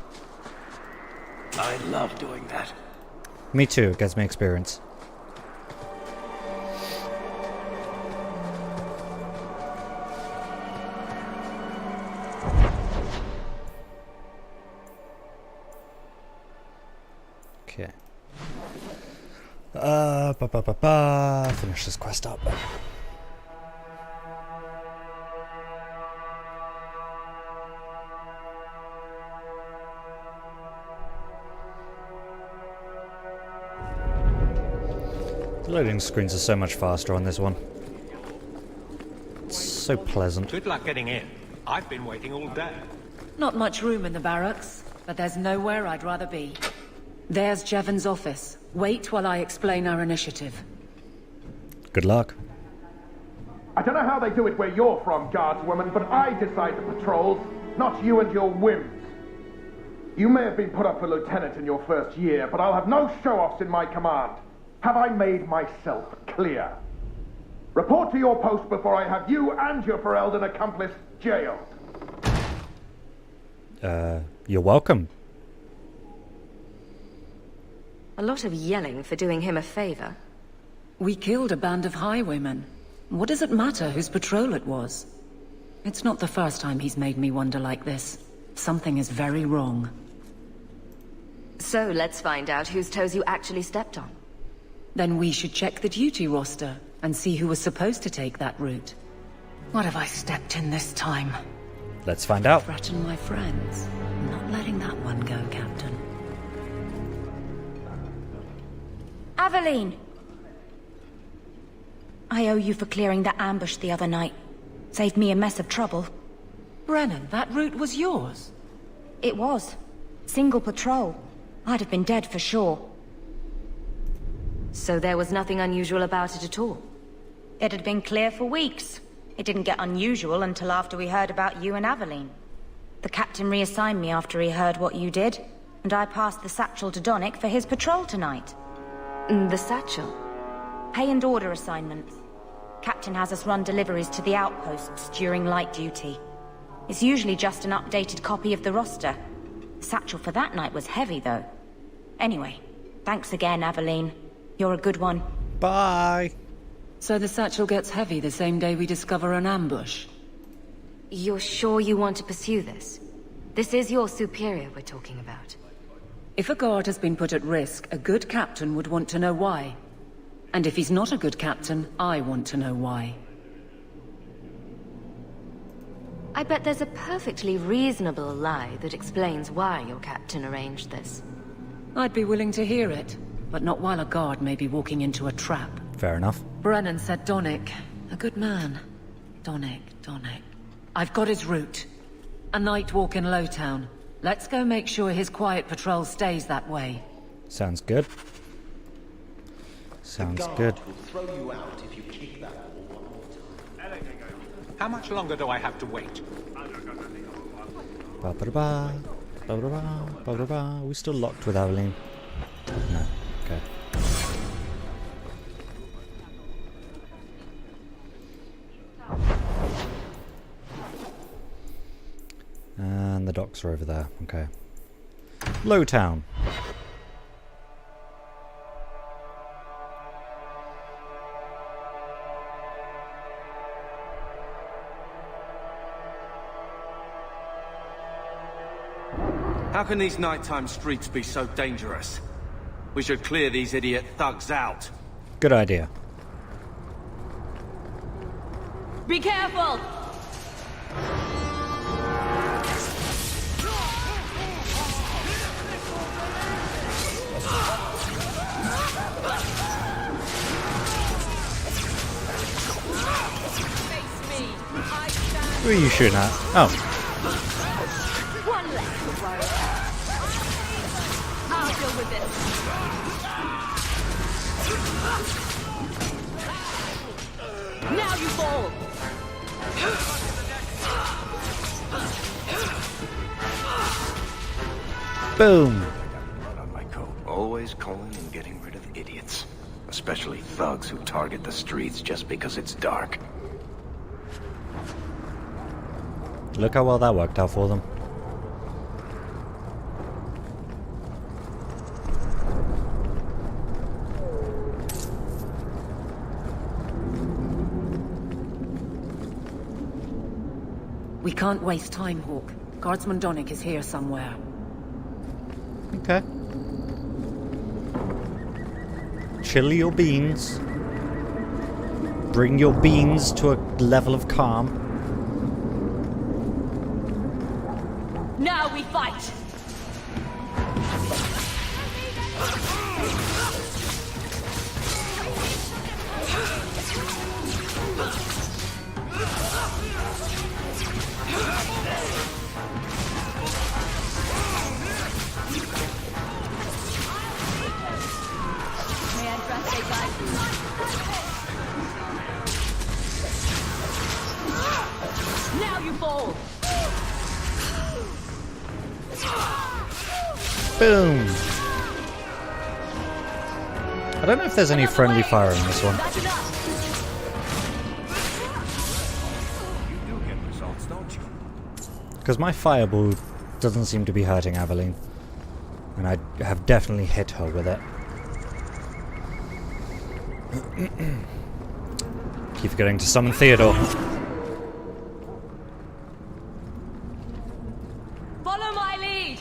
I love doing that. Me too, it gets me experience. Okay. Finish this quest up. The loading screens are so much faster on this one. It's so pleasant. Good luck getting in. I've been waiting all day. Not much room in the barracks, but there's nowhere I'd rather be. There's Jevon's office. Wait while I explain our initiative. Good luck. I don't know how they do it where you're from, guardswoman, but I decide the patrols, not you and your whims. You may have been put up for lieutenant in your first year, but I'll have no show-offs in my command. Have I made myself clear? Report to your post before I have you and your Ferelden accomplice jailed. You're welcome. A lot of yelling for doing him a favor. We killed a band of highwaymen. What does it matter whose patrol it was? It's not the first time he's made me wonder like this. Something is very wrong. So let's find out whose toes you actually stepped on. Then we should check the duty roster and see who was supposed to take that route. What have I stepped in this time? Let's find out. Threaten my friends. I'm not letting that one go, Captain. Aveline! I owe you for clearing that ambush the other night. Saved me a mess of trouble. Brennan, that route was yours? It was. Single patrol. I'd have been dead for sure. So there was nothing unusual about it at all? It had been clear for weeks. It didn't get unusual until after we heard about you and Aveline. The captain reassigned me after he heard what you did, and I passed the satchel to Donnick for his patrol tonight. The satchel? Pay and order assignments. Captain has us run deliveries to the outposts during light duty. It's usually just an updated copy of the roster. The satchel for that night was heavy, though. Anyway, thanks again, Aveline. You're a good one. Bye. So the satchel gets heavy the same day we discover an ambush? You're sure you want to pursue this? This is your superior we're talking about. If a guard has been put at risk, a good captain would want to know why. And if he's not a good captain, I want to know why. I bet there's a perfectly reasonable lie that explains why your captain arranged this. I'd be willing to hear it. but not while a guard may be walking into a trap. Fair enough. Brennan said Donnic. A good man. Donnic. I've got his route. A night walk in Lowtown. Let's go make sure his quiet patrol stays that way. Sounds good. Sounds good. Will throw you out if you kick that wall one more time. How much longer do I have to wait? Ba-ba-da-ba. Ba-ba-da-ba. Ba-ba-da-ba. Are we still locked with Aveline? No. Okay. And the docks are over there. Okay. Lowtown. How can these nighttime streets be so dangerous? We should clear these idiot thugs out. Good idea. Be careful! Who are you shooting at? Oh. One less to worry about. I'll deal with this. Now you fall! Boom! Blood on my coat. Always calling and getting rid of idiots. Especially thugs who target the streets just because it's dark. Look how well that worked out for them. We can't waste time, Hawke. Guardsman Donnic is here somewhere. Okay. Chill your beans. Bring your beans to a level of calm. Now we fight! Now you fall! Boom! I don't know if there's any friendly fire in this one. You do get results, don't you? Because my fireball doesn't seem to be hurting Aveline. And I have definitely hit her with it. Keep forgetting to summon Theodore. Follow my lead!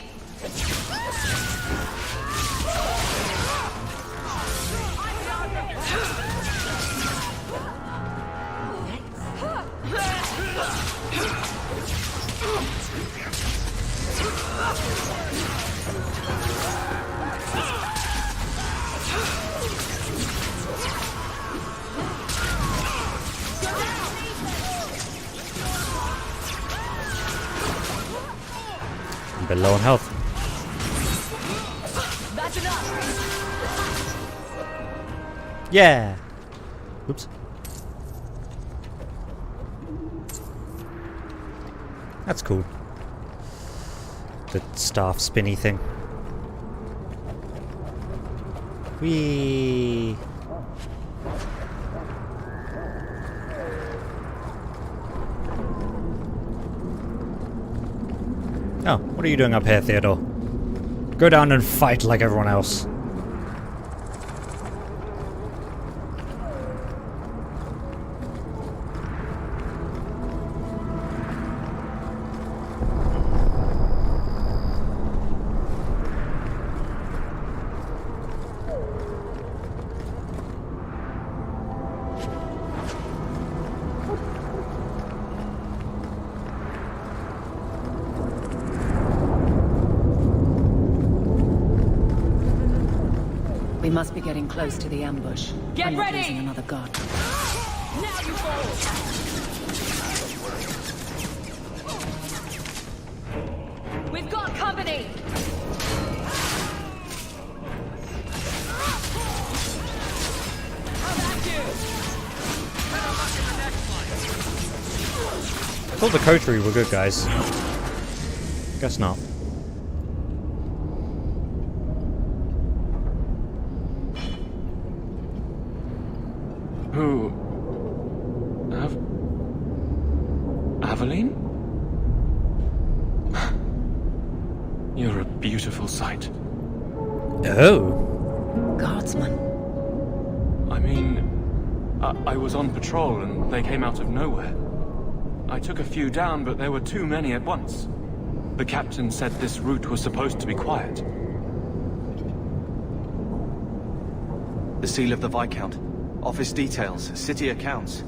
I'm a bit low on health. That's enough! Yeah! Oops. That's cool. The staff spinny thing. Whee! Oh, what are you doing up here, Theodore? Go down and fight like everyone else. We must be getting close to the ambush. Get I'm not ready! losing another guard. Now you fall! We've got company! I thought the coterie were good guys. Guess not. Who? Aveline? You're a beautiful sight. Oh. Guardsman. I mean, I was on patrol and they came out of nowhere. I took a few down, but there were too many at once. The captain said this route was supposed to be quiet. The seal of the Viscount. Office details, city accounts.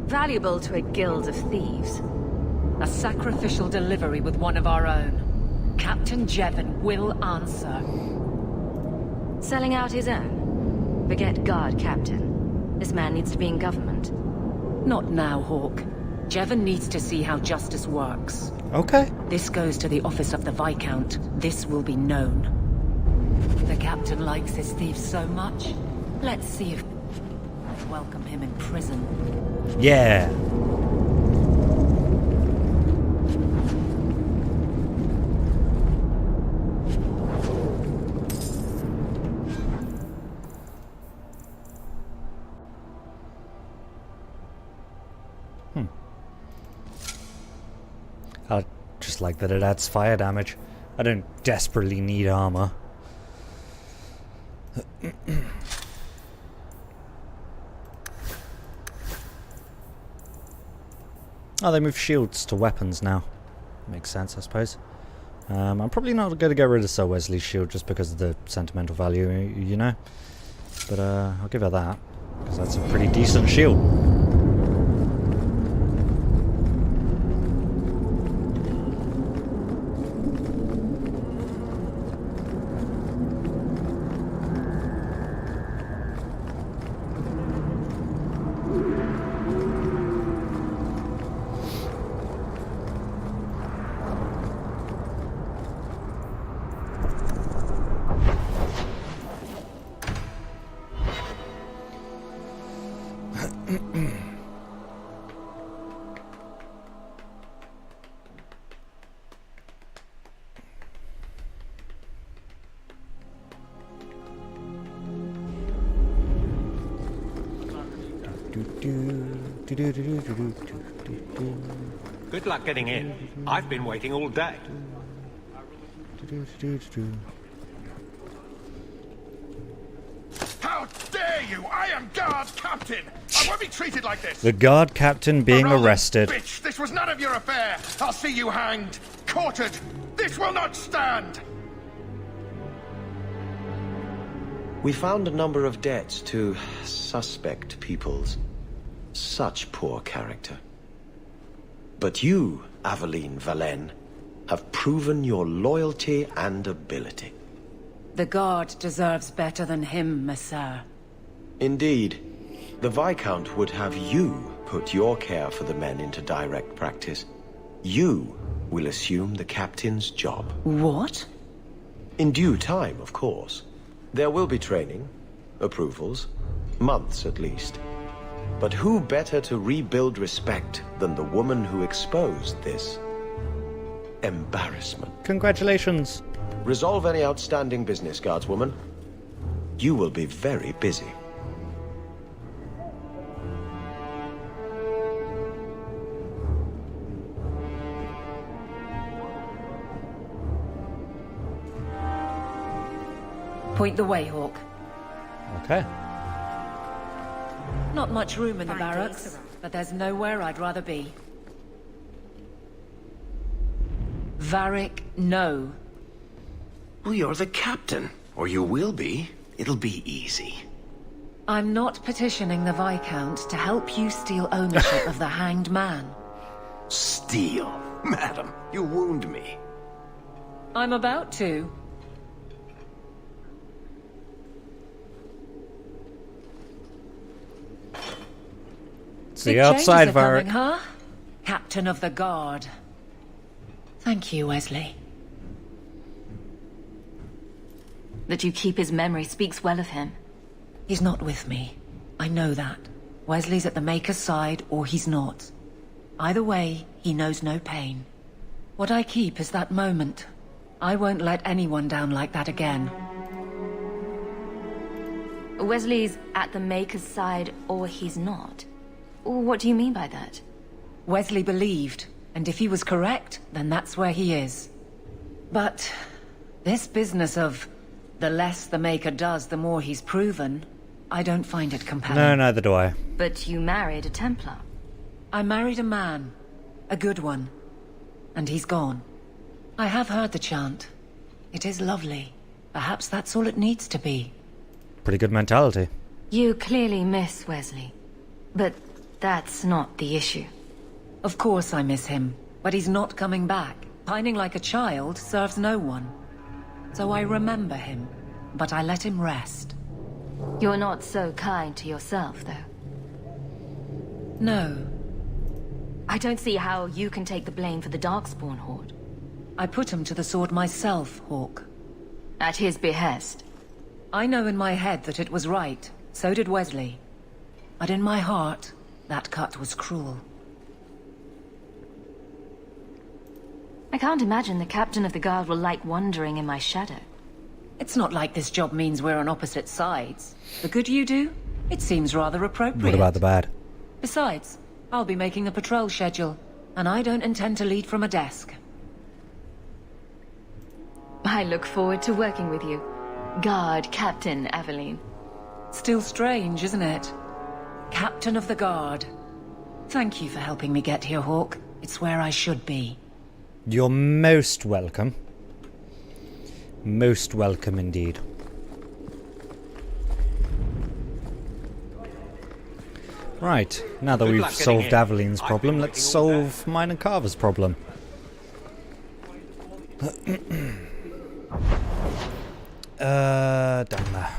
Valuable to a guild of thieves. A sacrificial delivery with one of our own. Captain Jevon will answer. Selling out his own? Forget guard captain. This man needs to be in government. Not now, Hawke. Jevon needs to see how justice works. Okay. This goes to the office of the Viscount. This will be known. The captain likes his thieves so much. Let's see if I welcome him in prison. Yeah. I just like that it adds fire damage. I don't desperately need armor. Oh, they move shields to weapons now. Makes sense, I suppose. I'm probably not going to get rid of Sir Wesley's shield just because of the sentimental value, you know. But I'll give her that, because that's a pretty decent shield. Good luck getting in. I've been waiting all day. How dare you! I am guard captain! I won't be treated like this! The guard captain being Ferelden, arrested. Bitch, this was none of your affair! I'll see you hanged! Quartered! This will not stand! We found a number of debts to suspect peoples. Such poor character. But you, Aveline Valen, have proven your loyalty and ability. The guard deserves better than him, Messire. Indeed. The Viscount would have you put your care for the men into direct practice. You will assume the captain's job. What? In due time, of course. There will be training, approvals, months at least. But who better to rebuild respect than the woman who exposed this embarrassment? Congratulations. Resolve any outstanding business, guardswoman. You will be very busy. Point the way, Hawke. Okay. Not much room in the barracks, but there's nowhere I'd rather be. Varric, no. Well, you're the captain. Or you will be. It'll be easy. I'm not petitioning the Viscount to help you steal ownership of the Hanged Man. Steal? Madam, you wound me. I'm about to. See Big you outside, changes are Varric. coming, huh? Captain of the Guard. Thank you, Wesley. That you keep his memory speaks well of him. He's not with me. I know that. Wesley's at the Maker's side, or he's not. Either way, he knows no pain. What I keep is that moment. I won't let anyone down like that again. Wesley's at the Maker's side, or he's not. What do you mean by that? Wesley believed, and if he was correct, then that's where he is. But this business of the less the Maker does, the more he's proven, I don't find it compelling. No, neither do I. But you married a Templar. I married a man. A good one. And he's gone. I have heard the chant. It is lovely. Perhaps that's all it needs to be. Pretty good mentality. You clearly miss Wesley. But that's not the issue. Of course I miss him. But he's not coming back. Pining like a child serves no one. So I remember him. But I let him rest. You're not so kind to yourself, though. No. I don't see how you can take the blame for the Darkspawn Horde. I put him to the sword myself, Hawke. At his behest. I know in my head that it was right. So did Wesley. But in my heart, that cut was cruel. I can't imagine the Captain of the Guard will like wandering in my shadow. It's not like this job means we're on opposite sides. The good you do, it seems rather appropriate. What about the bad? Besides, I'll be making the patrol schedule, and I don't intend to lead from a desk. I look forward to working with you, Guard Captain Aveline. Still strange, isn't it? Captain of the Guard. Thank you for helping me get here, Hawke. It's where I should be. You're most welcome. Most welcome indeed. Right, now that we've solved Aveline's problem, let's solve mine and Carver's problem. Down there.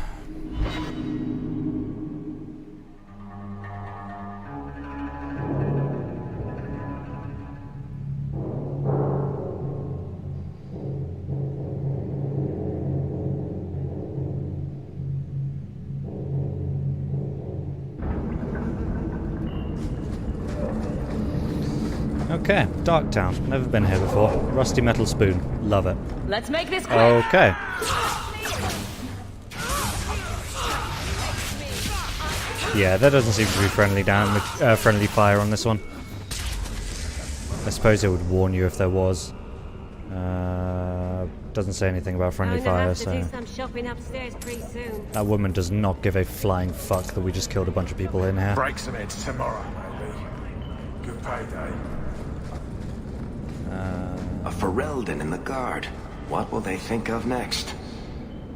Okay, Darktown. Never been here before. Rusty metal spoon. Love it. Let's make this quick. Okay. Yeah, there doesn't seem to be friendly friendly fire on this one. I suppose it would warn you if there was. Doesn't say anything about friendly fire, so... do some shopping upstairs pretty soon. That woman does not give a flying fuck that we just killed a bunch of people in here. Break some heads tomorrow, maybe. Good payday. A Ferelden in the Guard. What will they think of next?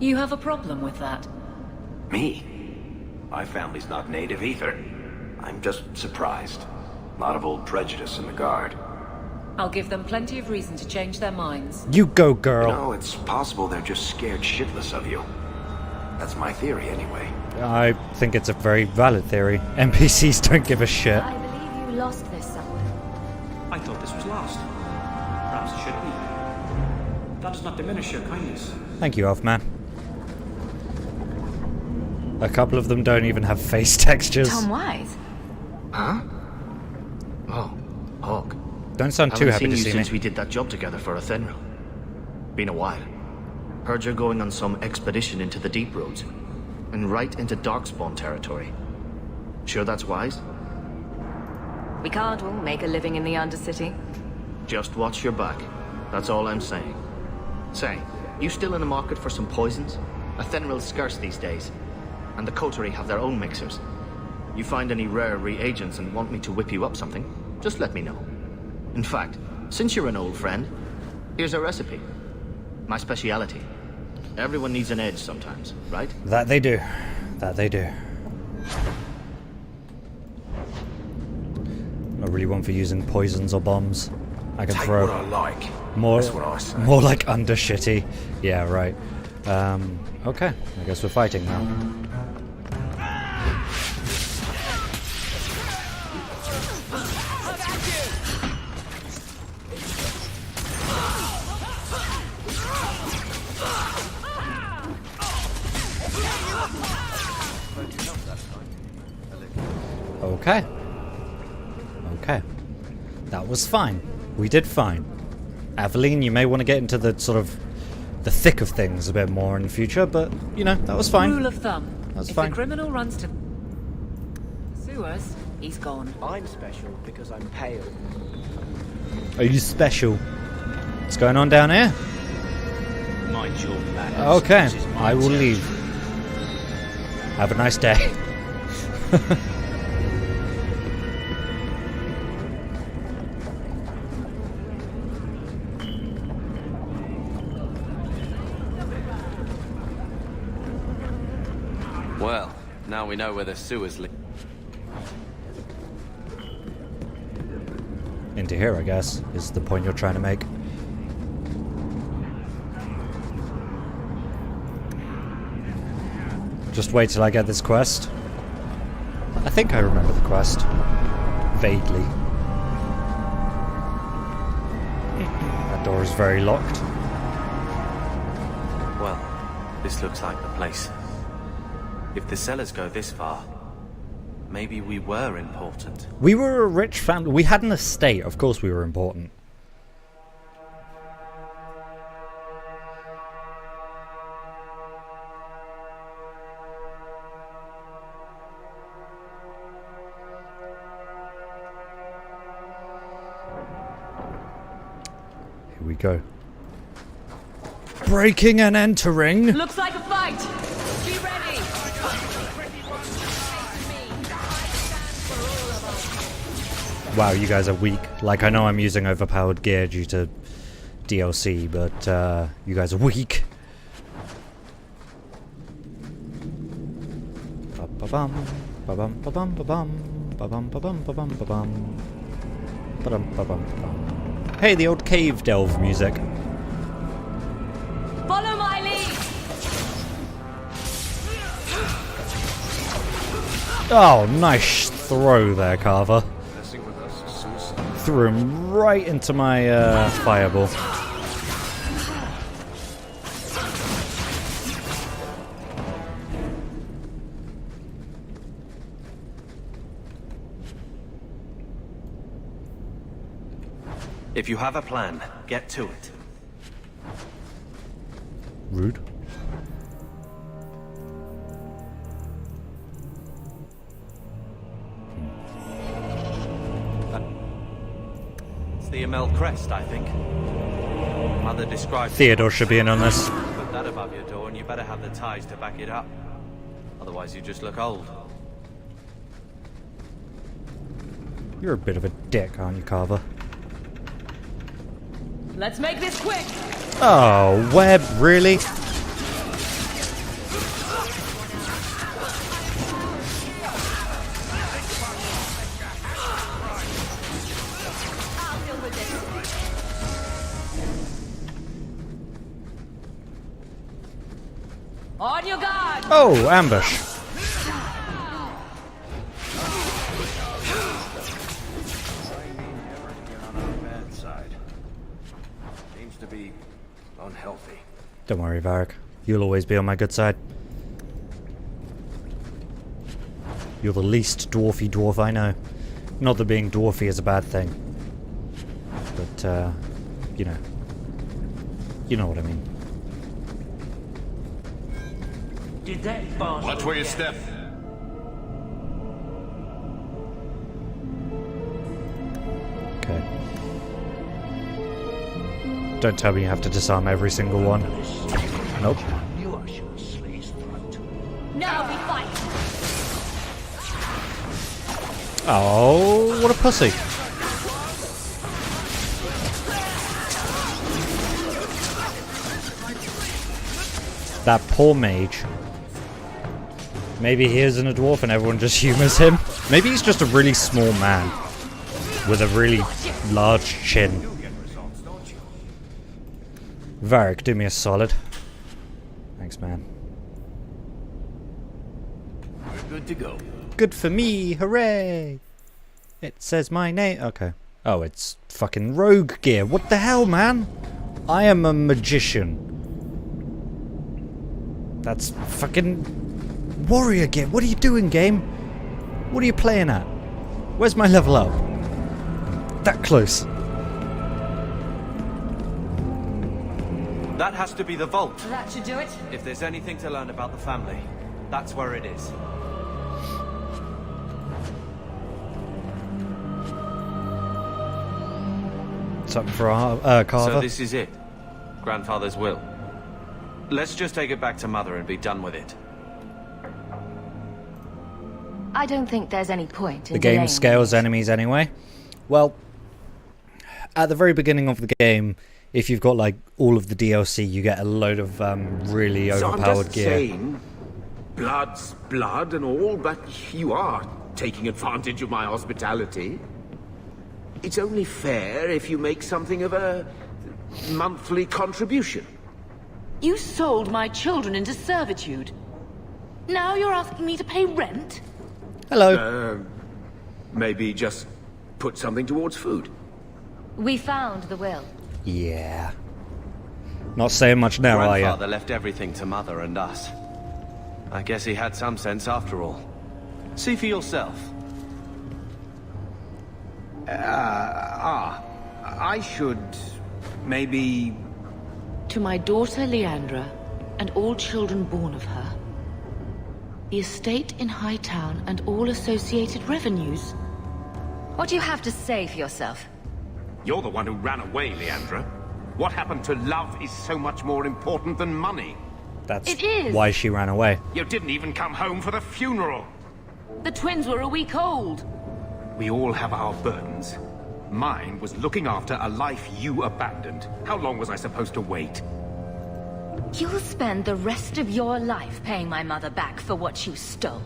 You have a problem with that? Me? My family's not native either. I'm just surprised. A lot of old prejudice in the Guard. I'll give them plenty of reason to change their minds. You go, girl. No, it's possible they're just scared shitless of you. That's my theory, anyway. I think it's a very valid theory. NPCs don't give a shit. I believe you lost this somewhere. I thought this was lost. Perhaps it should be. That does not diminish your kindness. Thank you, Elfman. A couple of them don't even have face textures. Tom Wise? Huh? Oh, Hawke. Don't sound too happy to see me. Haven't seen you since we did that job together for Athenril. Been a while. Heard you're going on some expedition into the deep roads. And right into Darkspawn territory. Sure that's wise? We can't all make a living in the Undercity. Just watch your back. That's all I'm saying. Say, you still in the market for some poisons? Athenril's scarce these days. And the coterie have their own mixers. You find any rare reagents and want me to whip you up something, just let me know. In fact, since you're an old friend, here's a recipe. My speciality. Everyone needs an edge sometimes, right? That they do. That they do. Not really one for using poisons or bombs. I can throw what I like. more. That's what I say. More like under shitty. Yeah, right. Okay. I guess we're fighting now. Okay. Okay. That was fine. We did fine. Aveline, you may want to get into the sort of the thick of things a bit more in the future, but, you know, that was fine. Rule of thumb. That's if fine. the criminal runs to sewers, he's gone. I'm special because I'm pale. Are you special? What's going on down here? Mind your manners. Okay, This is my I will territory. leave. Have a nice day. Well, now we know where the sewers lead. Into here, I guess, is the point you're trying to make. Just wait till I get this quest. I think I remember the quest. Vaguely. That door is very locked. Well, this looks like the place. If the cellars go this far, maybe we were important. We were a rich family. We had an estate. Of course we were important. Here we go. Breaking and entering. Looks like a fight! Be ready! Wow, you guys are weak. Like, I know I'm using overpowered gear due to DLC, but you guys are weak. Ba-bum, ba-bum, ba-bum, ba-bum, ba-bum, ba-bum, ba-bum, ba-bum. Ba-dum, ba-bum, ba-bum. Hey, the old cave delve music. Follow my lead! Oh, nice throw there, Carver. Threw him right into my fireball. If you have a plan, get to it. Rude. It's the Amel crest, I think. Mother described Theodore should be in on this. Put that above your door and you better have the ties to back it up. Otherwise you just look old. You're a bit of a dick, aren't you, Carver? Let's make this quick! Oh, Webb, really? On your guard! Oh, ambush. Seems to be unhealthy. Don't worry, Varric. You'll always be on my good side. You're the least dwarfy dwarf I know. Not that being dwarfy is a bad thing. But, you know. You know what I mean. Did that bastard... Watch where you step. Okay. Don't tell me you have to disarm every single one. Nope. You are sure Slay's throat. Now we fight! Oh, what a pussy. That poor mage. Maybe he isn't a dwarf and everyone just humours him. Maybe he's just a really small man with a really large chin. Varric, do me a solid. Thanks, man. We're good to go. Good for me, hooray! It says my name. Okay. Oh, it's fucking rogue gear. What the hell, man? I am a magician. That's fucking warrior gear. What are you doing, game? What are you playing at? Where's my level up? That close. That has to be the vault. That should do it. If there's anything to learn about the family, that's where it is. Something for our Carver. So this is it. Grandfather's will. Let's just take it back to Mother and be done with it. I don't think there's any point in The game delaying scales enemies anyway. Well, at the very beginning of the game, if you've got like all of the DLC, you get a load of really overpowered So I'm just gear. saying, blood's blood and all, but you are taking advantage of my hospitality. It's only fair if you make something of a monthly contribution. You sold my children into servitude. Now you're asking me to pay rent? Hello. Maybe just put something towards food. We found the will. Yeah. Not saying much now, are Grandfather you? left everything to Mother and us. I guess he had some sense after all. See for yourself. I should maybe... To my daughter Leandra, and all children born of her. The estate in Hightown and all associated revenues. What do you have to say for yourself? You're the one who ran away, Leandra. What happened to love is so much more important than money. That's It is. why she ran away. You didn't even come home for the funeral. The twins were a week old. We all have our burdens. Mine was looking after a life you abandoned. How long was I supposed to wait? You'll spend the rest of your life paying my mother back for what you stole.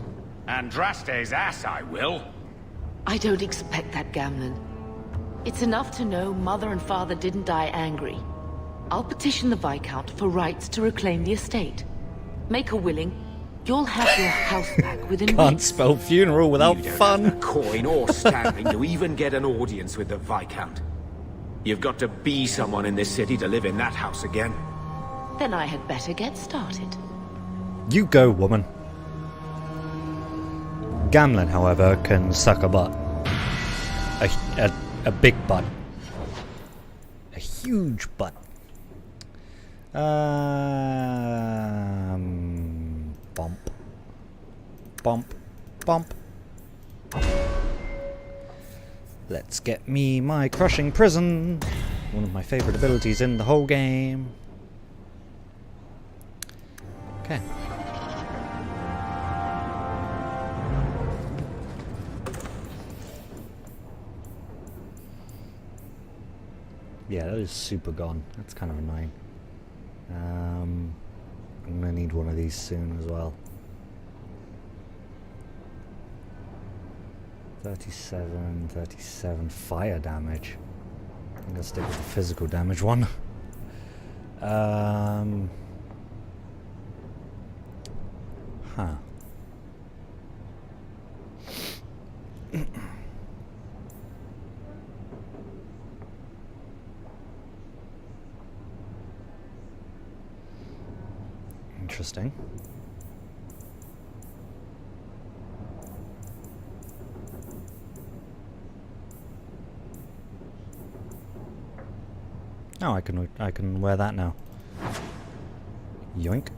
Andraste's ass, I will. I don't expect that, Gamlen. It's enough to know Mother and Father didn't die angry. I'll petition the Viscount for rights to reclaim the estate. Make her willing, you'll have your house back within Can't weeks. spell funeral without You don't fun. have the coin or standing to even get an audience with the Viscount. You've got to be someone in this city to live in that house again. Then I had better get started. You go, woman. Gamlen, however, can suck a butt. A big butt. A huge butt. Bump. Bump. Bump. Let's get me my crushing prison. One of my favorite abilities in the whole game. Okay. Yeah, that is super gone. That's kind of annoying. I'm gonna need one of these soon as well. 37 fire damage. I'm gonna stick with the physical damage one. Huh. Interesting. Oh, I can wear that now. Yoink.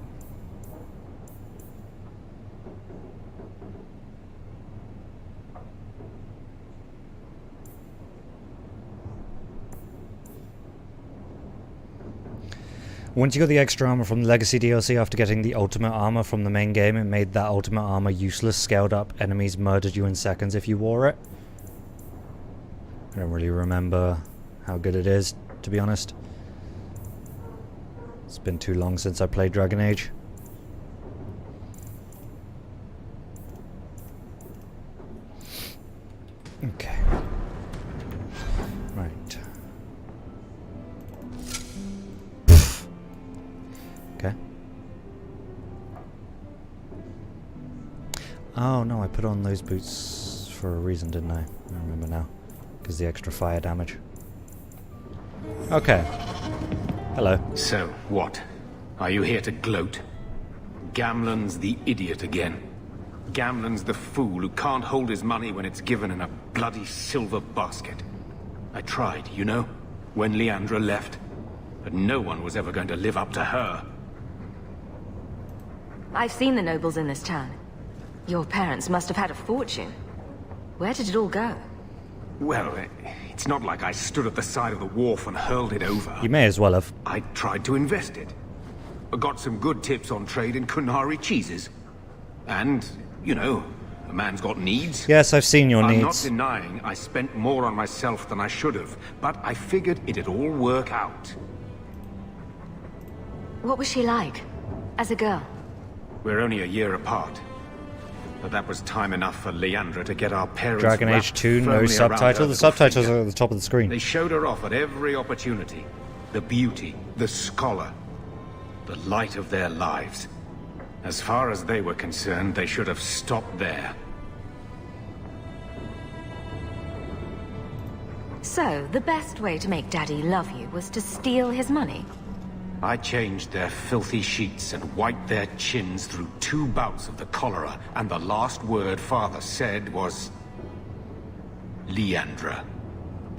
Once you got the extra armor from the Legacy DLC after getting the ultimate armor from the main game, it made that ultimate armor useless. Scaled up enemies murdered you in seconds if you wore it. I don't really remember how good it is, to be honest. It's been too long since I played Dragon Age. Okay. Right. Okay. Oh no, I put on those boots for a reason, didn't I? I remember now. Because the extra fire damage. Okay. Hello. So, what? Are you here to gloat? Gamlen's the idiot again. Gamlen's the fool who can't hold his money when it's given in a bloody silver basket. I tried, you know, when Leandra left. But no one was ever going to live up to her. I've seen the nobles in this town. Your parents must have had a fortune. Where did it all go? Well, it's not like I stood at the side of the wharf and hurled it over. You may as well have. I tried to invest it. I got some good tips on trade in Kunari cheeses. And, you know, a man's got needs. Yes, I've seen your I'm needs. not denying I spent more on myself than I should have, but I figured it'd all work out. What was she like? As a girl? We're only a year apart. But that was time enough for Leandra to get our parents Dragon Age 2, no firmly around subtitle. her The little subtitles finger. are at the top of the screen. They showed her off at every opportunity. The beauty, the scholar, the light of their lives. As far as they were concerned, they should have stopped there. So, the best way to make Daddy love you was to steal his money? I changed their filthy sheets and wiped their chins through 2 bouts of the cholera, and the last word Father said was... Leandra,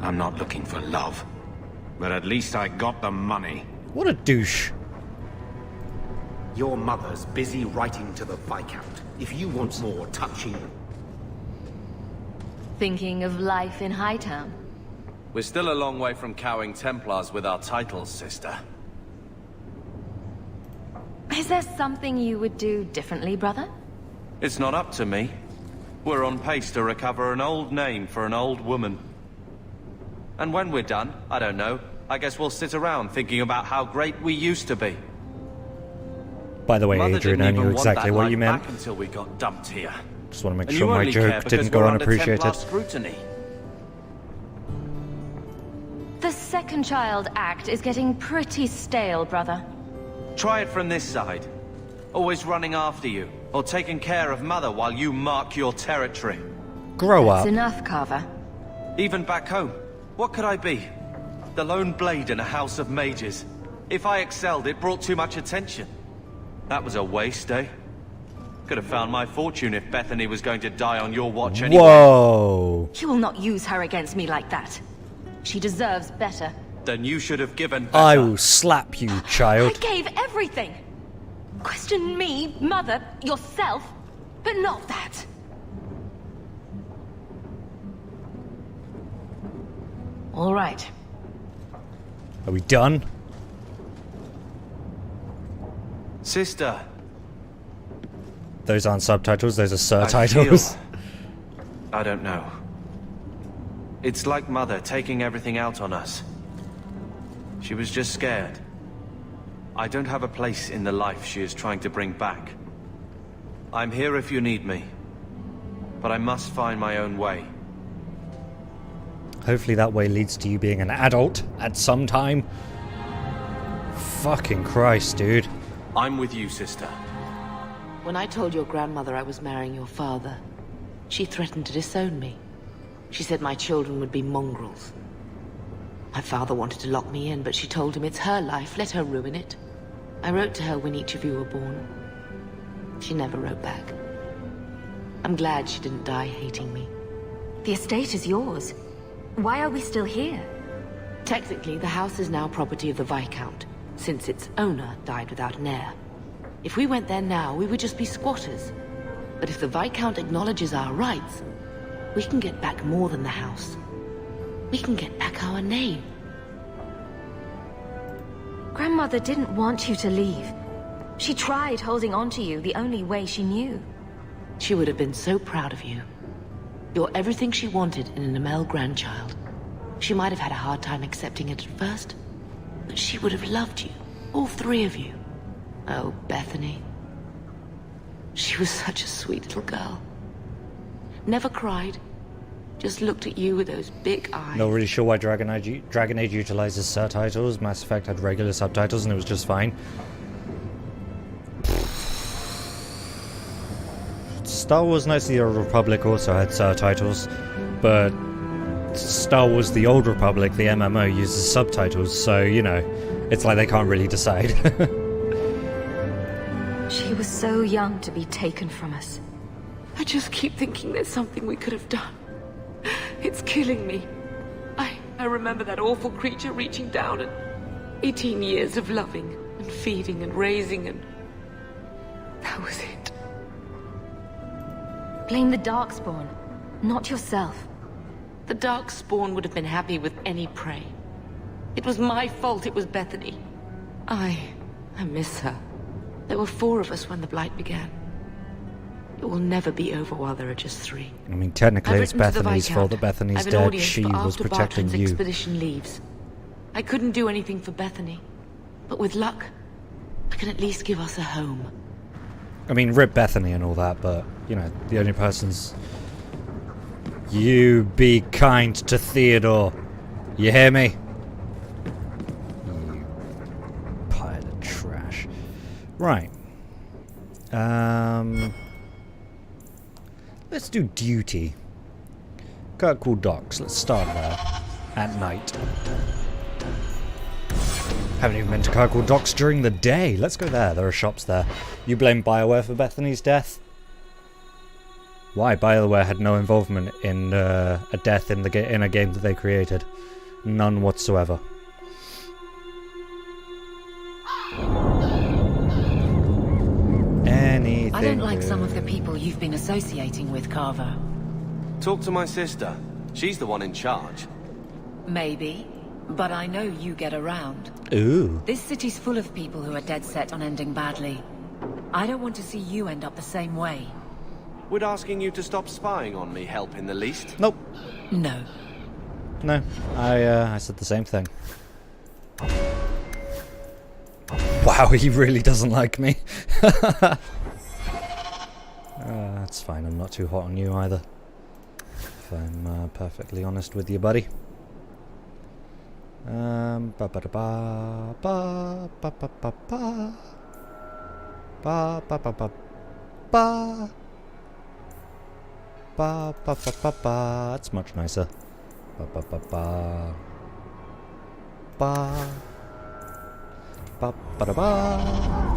I'm not looking for love, but at least I got the money. What a douche. Your mother's busy writing to the Viscount. If you want more touching... Thinking of life in Hightown? We're still a long way from cowing Templars with our titles, sister. Is there something you would do differently, brother? It's not up to me. We're on pace to recover an old name for an old woman. And when we're done, I don't know, I guess we'll sit around thinking about how great we used to be. By the way, Mother Adrian, didn't I even knew want exactly that what life you meant. back until we got dumped here. Just want to make And sure you my only care joke because didn't go we're under unappreciated. Templar scrutiny. The second child act is getting pretty stale, brother. Try it from this side. Always running after you, or taking care of Mother while you mark your territory. Grow That's up. enough, Carver. Even back home, what could I be? The lone blade in a house of mages. If I excelled, it brought too much attention. That was a waste, eh? Could have found my fortune if Bethany was going to die on your watch anyway. Whoa. You will not use her against me like that. She deserves better. Then you should have given better. I will slap you, child. I gave everything. Question me, Mother, yourself, but not that. All right. Are we done? Sister. Those aren't subtitles, those are surtitles. I don't know. It's like Mother taking everything out on us. She was just scared. I don't have a place in the life she is trying to bring back. I'm here if you need me. But I must find my own way. Hopefully that way leads to you being an adult at some time. Fucking Christ, dude. I'm with you, sister. When I told your grandmother I was marrying your father, she threatened to disown me. She said my children would be mongrels. My father wanted to lock me in, but she told him it's her life, let her ruin it. I wrote to her when each of you were born. She never wrote back. I'm glad she didn't die hating me. The estate is yours. Why are we still here? Technically, the house is now property of the Viscount, since its owner died without an heir. If we went there now, we would just be squatters. But if the Viscount acknowledges our rights, we can get back more than the house. We can get back our name. Grandmother didn't want you to leave. She tried holding on to you the only way she knew. She would have been so proud of you. You're everything she wanted in an Amel grandchild. She might have had a hard time accepting it at first, but she would have loved you, all 3 of you. Oh, Bethany. She was such a sweet little girl. Never cried, just looked at you with those big eyes. Not really sure why Dragon Age utilizes subtitles. Mass Effect had regular subtitles and it was just fine. Star Wars Knights of the Old Republic also had subtitles, but Star Wars The Old Republic, the MMO, uses subtitles, so, you know, it's like they can't really decide. She was so young to be taken from us. I just keep thinking there's something we could have done. It's killing me. I remember that awful creature reaching down and 18 years of loving and feeding and raising, and that was it. Blame the Darkspawn, not yourself. The Darkspawn would have been happy with any prey. It was my fault it was Bethany. I miss her. There were 4 of us when the Blight began. It will never be over while there are just 3. I mean, technically it's Bethany's fault that Bethany's dead. She was protecting you. Expedition leaves. I couldn't do anything for Bethany, but with luck, I can at least give us a home. I mean, rip Bethany and all that, but, you know, the only person's... You be kind to Theodore. You hear me? You pile of trash. Right. Let's do duty. Kirkwall docks. Let's start there. At night. Haven't even been to Kirkwall docks during the day. Let's go there. There are shops there. You blame BioWare for Bethany's death? Why? BioWare had no involvement in a death in a game that they created. None whatsoever. Anything. I don't like some of the people you've been associating with, Carver. Talk to my sister. She's the one in charge. Maybe, but I know you get around. Ooh. This city's full of people who are dead set on ending badly. I don't want to see you end up the same way. Would asking you to stop spying on me help in the least? Nope. No. No. I said the same thing. Wow, he really doesn't like me. That's fine, I'm not too hot on you either. If I'm perfectly honest with you, buddy. Ba ba da ba ba ba ba ba ba ba ba ba ba ba ba ba ba ba. That's much nicer. Ba ba ba ba ba ba ba da ba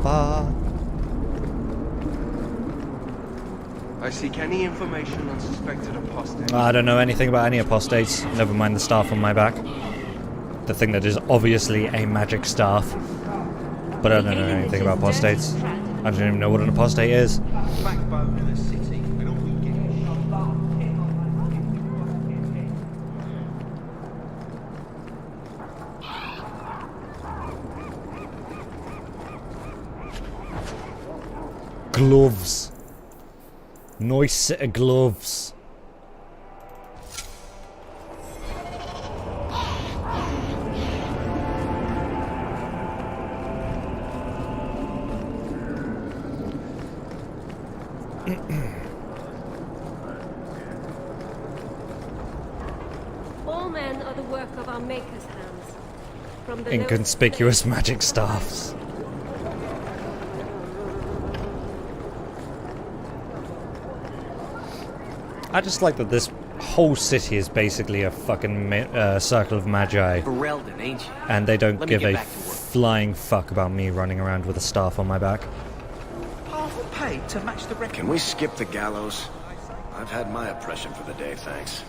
ba. I seek any information on suspected apostates. I don't know anything about any apostates. Never mind the staff on my back. The thing that is obviously a magic staff. But I don't know anything about apostates. I don't even know what an apostate is. Backbone of the city. And all we get Gloves. Nice set of gloves. All men are the work of our Maker's hands. From the Inconspicuous magic staffs. I just like that this whole city is basically a fucking circle of magi. Ferelden, ain't you? And they don't give a flying fuck about me running around with a staff on my back. Half paid to match the record. Can we skip the gallows? I've had my oppression for the day, thanks.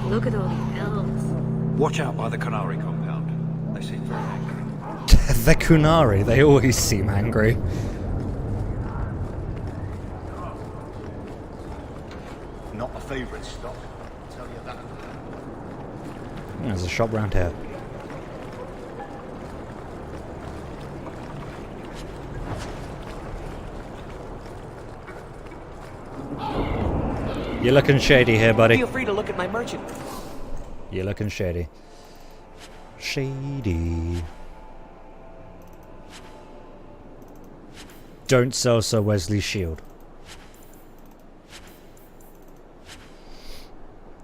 Look at all the elves. Watch out by the Canary compound. They seem very angry. The Kunari, they always seem angry. Not a favourite stock, I'll tell you that. There's a shop round here. You're looking shady here, buddy. Feel free to look at my merchant. You're looking shady. Shady. Don't sell Sir Wesley's shield.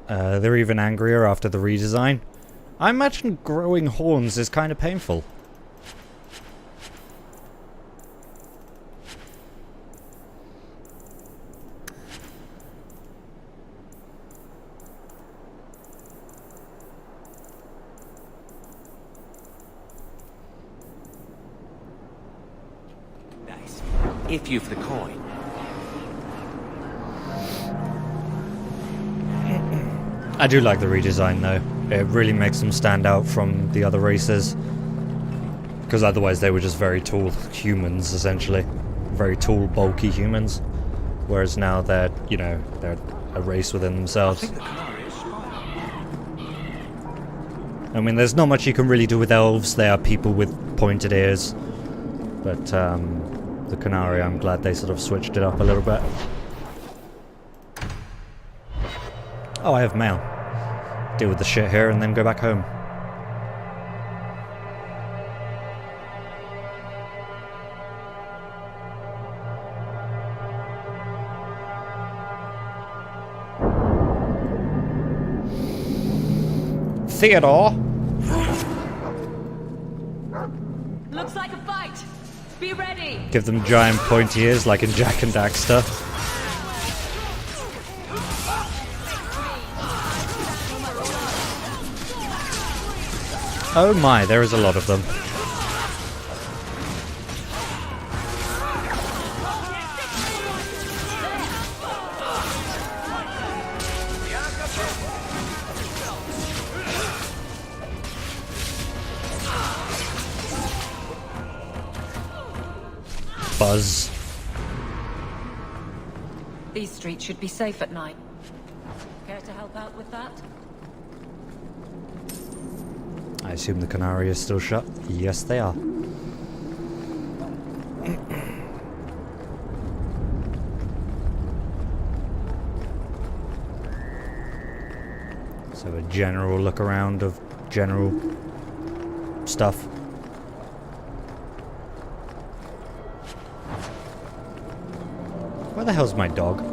They're even angrier after the redesign. I imagine growing horns is kind of painful. if you've the coin. I do like the redesign though. It really makes them stand out from the other races. Because otherwise they were just very tall humans, essentially. Very tall, bulky humans. Whereas now they're, you know, they're a race within themselves. I mean, there's not much you can really do with elves. They are people with pointed ears. But the Canary, I'm glad they sort of switched it up a little bit. Oh, I have mail. Deal with the shit here and then go back home. Theodore? Looks like a fight. Be ready. Give them giant pointy ears like in Jak and Daxter. Oh my, there is a lot of them. Buzz. These streets should be safe at night. Care to help out with that? I assume the Canary is still shut. Yes, they are. So a general look around of general stuff. Where the hell's my dog?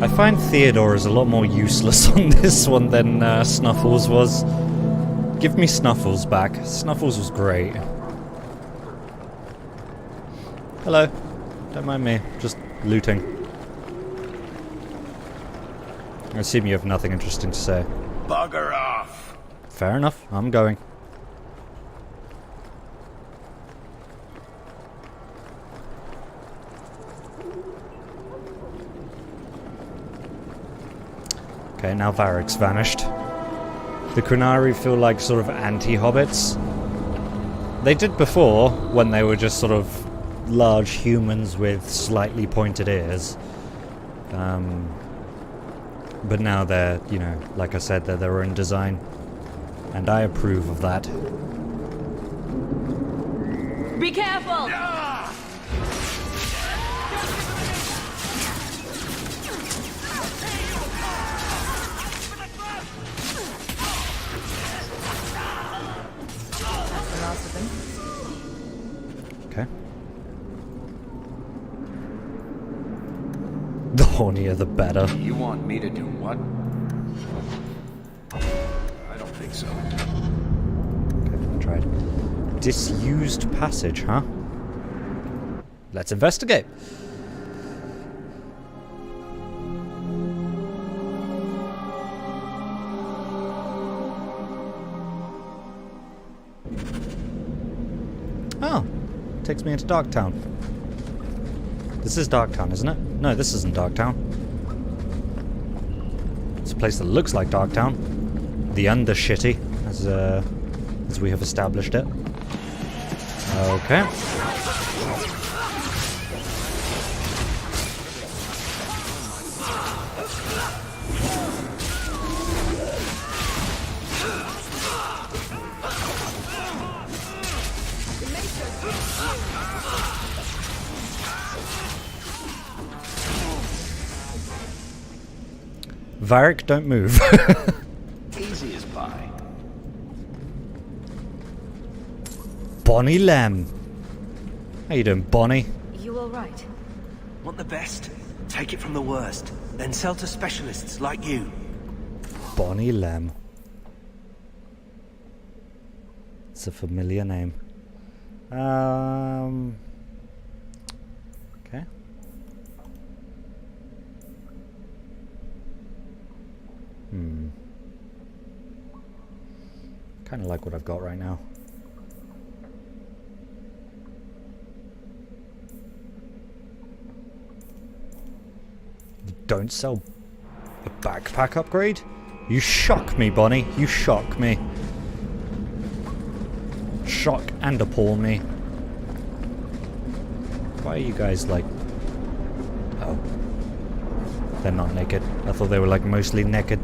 I find Theodore is a lot more useless on this one than Snuffles was. Give me Snuffles back. Snuffles was great. Hello. Don't mind me. Just looting. I assume you have nothing interesting to say. Bugger off! Fair enough. I'm going. Okay, now Varric's vanished. The Qunari feel like sort of anti-hobbits. They did before, when they were just sort of large humans with slightly pointed ears. But now they're, you know, like I said, they're their own design. And I approve of that. Be careful! Okay. The hornier the better. You want me to do what? I don't think so. Okay, I tried. Disused passage, huh? Let's investigate. Oh, takes me into Darktown. This is Darktown, isn't it? No, this isn't Darktown. It's a place that looks like Darktown. The Undershitty, as we have established it. Okay. Varric, don't move. Easy as pie. Bonnie Lem. How you doing, Bonnie? You all right? Want the best? Take it from the worst. Then sell to specialists like you. Bonnie Lem. It's a familiar name. Okay. Kind of like what I've got right now. don't sell a backpack upgrade? You shock me, Bonnie. You shock me. Shock and appall me. Why are you guys like... Oh. They're not naked. I thought they were like mostly naked.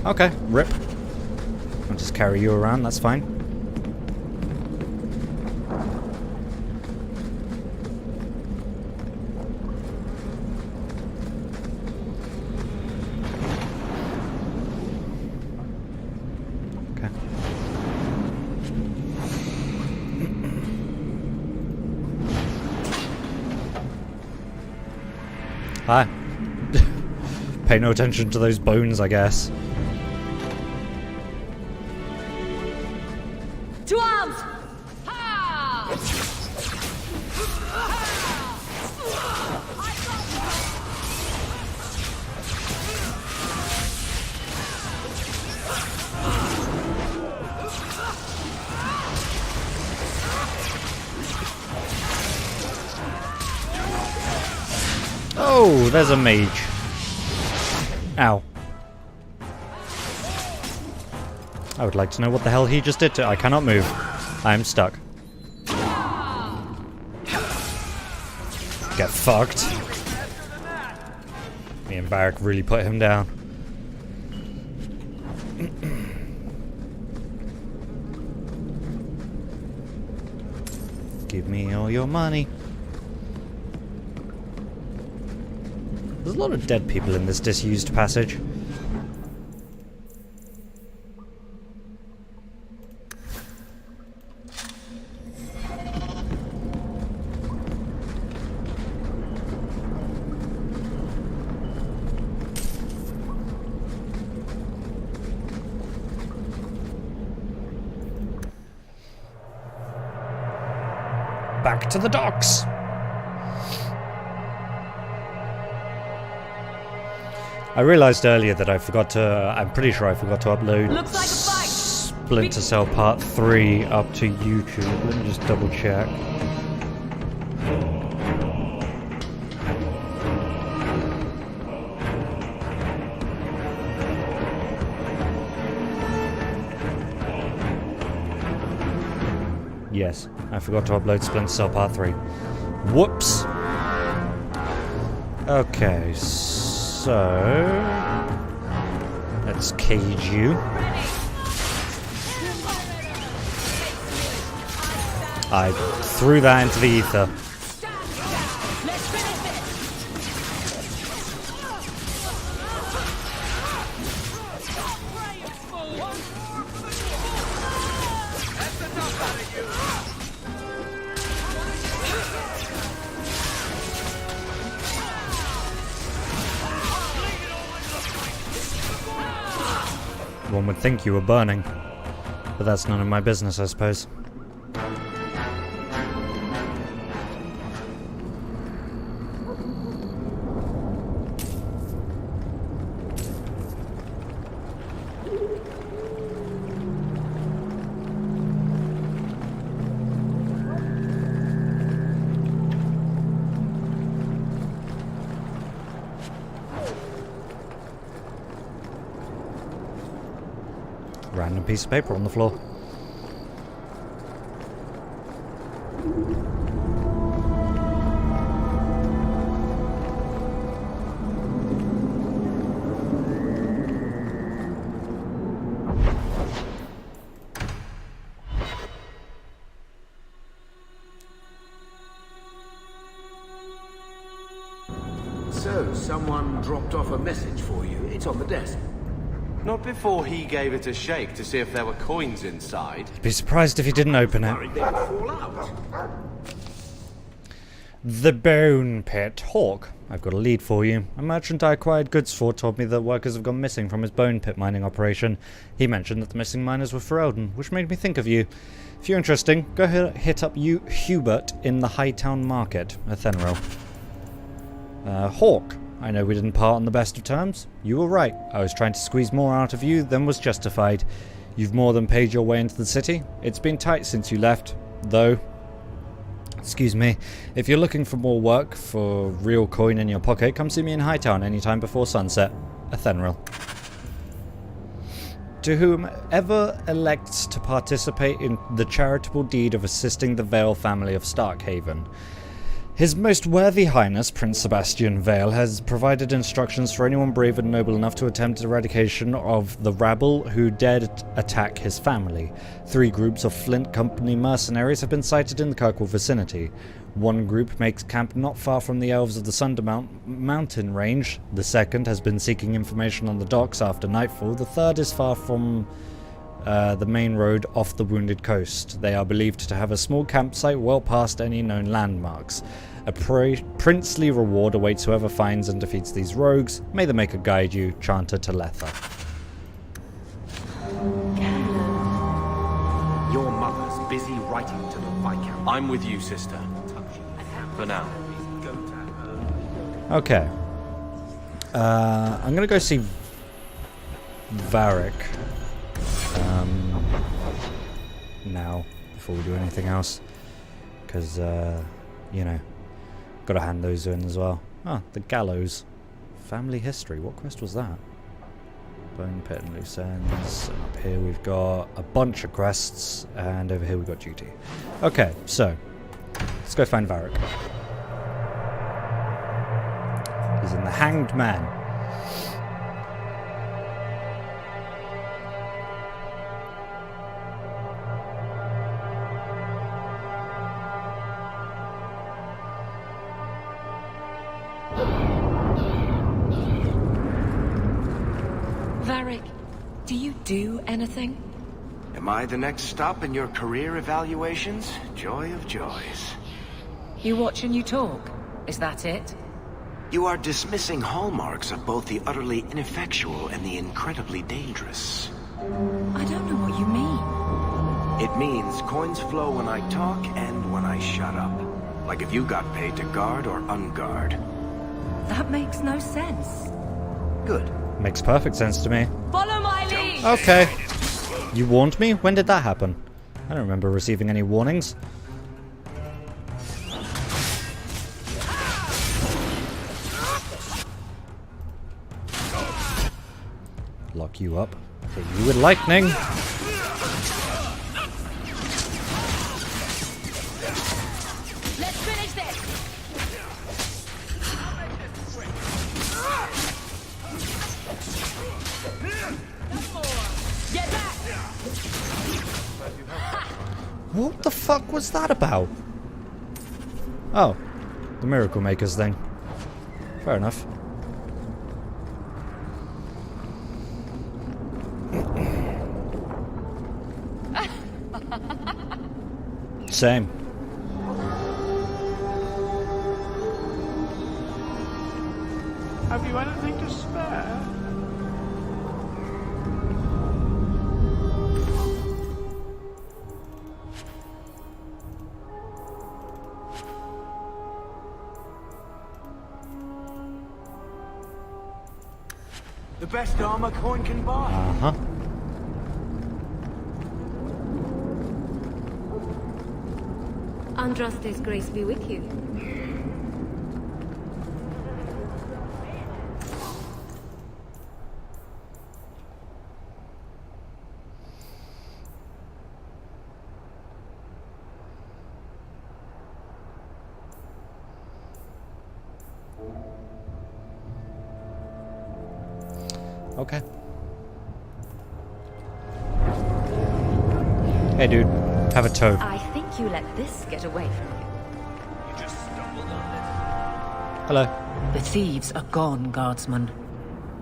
Okay, rip. I'll just carry you around, that's fine. Okay. Hi. Pay no attention to those bones, I guess. To arms! Ha! Oh, there's a mage. Ow. I would like to know what the hell he just did to... I cannot move. I am stuck. Get fucked. Me and Barrack really put him down. Give me all your money. There's a lot of dead people in this disused passage. Back to the docks! I realised earlier that I forgot to... I'm pretty sure I forgot to upload Looks like a fight. Splinter Cell Part 3 up to YouTube. Let me just double check. Yes, I forgot to upload Splinter Cell Part 3. Whoops! Okay, so... let's cage you. I threw that into the ether. One would think you were burning, but that's none of my business, I suppose. Random piece of paper on the floor. So, someone dropped off a message for you. It's on the desk. Not before he gave it a shake to see if there were coins inside. Be surprised if he didn't open it. Worried they would fall out. The Bone Pit. Hawke, I've got a lead for you. A merchant I acquired goods for told me that workers have gone missing from his bone pit mining operation. He mentioned that the missing miners were Ferelden, which made me think of you. If you're interesting, go hit up Hubert in the Hightown Market, Athenril. Hawke, I know we didn't part on the best of terms. You were right. I was trying to squeeze more out of you than was justified. You've more than paid your way into the city. It's been tight since you left, though. Excuse me. If you're looking for more work for real coin in your pocket, come see me in Hightown anytime before sunset. Ethenril. To whomever elects to participate in the charitable deed of assisting the Vale family of Starkhaven, His Most Worthy Highness Prince Sebastian Vale has provided instructions for anyone brave and noble enough to attempt eradication of the rabble who dared attack his family. 3 groups of Flint Company mercenaries have been sighted in the Kirkwall vicinity. One group makes camp not far from the Elves of the Sundermount mountain range. The second has been seeking information on the docks after nightfall. The third is far from the main road off the Wounded Coast. They are believed to have a small campsite well past any known landmarks. A princely reward awaits whoever finds and defeats these rogues. May the Maker guide you, Chanter Taletha. Your mother's busy writing to the Viscount. I'm with you, sister. For now. Okay. I'm gonna go see Varric. Now, before we do anything else. Because, you know, gotta hand those in as well. Ah, the Gallows. Family history. What quest was that? Bone Pit and Loose Ends. And up here we've got a bunch of quests. And over here we've got duty. Okay, so. Let's go find Varric. He's in the Hanged Man. Varric, do you do anything? Am I the next stop in your career evaluations? Joy of joys. You watch and you talk. Is that it? You are dismissing hallmarks of both the utterly ineffectual and the incredibly dangerous. I don't know what you mean. It means coins flow when I talk and when I shut up. Like if you got paid to guard or unguard. That makes no sense. Good. Makes perfect sense to me. Follow my lead! Okay. You warned me? When did that happen? I don't remember receiving any warnings. Lock you up. Hit you with lightning. Let's finish this. Get back. What the fuck was that about? Oh, the Miracle Makers thing. Fair enough. Same. Have you anything to spare? The best armor coin can buy. Uh-huh. Andraste's grace be with you. Okay. Hey dude, have a toad. I think you let this get away from you. You just stumbled on this. Hello. The thieves are gone, guardsman.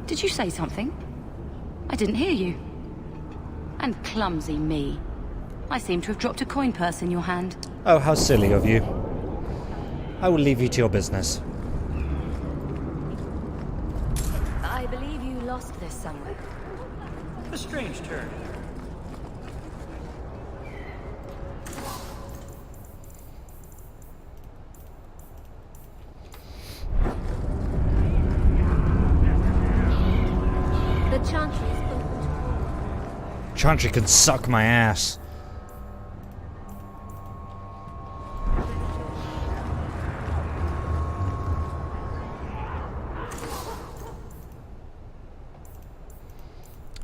Did you say something? I didn't hear you. And clumsy me. I seem to have dropped a coin purse in your hand. Oh, how silly of you. I will leave you to your business. I believe you lost this somewhere. A strange turn. The Chantry is open to all. Chantry can suck my ass.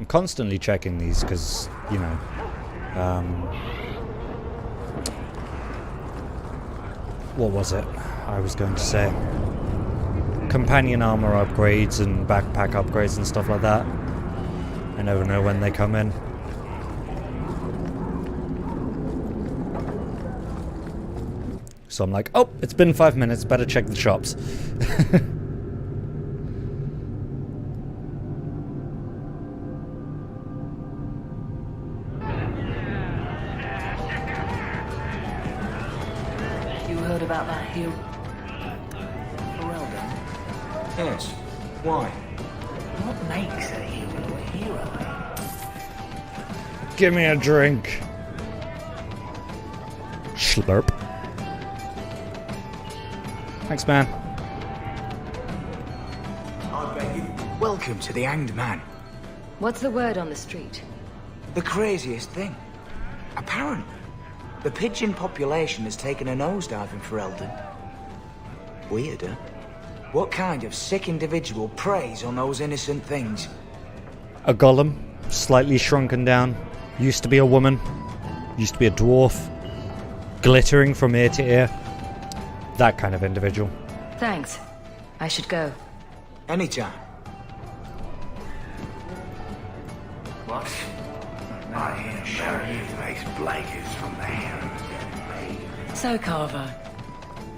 constantly checking these because, you know, what was it I was going to say? Companion armor upgrades and backpack upgrades and stuff like that. I never know when they come in. So I'm like, oh, it's been 5 minutes, better check the shops. About that hero? Ferelden? Yes. Why? What makes a hero? Give me a drink. Slurp. Thanks, man. I beg you. Welcome to the Hanged Man. What's the word on the street? The craziest thing. Apparently, the pigeon population has taken a nosedive in Ferelden. Weird, huh? What kind of sick individual preys on those innocent things? A golem, slightly shrunken down. Used to be a woman. Used to be a dwarf. Glittering from ear to ear. That kind of individual. Thanks. I should go. Anytime. What? I am sure you makes blankets from the hand. So, Carver,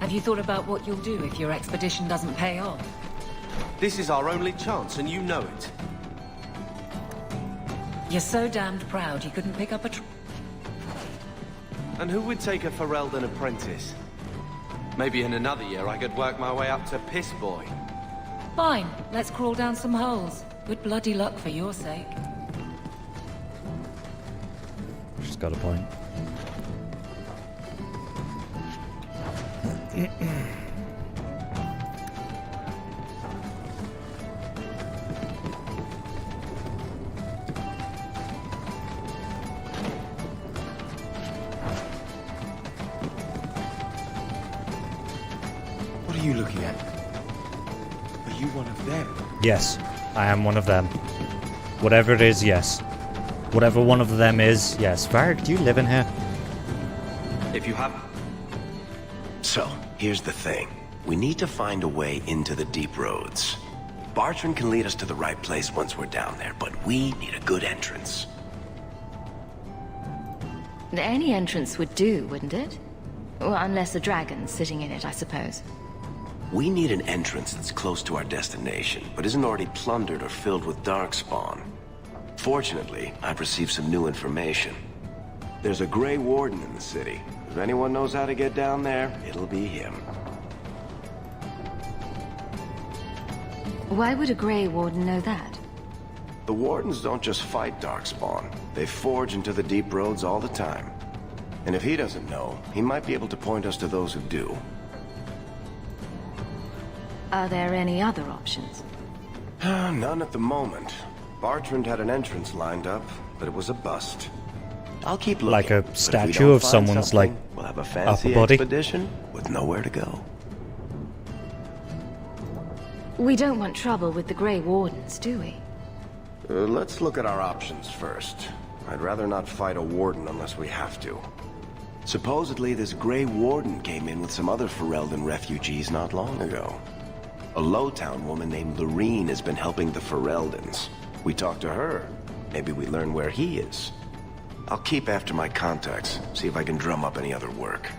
have you thought about what you'll do if your expedition doesn't pay off? This is our only chance, and you know it. You're so damned proud you couldn't pick up a And who would take a Ferelden apprentice? Maybe in another year I could work my way up to Piss Boy. Fine, let's crawl down some holes. Good bloody luck for your sake. She's got a point. What are you looking at? Are you one of them? Yes, I am one of them. Whatever it is, yes. Whatever one of them is, yes. Varric, do you live in here? If you have... So, here's the thing. We need to find a way into the deep roads. Bartrand can lead us to the right place once we're down there, but we need a good entrance. Any entrance would do, wouldn't it? Well, unless a dragon's sitting in it, I suppose. We need an entrance that's close to our destination, but isn't already plundered or filled with darkspawn. Fortunately, I've received some new information. There's a Grey Warden in the city. If anyone knows how to get down there, it'll be him. Why would a Grey Warden know that? The Wardens don't just fight darkspawn. They forge into the deep roads all the time. And if he doesn't know, he might be able to point us to those who do. Are there any other options? None at the moment. Bartrand had an entrance lined up, but it was a bust. I'll keep looking. Like a statue of someone's, like, we'll have a fancy upper body? expedition with nowhere to go. We don't want trouble with the Grey Wardens, do we? Let's look at our options first. I'd rather not fight a warden unless we have to. Supposedly, this Grey Warden came in with some other Ferelden refugees not long ago. A Lowtown woman named Loreen has been helping the Fereldens. We talked to her. Maybe we learn where he is. I'll keep after my contacts, see if I can drum up any other work.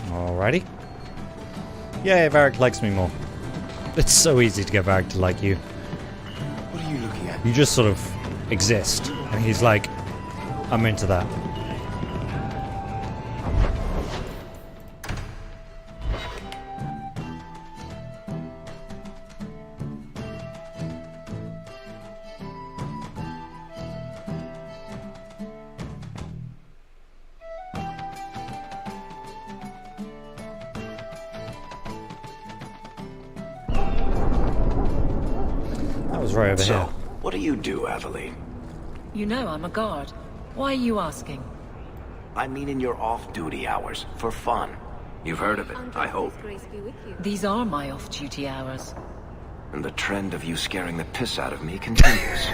Alrighty. Yeah, Varric likes me more. It's so easy to get Varric to like you. What are you looking at? You just sort of exist, and he's like, I'm into that. Right over here. What do you do, Aveline? You know I'm a guard. Why are you asking? I mean in your off-duty hours, for fun. You've heard of it, I hope. These are my off-duty hours. And the trend of you scaring the piss out of me continues.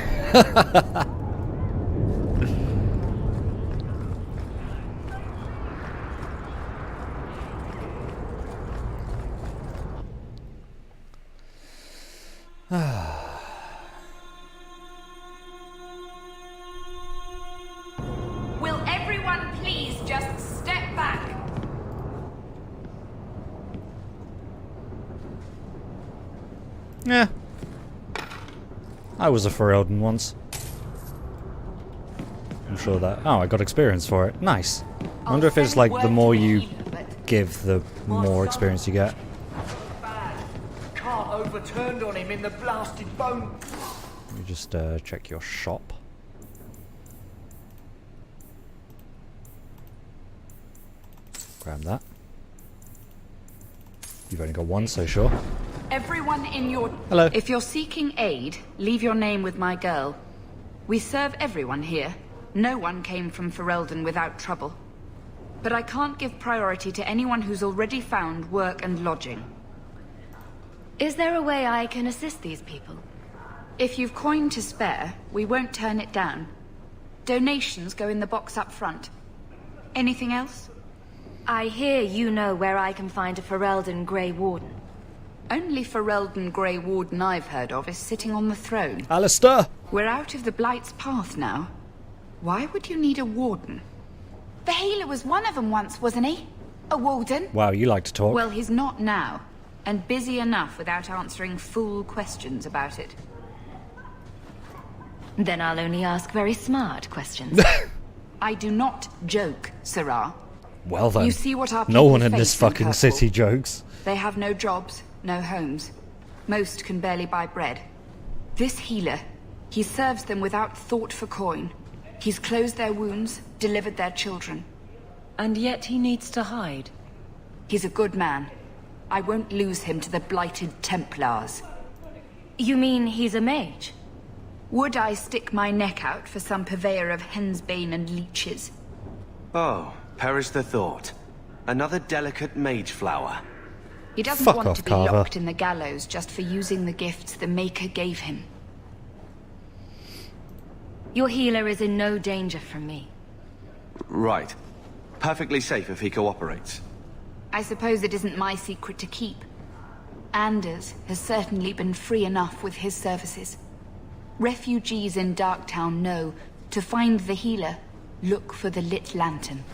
Will everyone please just step back? Yeah. I was a Ferelden once. I'm sure that... Oh, I got experience for it. Nice. I wonder if it's like the more you give, the more experience you get. Can't overturned on him in the blasted bone. Let me just check your shop. Grab that. You've only got one, so sure. Everyone in your... Hello. If you're seeking aid, leave your name with my girl. We serve everyone here. No one came from Ferelden without trouble. But I can't give priority to anyone who's already found work and lodging. Is there a way I can assist these people? If you've coin to spare, we won't turn it down. Donations go in the box up front. Anything else? I hear you know where I can find a Ferelden Grey Warden. Only Ferelden Grey Warden I've heard of is sitting on the throne. Alistair! We're out of the Blight's path now. Why would you need a warden? The healer was one of them once, wasn't he? A warden? Wow, you like to talk. Well, he's not now. And busy enough without answering fool questions about it. Then I'll only ask very smart questions. I do not joke, Sirrah. Well then, You see what our no people one in this face in fucking Kirkwall. city jokes. They have no jobs, no homes. Most can barely buy bread. This healer, he serves them without thought for coin. He's closed their wounds, delivered their children. And yet he needs to hide. He's a good man. I won't lose him to the blighted Templars. You mean he's a mage? Would I stick my neck out for some purveyor of hensbane and leeches? Oh, perish the thought. Another delicate mage flower. He doesn't Fuck want off, to be Carver. locked in the gallows just for using the gifts the Maker gave him. Your healer is in no danger from me. Right. Perfectly safe if he cooperates. I suppose it isn't my secret to keep. Anders has certainly been free enough with his services. Refugees in Darktown know to find the healer, look for the lit lantern.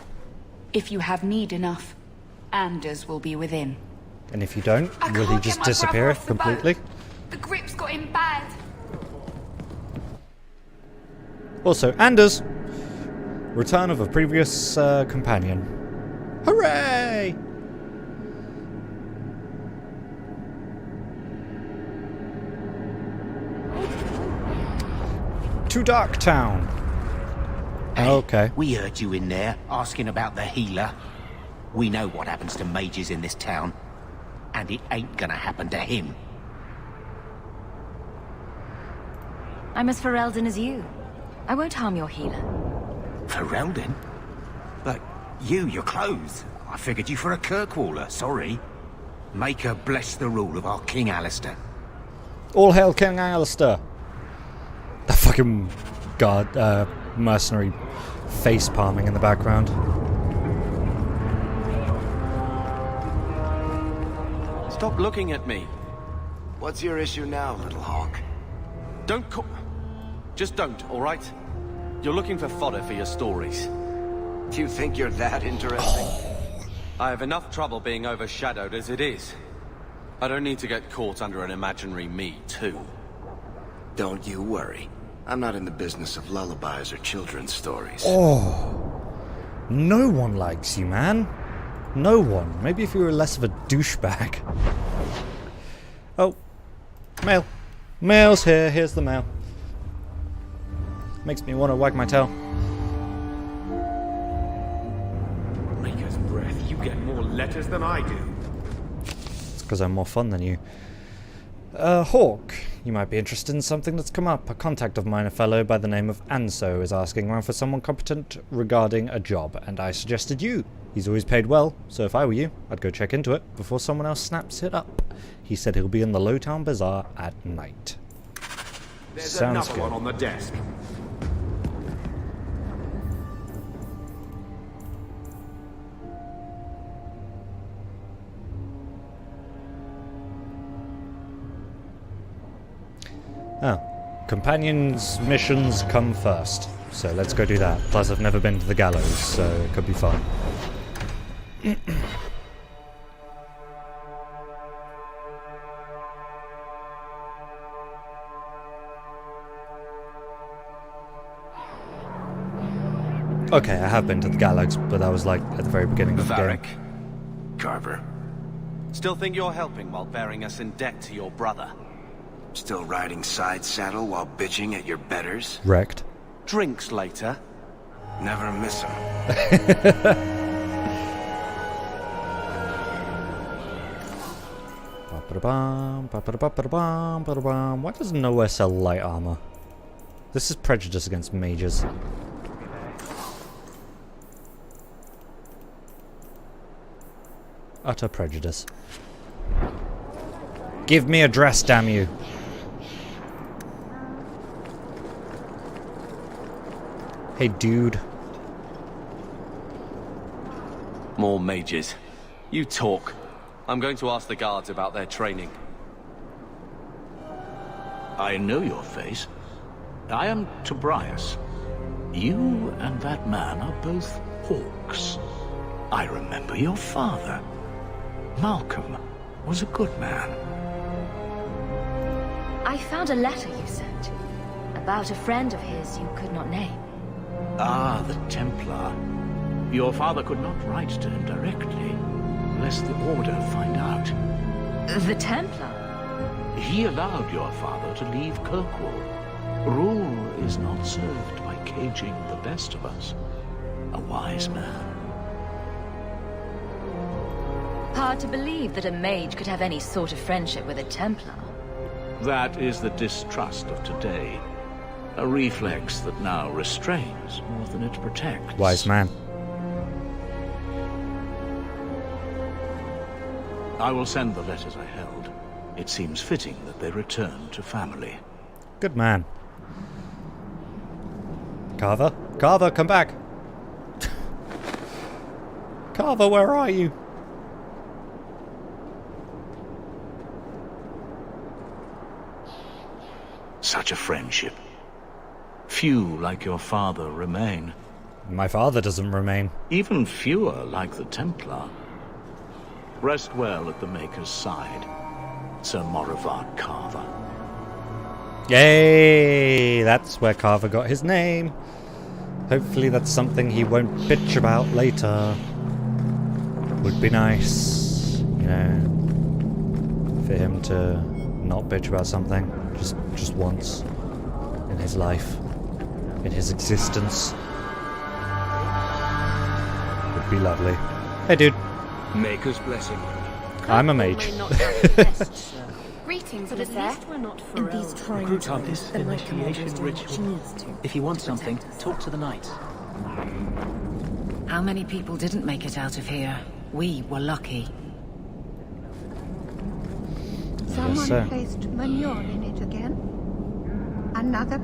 If you have need enough, Anders will be within. And if you don't, I will he can't just get my disappear brother off the boat. completely? The grip's got him bad. Also, Anders! Return of a previous companion. Hooray! To Darktown. Hey, Okay. we heard you in there, asking about the healer. We know what happens to mages in this town. And it ain't gonna happen to him. I'm as Ferelden as you. I won't harm your healer. Ferelden? But your clothes. I figured you for a Kirkwaller, sorry. Maker bless the rule of our King Alistair. All hail King Alistair. The fucking guard, mercenary face palming in the background. Stop looking at me. What's your issue now, little Hawke? Don't Just don't, alright? You're looking for fodder for your stories. Do you think you're that interesting? I have enough trouble being overshadowed as it is. I don't need to get caught under an imaginary me, too. Don't you worry. I'm not in the business of lullabies or children's stories. Oh. No one likes you, man. No one. Maybe if you were less of a douchebag. Oh. Mail. Mail's here. Here's the mail. Makes me want to wag my tail. Maker's breath, you get more letters than I do. It's because I'm more fun than you. Hawke, you might be interested in something that's come up. A contact of mine, a fellow by the name of Anso, is asking around for someone competent regarding a job, and I suggested you. He's always paid well, so if I were you, I'd go check into it before someone else snaps it up. He said he'll be in the Lowtown Bazaar at night. There's Sounds another good. one on the desk. Oh. Companions' missions come first. So let's go do that. Plus I've never been to the gallows, so it could be fun. Okay, I have been to the gallows, but that was like at the very beginning of the game. Carver. Still think you're helping while bearing us in debt to your brother? Still riding side saddle while bitching at your betters? Wrecked. Drinks later? Never miss 'em. Why does nowhere sell light armor? This is prejudice against mages. Utter prejudice. Give me a dress, damn you. Hey, dude. More mages. You talk. I'm going to ask the guards about their training. I know your face. I am Tobias. You and that man are both Hawkes. I remember your father. Malcolm was a good man. I found a letter you sent about a friend of his you could not name. Ah, the Templar. Your father could not write to him directly, lest the Order find out. The Templar? He allowed your father to leave Kirkwall. Rule is not served by caging the best of us. A wise man. Hard to believe that a mage could have any sort of friendship with a Templar. That is the distrust of today. A reflex that now restrains more than it protects. Wise man. I will send the letters I held. It seems fitting that they return to family. Good man. Carver? Carver, come back! Carver, where are you? Such a friendship. Few like your father remain. My father doesn't remain. Even fewer like the Templar. Rest well at the Maker's side, Sir Morivard Carver. Yay! That's where Carver got his name. Hopefully that's something he won't bitch about later. Would be nice, you know, for him to not bitch about something just once in his life, in his existence. Would be lovely. Hey, dude. Maker's blessing. I'm a mage. Greetings, but at least we're not in these trying Recruit times. The Night Commander's doing what she needs to. If you want something, talk to the knights. How many people didn't make it out of here? We were lucky. Someone placed manure in it again. Another.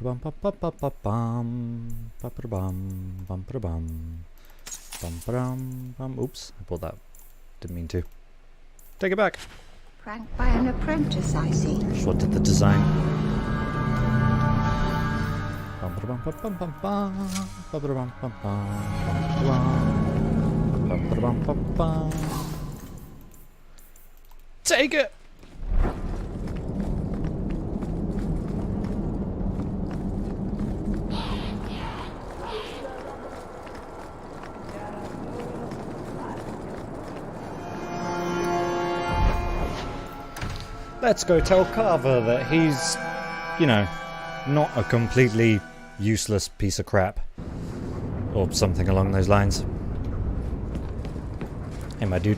Bum bum bum bum bum bum bum bum bum bum. Oops, I pulled that. Didn't mean to. Take it back. Pranked by an apprentice, I see. Just wanted the design. Bum bum bum bum bum bum bum bum bum bum bum bum. Take it. let's go tell Carver that he's, you know, not a completely useless piece of crap. Or something along those lines. Hey, my dude.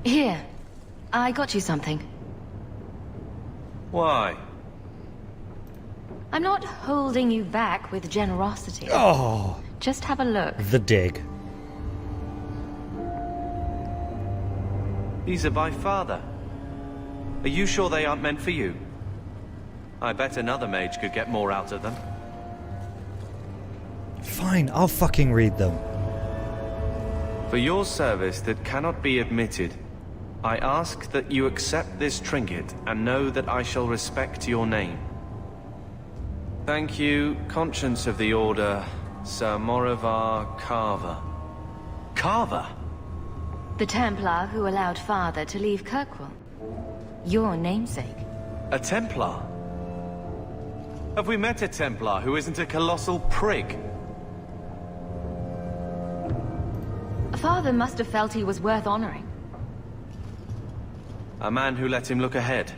Here, I got you something. Why? I'm not holding you back with generosity. Oh! Just have a look. The dig. These are my father. Are you sure they aren't meant for you? I bet another mage could get more out of them. Fine, I'll fucking read them. For your service that cannot be admitted, I ask that you accept this trinket and know that I shall respect your name. Thank you, Conscience of the Order, Sir Morivar Carver. Carver? The Templar who allowed Father to leave Kirkwall. Your namesake. A Templar? Have we met a Templar who isn't a colossal prig? Father must have felt he was worth honoring. A man who let him look ahead.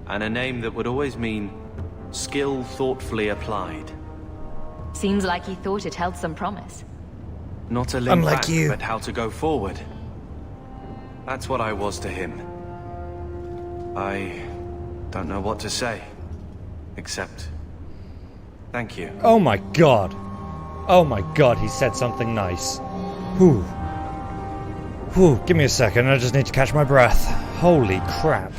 And a name that would always mean skill thoughtfully applied. Seems like he thought it held some promise. Not a limb back, but how to go forward. That's what I was to him. I don't know what to say. Except, thank you. Oh my god. Oh my god, he said something nice. Whew. Whew, give me a second, I just need to catch my breath. Holy crap.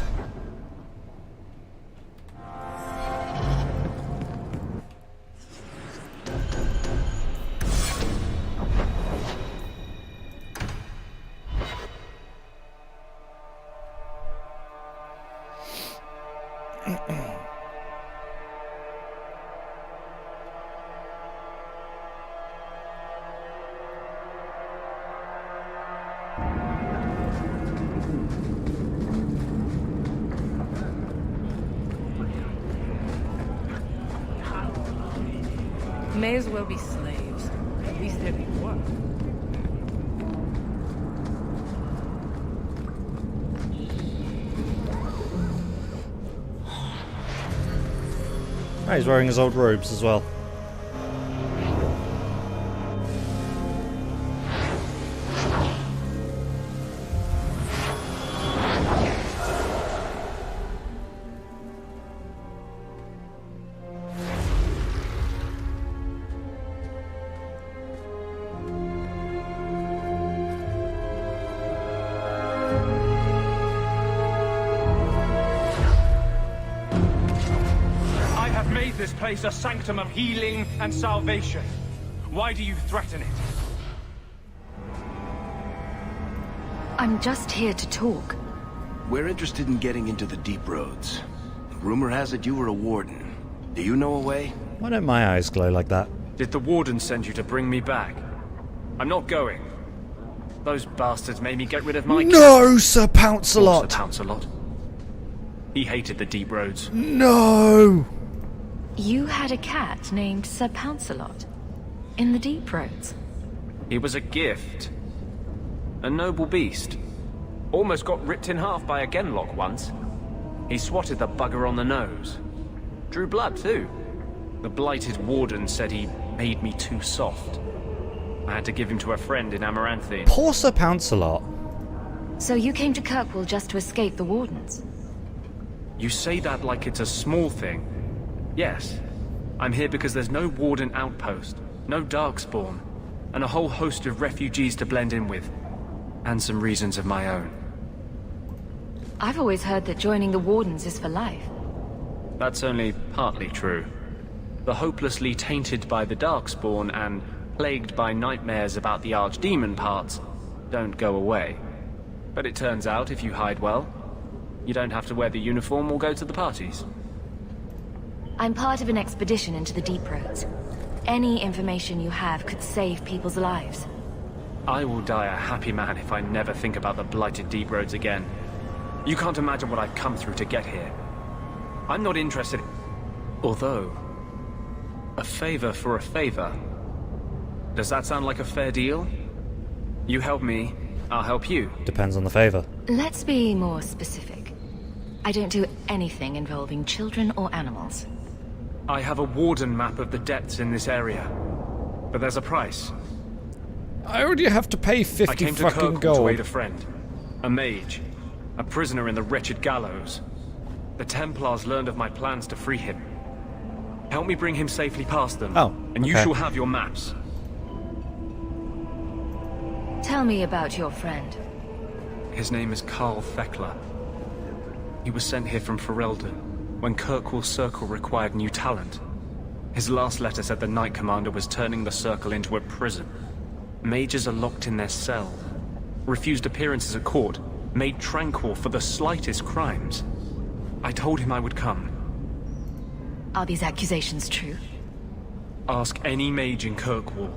May as well be slaves. At least there'd be work. Oh, he's wearing his old robes as well. This place a sanctum of healing and salvation. Why do you threaten it? I'm just here to talk. We're interested in getting into the deep roads. Rumor has it you were a warden. Do you know a way? Why don't my eyes glow like that? Did the warden send you to bring me back? I'm not going. Those bastards made me get rid of my No, Sir Pouncelot! Sir Pouncelot. He hated the deep roads. No! You had a cat named Sir Pouncelot in the deep roads. He was a gift. A noble beast. Almost got ripped in half by a genlock once. He swatted the bugger on the nose. Drew blood too. The blighted warden said he made me too soft. I had to give him to a friend in Amaranthine. Poor Sir Pouncelot. So you came to Kirkwall just to escape the wardens? You say that like it's a small thing. Yes. I'm here because there's no warden outpost, no darkspawn, and a whole host of refugees to blend in with. And some reasons of my own. I've always heard that joining the wardens is for life. That's only partly true. The hopelessly tainted by the darkspawn and plagued by nightmares about the archdemon parts don't go away. But it turns out if you hide well, you don't have to wear the uniform or go to the parties. I'm part of an expedition into the deep roads. Any information you have could save people's lives. I will die a happy man if I never think about the blighted deep roads again. You can't imagine what I've come through to get here. I'm not interested. Although, a favor for a favor. Does that sound like a fair deal? You help me, I'll help you. Depends on the favor. Let's be more specific. I don't do anything involving children or animals. I have a warden map of the depths in this area. But there's a price. I already have to pay 50 I came to fucking Kirkwall gold. to aid a friend. A mage. A prisoner in the wretched gallows. The Templars learned of my plans to free him. Help me bring him safely past them. Oh, and you okay. shall have your maps. Tell me about your friend. His name is Karl Thekla. He was sent here from Ferelden when Kirkwall Circle required new talent. His last letter said the Knight Commander was turning the Circle into a prison. Mages are locked in their cell, refused appearances at court, made tranquil for the slightest crimes. I told him I would come. Are these accusations true? Ask any mage in Kirkwall.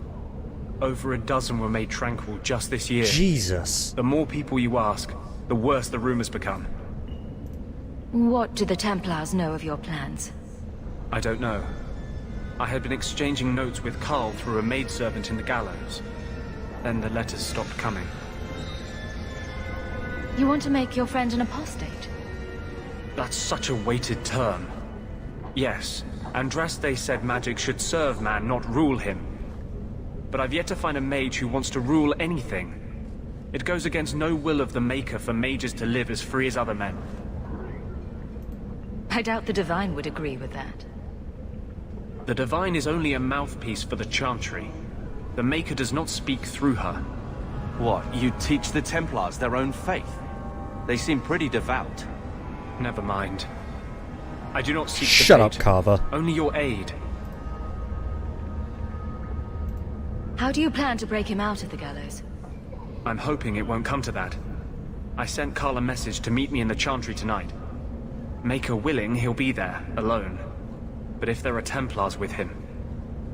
Over a dozen were made tranquil just this year. Jesus. The more people you ask, the worse the rumors become. What do the Templars know of your plans? I don't know. I had been exchanging notes with Karl through a maidservant in the gallows. Then the letters stopped coming. You want to make your friend an apostate? That's such a weighted term. Yes, Andraste said magic should serve man, not rule him. But I've yet to find a mage who wants to rule anything. It goes against no will of the Maker for mages to live as free as other men. I doubt the Divine would agree with that. The Divine is only a mouthpiece for the Chantry. The Maker does not speak through her. What, you teach the Templars their own faith? They seem pretty devout. Never mind. I do not seek Shut debate, up, Carver. only your aid. How do you plan to break him out of the gallows? I'm hoping it won't come to that. I sent Karl a message to meet me in the Chantry tonight. Maker willing, he'll be there, alone. But if there are Templars with him,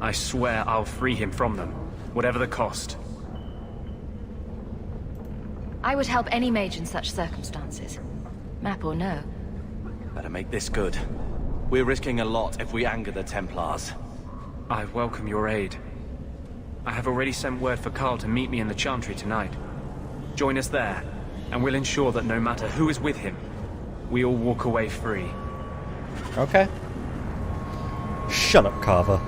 I swear I'll free him from them, whatever the cost. I would help any mage in such circumstances. Map or no. Better make this good. We're risking a lot if we anger the Templars. I welcome your aid. I have already sent word for Karl to meet me in the Chantry tonight. Join us there, and we'll ensure that no matter who is with him, we all walk away free. Okay. Shut up, Carver.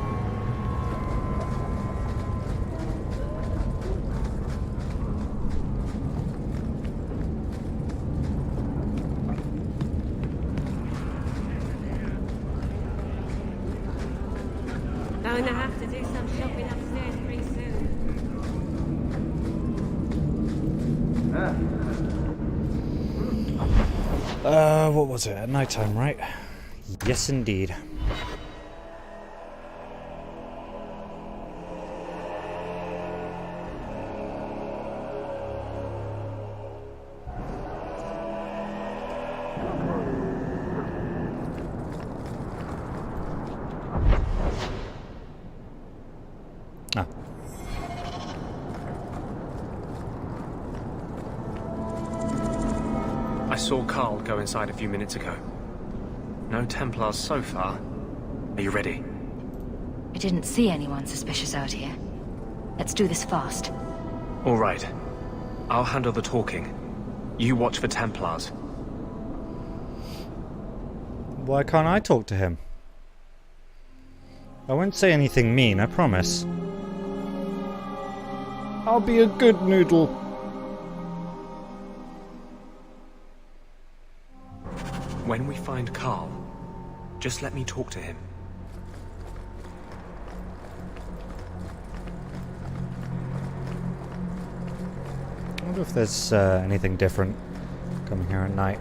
Going to have to do some shopping upstairs pretty soon. What was it? At night time, right? Yes, indeed. Ah. I saw Karl go inside a few minutes ago. No Templars so far. Are you ready? I didn't see anyone suspicious out here. Let's do this fast. All right. I'll handle the talking. You watch for Templars. Why can't I talk to him? I won't say anything mean, I promise. I'll be a good noodle. When we find Karl, just let me talk to him. I wonder if there's anything different coming here at night.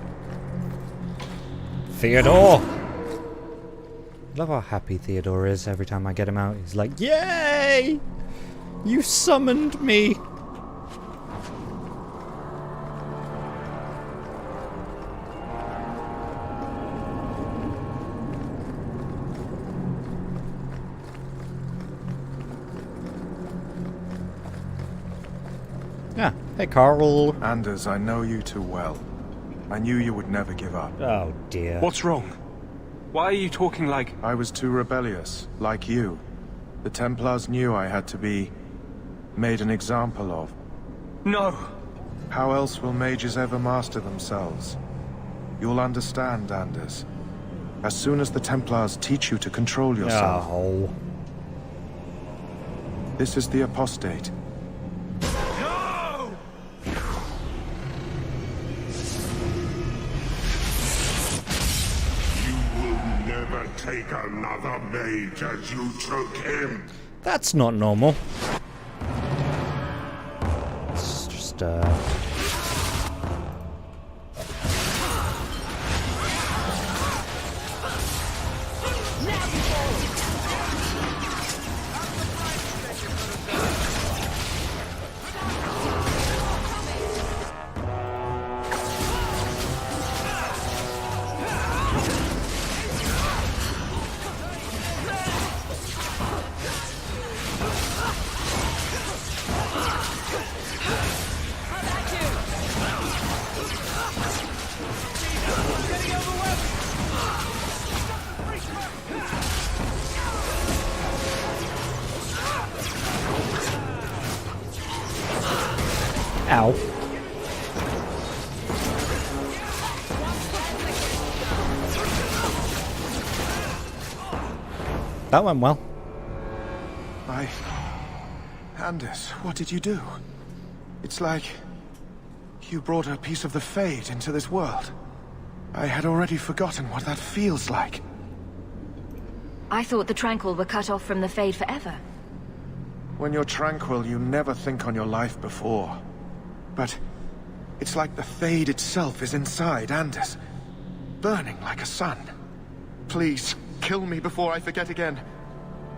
Theodore! I love how happy Theodore is every time I get him out. He's like, yay! You summoned me! Yeah, hey Carl. Anders, I know you too well. I knew you would never give up. Oh dear. What's wrong? Why are you talking like... I was too rebellious, like you. The Templars knew I had to be made an example of. No! How else will mages ever master themselves? You'll understand, Anders. As soon as the Templars teach you to control yourself. Oh. This is the apostate. No! You will never take another mage as you took him. That's not normal. It's just, Ow. That went well. Anders, what did you do? It's like you brought a piece of the Fade into this world. I had already forgotten what that feels like. I thought the Tranquil were cut off from the Fade forever. When you're tranquil, you never think on your life before. But it's like the Fade itself is inside Anders, burning like a sun. Please, kill me before I forget again.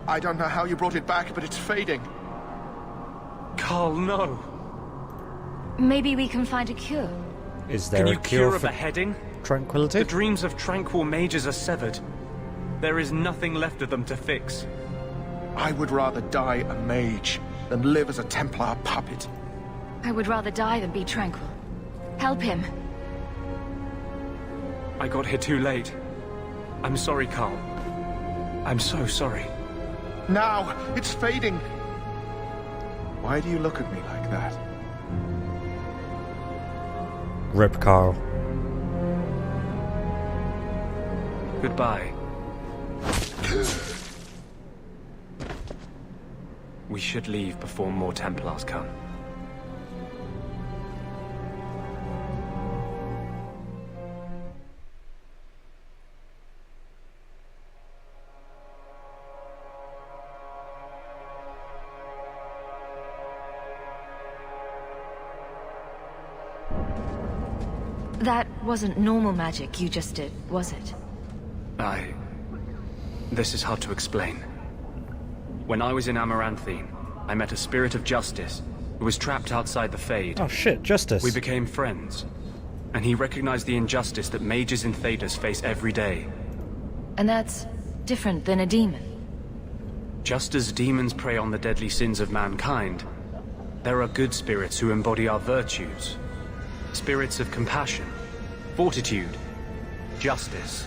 I don't know how you brought it back, but it's fading. Carl, no. Maybe we can find a cure. Is there Can a you cure cure a for beheading? tranquility? The dreams of tranquil mages are severed. There is nothing left of them to fix. I would rather die a mage than live as a Templar puppet. I would rather die than be tranquil. Help him. I got here too late. I'm sorry, Carl. I'm so sorry. Now! It's fading! Why do you look at me like that? Rip Carl. Goodbye. We should leave before more Templars come. That wasn't normal magic you just did, was it? This is hard to explain. When I was in Amaranthine, I met a spirit of justice who was trapped outside the Fade. Oh shit, Justice. We became friends, and he recognized the injustice that mages in Thedas face every day. And that's different than a demon. Just as demons prey on the deadly sins of mankind, there are good spirits who embody our virtues. Spirits of compassion, fortitude, justice.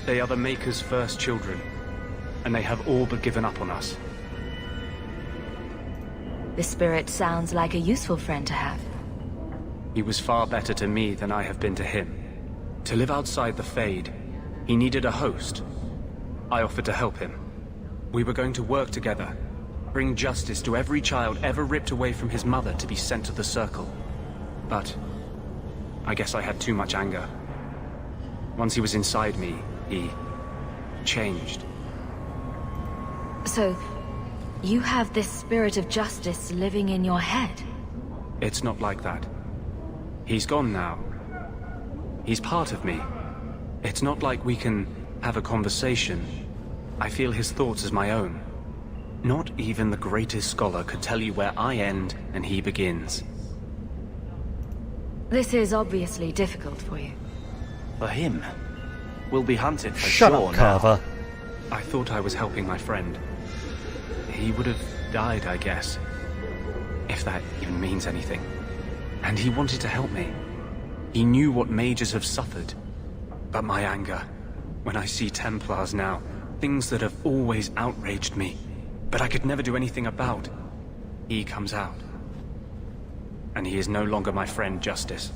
They are the Maker's first children, and they have all but given up on us. The spirit sounds like a useful friend to have. He was far better to me than I have been to him. To live outside the Fade, he needed a host. I offered to help him. We were going to work together, bring justice to every child ever ripped away from his mother to be sent to the Circle. But I guess I had too much anger. Once he was inside me, he changed. So, you have this spirit of justice living in your head? It's not like that. He's gone now. He's part of me. It's not like we can have a conversation. I feel his thoughts as my own. Not even the greatest scholar could tell you where I end and he begins. This is obviously difficult for you. For him? We'll be hunted for Shut sure up, now. Carver. I thought I was helping my friend. He would have died, I guess. If that even means anything. And he wanted to help me. He knew what mages have suffered. But my anger, when I see Templars now, things that have always outraged me, but I could never do anything about. he comes out. And he is no longer my friend, Justice.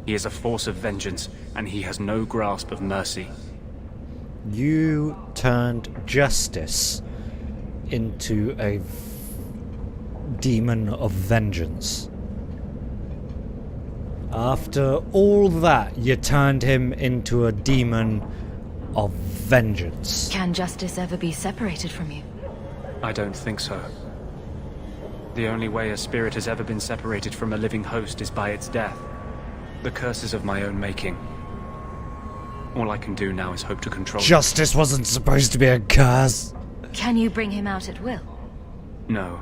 He is a force of vengeance, and he has no grasp of mercy. You turned Justice into a demon of vengeance. After all that, you turned him into a demon of vengeance. Can justice ever be separated from you? I don't think so. The only way a spirit has ever been separated from a living host is by its death. The curses of my own making. All I can do now is hope to control Justice wasn't supposed to be a curse. Can you bring him out at will? No.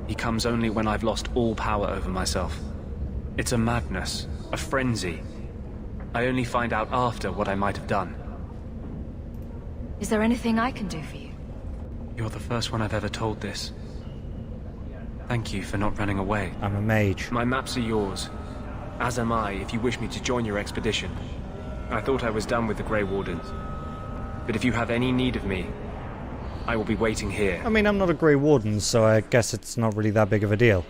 He comes only when I've lost all power over myself. It's a madness, a frenzy. I only find out after what I might have done. Is there anything I can do for you? You're the first one I've ever told this. Thank you for not running away. I'm a mage. My maps are yours. As am I, if you wish me to join your expedition. I thought I was done with the Grey Wardens. But if you have any need of me, I will be waiting here. I mean, I'm not a Grey Warden, so I guess it's not really that big of a deal.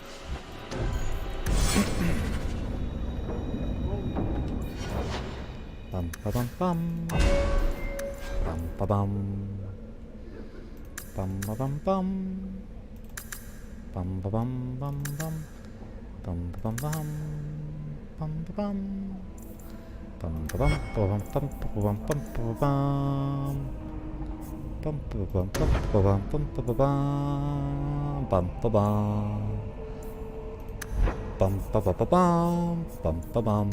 Bum ba bum bum. Bum ba bum. Bum ba bum bum. Bum ba bum bum bum. Bum ba bum bum. Bum ba bum. Bum ba bum bum bum bum bum bum bum. Bum ba bum bum bum bum bum bum ba bum. Bum ba ba ba bum bum ba bum.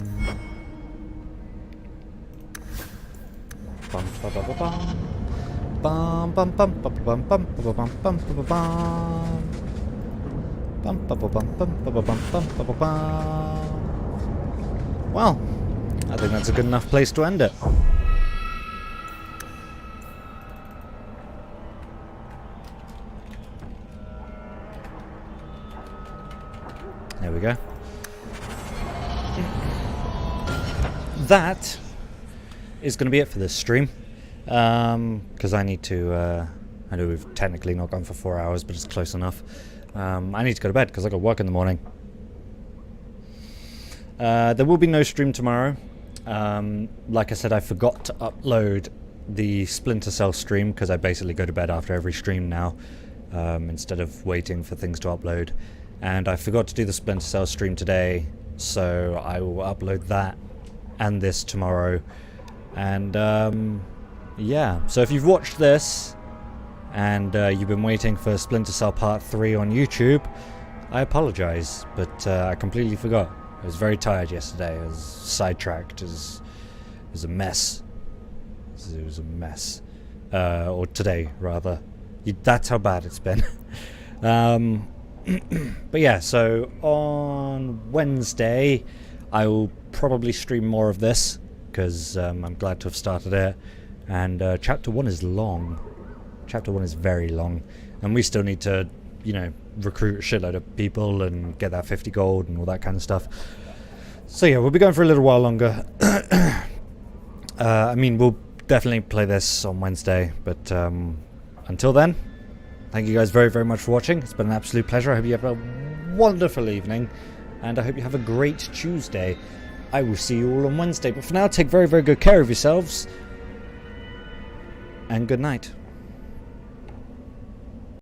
Bum ba ba ba bum. Bum bum bum bum bum bum bum bum bum bum. Bum ba ba bum bum ba bum bum bum. Well, I think that's a good enough place to end it. There we go. That is going to be it for this stream. Because I need to... I know we've technically not gone for 4 hours, but it's close enough. I need to go to bed because I've got work in the morning. There will be no stream tomorrow. Like I said, I forgot to upload the Splinter Cell stream because I basically go to bed after every stream now, instead of waiting for things to upload. And I forgot to do the Splinter Cell stream today, so I will upload that and this tomorrow. And yeah, so if you've watched this and you've been waiting for Splinter Cell Part 3 on YouTube, I apologize, but I completely forgot. I was very tired yesterday. I was sidetracked. It was a mess. It was a mess. Or today, rather. That's how bad it's been. But yeah, so on Wednesday, I will probably stream more of this, because I'm glad to have started it. And Chapter 1 is long. Chapter 1 is very long. And we still need to, you know, recruit a shitload of people and get that 50 gold and all that kind of stuff. So yeah, we'll be going for a little while longer. I mean, we'll definitely play this on Wednesday, but until then, thank you guys very, very much for watching. It's been an absolute pleasure. I hope you have a wonderful evening, and I hope you have a great Tuesday. I will see you all on Wednesday, but for now, take very, very good care of yourselves, and good night.